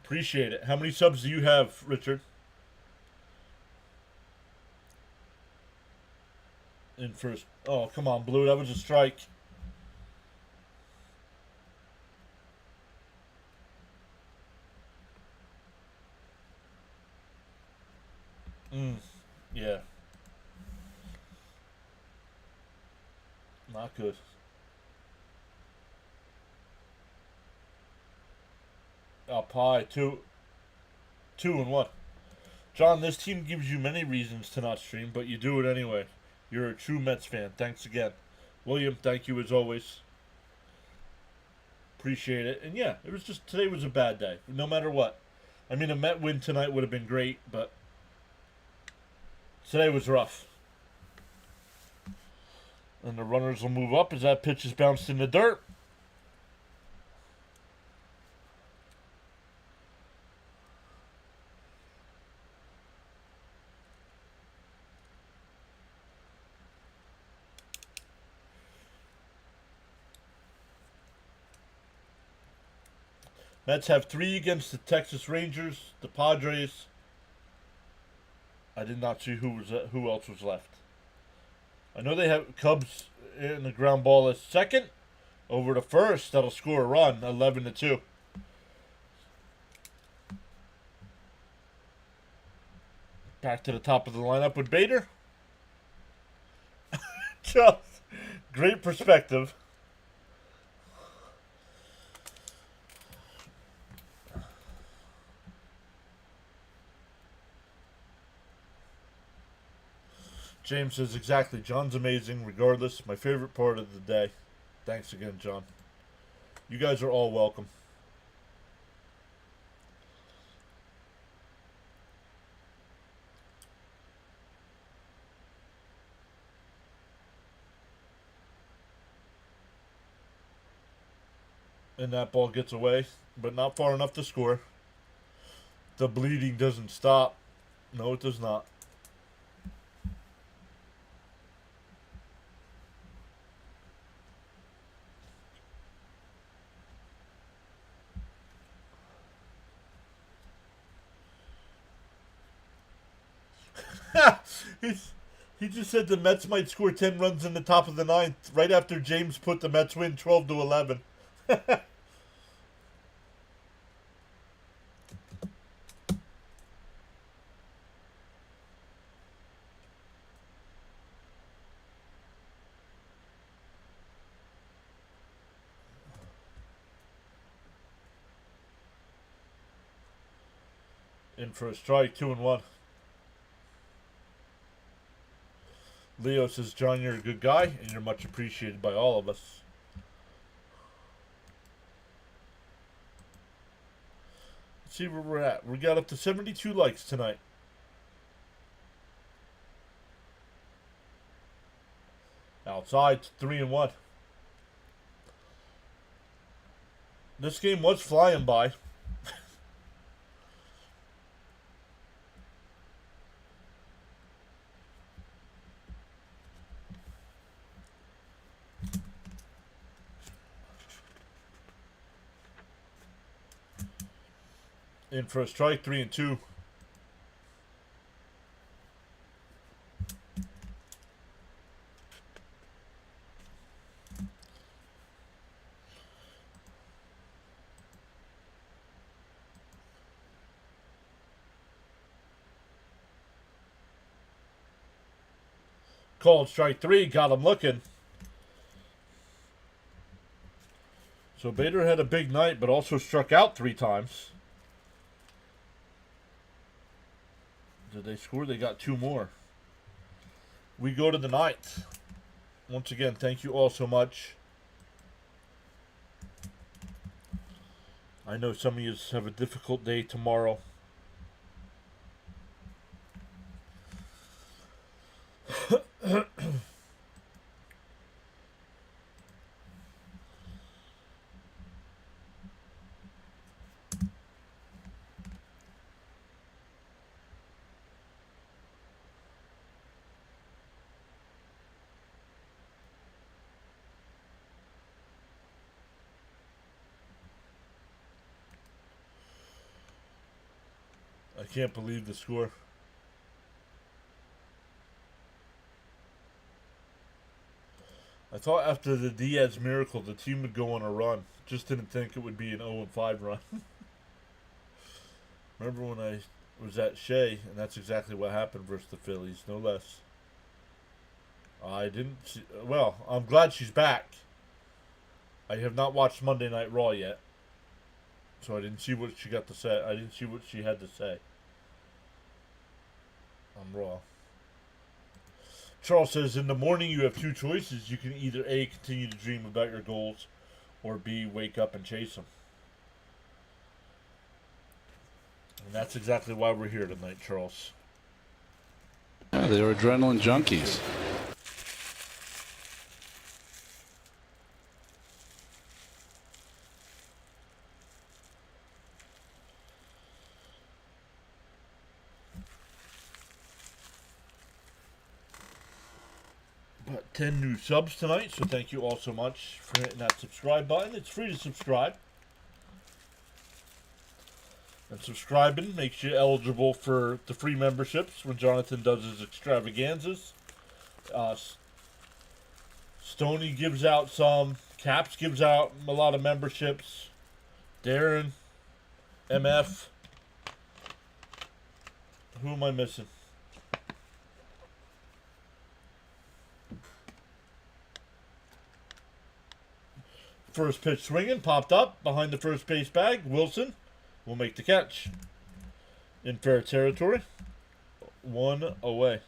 Appreciate it. How many subs do you have, Richard? In first. Oh, come on, Blue. That was a strike. Yeah. Not good. Oh, pie. Two and one. John, this team gives you many reasons to not stream, but you do it anyway. You're a true Mets fan. Thanks again. William, thank you as always. Appreciate it. And yeah, it was just, today was a bad day. No matter what. I mean, a Met win tonight would have been great, but today was rough. And the runners will move up as that pitch is bounced in the dirt. Mets have 3 against the Texas Rangers, the Padres. I did not see who else was left. I know they have Cubs in the ground ball as second over the first. That'll score a run, 11-2. Back to the top of the lineup with Bader. Just great perspective. James says exactly. John's amazing, regardless. My favorite part of the day. Thanks again, John. You guys are all welcome. And that ball gets away, but not far enough to score. The bleeding doesn't stop. No, it does not. He just said the Mets might score 10 runs in the top of the ninth, right after James put the Mets win 12-11. In for a strike, 2-1. Leo says, John, you're a good guy, and you're much appreciated by all of us. Let's see where we're at. We got up to 72 likes tonight. Outside, 3-1. This game was flying by. In for a strike, 3-2. Called strike 3, got him looking. So Bader had a big night, but also struck out 3 times. Did they score? They got 2 more. We go to the 9th. Once again, thank you all so much. I know some of you have a difficult day tomorrow. I can't believe the score. I thought after the Diaz miracle, the team would go on a run. Just didn't think it would be an 0-5 run. Remember when I was at Shea, and that's exactly what happened versus the Phillies, no less. I didn't see, well, I'm glad she's back. I have not watched Monday Night Raw yet. So I didn't see what she got to say. I didn't see what she had to say on Raw. Charles says, in the morning you have 2 choices. You can either A, continue to dream about your goals, or B, wake up and chase them. And that's exactly why we're here tonight, Charles. Yeah, they were adrenaline junkies. But 10 new subs tonight, so thank you all so much for hitting that subscribe button. It's free to subscribe. And subscribing makes you eligible for the free memberships when Jonathan does his extravaganzas. Stoney gives out some. Caps gives out a lot of memberships. Darren. MF. Who am I missing? First pitch swinging, popped up behind the first base bag. Wilson will make the catch. In fair territory. 1 away.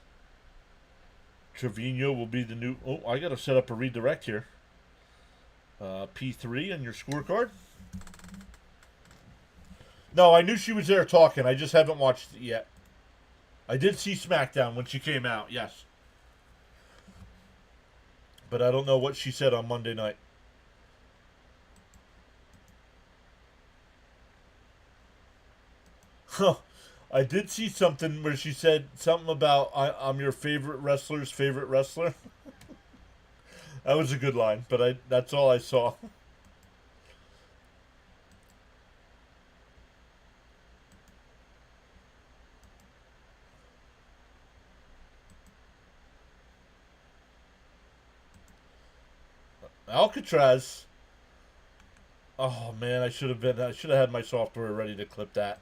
Trevino will be the new... Oh, I got to set up a redirect here. P3 on your scorecard. No, I knew she was there talking. I just haven't watched it yet. I did see SmackDown when she came out, yes. But I don't know what she said on Monday night. Huh. I did see something where she said something about I'm your favorite wrestler's favorite wrestler. That was a good line, but that's all I saw. Alcatraz. Oh man, I should have had my software ready to clip that.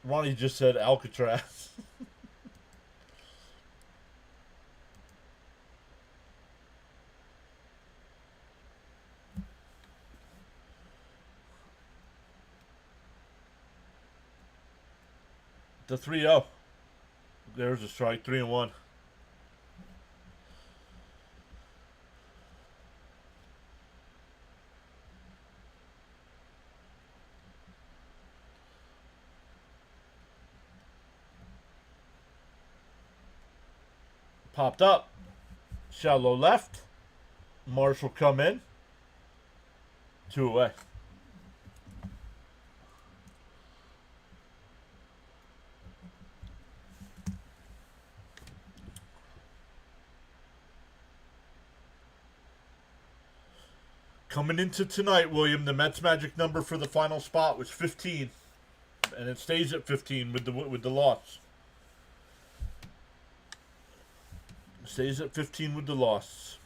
Ronnie just said Alcatraz. The 3-0. There's a strike. 3-1. Popped up. Shallow left. Marshall come in. 2 away. Coming into tonight, William, the Mets' magic number for the final spot was 15, and it stays at 15 with the loss. It stays at 15 with the loss.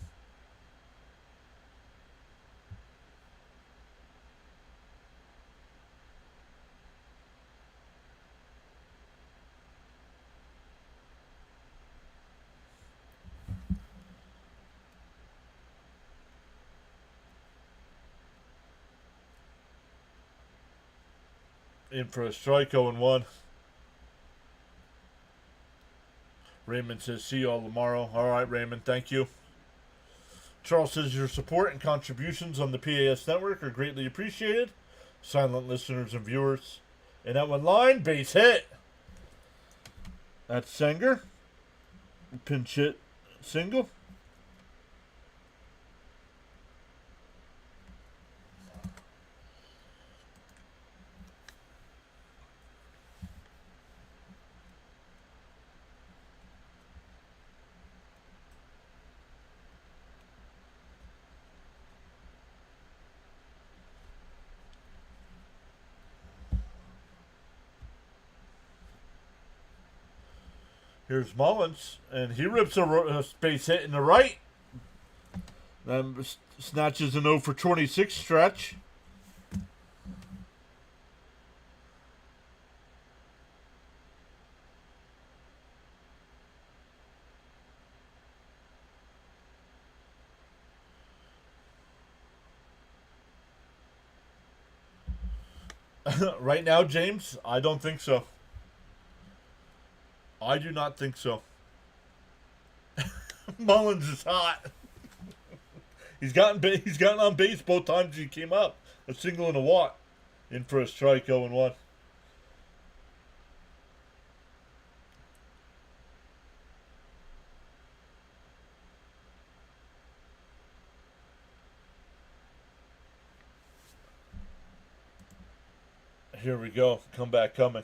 In for a strike, 0-1. Raymond says, see you all tomorrow. All right, Raymond, thank you. Charles says, your support and contributions on the PAS network are greatly appreciated. Silent listeners and viewers. And that one line, base hit. That's Senger. Pinch hit single. Here's Mullins, and he rips a base hit in the right. Then snatches an 0 for 26 stretch. Right now, James, I don't think so. I do not think so. Mullins is hot. He's gotten on base both times he came up. A single and a walk. In for a strike, 0-1. Here we go. Comeback coming.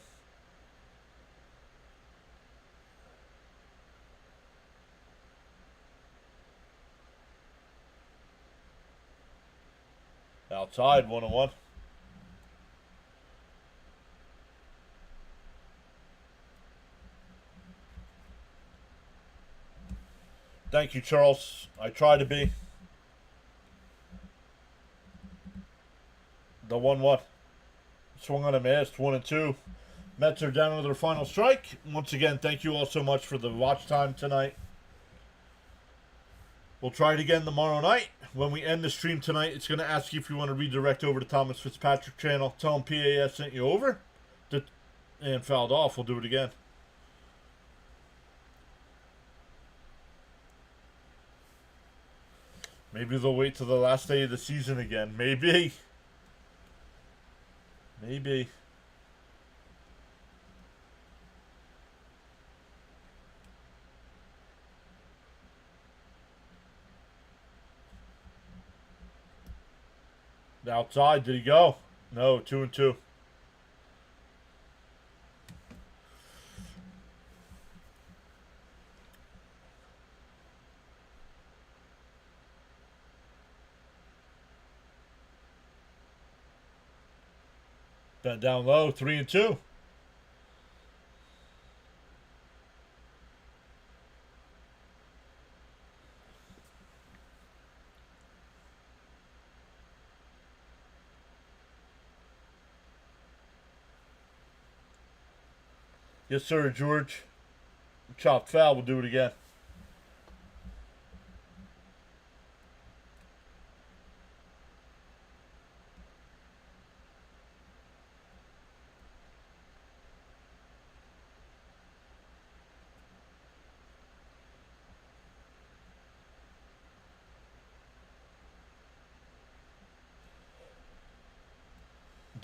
Outside, 1-1. Thank you, Charles. I try to be. The 1-1. Swung on a missed, 1-2. Mets are down to their final strike. Once again, thank you all so much for the watch time tonight. We'll try it again tomorrow night. When we end the stream tonight, it's going to ask you if you want to redirect over to Thomas Fitzpatrick channel. Tell him PAS sent you over. And fouled off. We'll do it again. Maybe they'll wait till the last day of the season again. Maybe. Maybe. Outside, did he go? No, 2-2. Bent down low, 3-2. Yes, sir, George. Chopped foul. We'll do it again.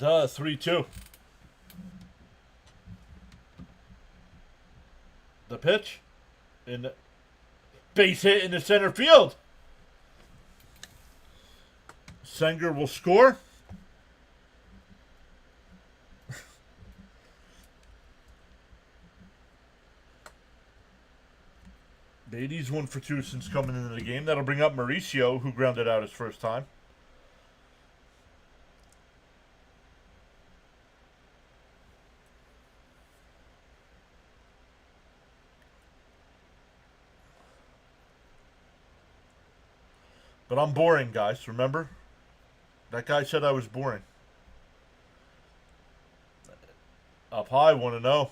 Duh, 3-2. The pitch. In the base hit in the center field. Senger will score. Beatty's 1 for 2 since coming into the game. That'll bring up Mauricio, who grounded out his first time. But I'm boring, guys. Remember? That guy said I was boring. Up high, 1-0.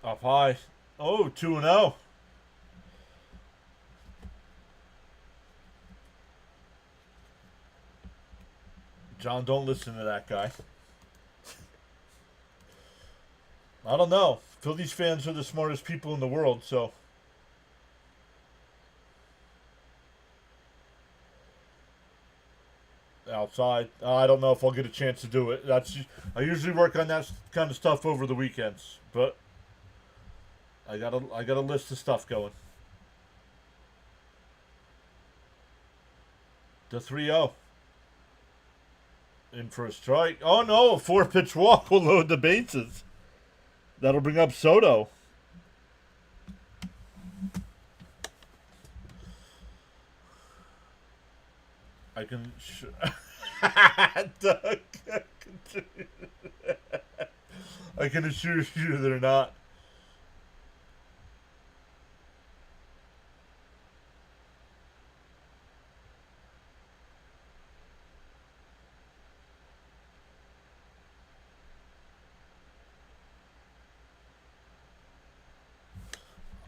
Up high. Oh, 2-0. John, don't listen to that guy. I don't know. Phillies fans are the smartest people in the world, so. Outside. I don't know if I'll get a chance to do it. I usually work on that kind of stuff over the weekends, but I got a list of stuff going. The 3-0. In for a strike. Oh no, a 4-pitch walk will load the bases. That'll bring up Soto. I can. Doug, I can assure you they're not.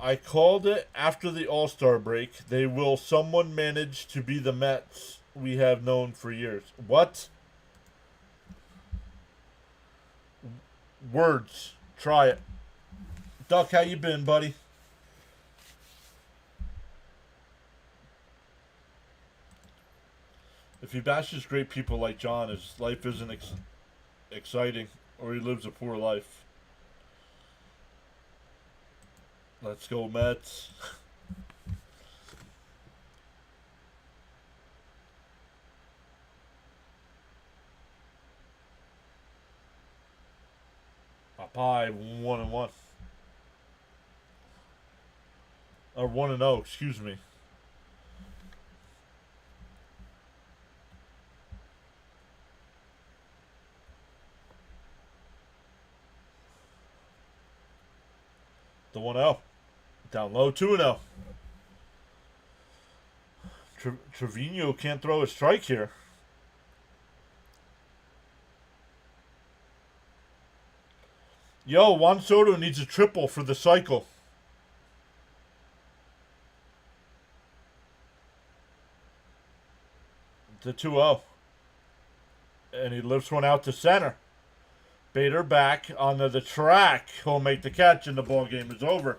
I called it after the All-Star break. They will someone manage to be the Mets we have known for years. What? Words. Try it. Duck, how you been, buddy? If he bashes great people like John, his life isn't exciting, or he lives a poor life. Let's go, Mets. Up high, 1-1. Or 1-0, excuse me. The 1-0. Down low, 2-0. Trevino can't throw a strike here. Yo, Juan Soto needs a triple for the cycle. The 2-0. And he lifts one out to center. Bader back onto the track. He'll make the catch and the ball game is over.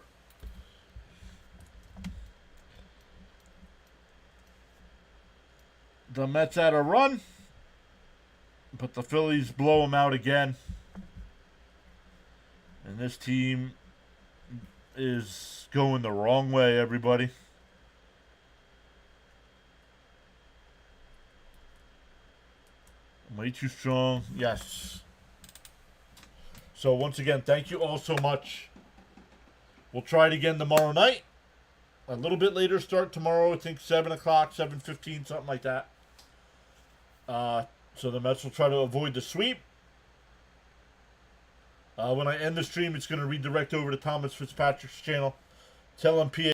The Mets had a run, but the Phillies blow them out again. And this team is going the wrong way, everybody. Way too strong. Yes. So once again, thank you all so much. We'll try it again tomorrow night. A little bit later start tomorrow. I think 7 o'clock, 7:15, something like that. So the Mets will try to avoid the sweep. When I end the stream, it's going to redirect over to Thomas Fitzpatrick's channel. Tell him PA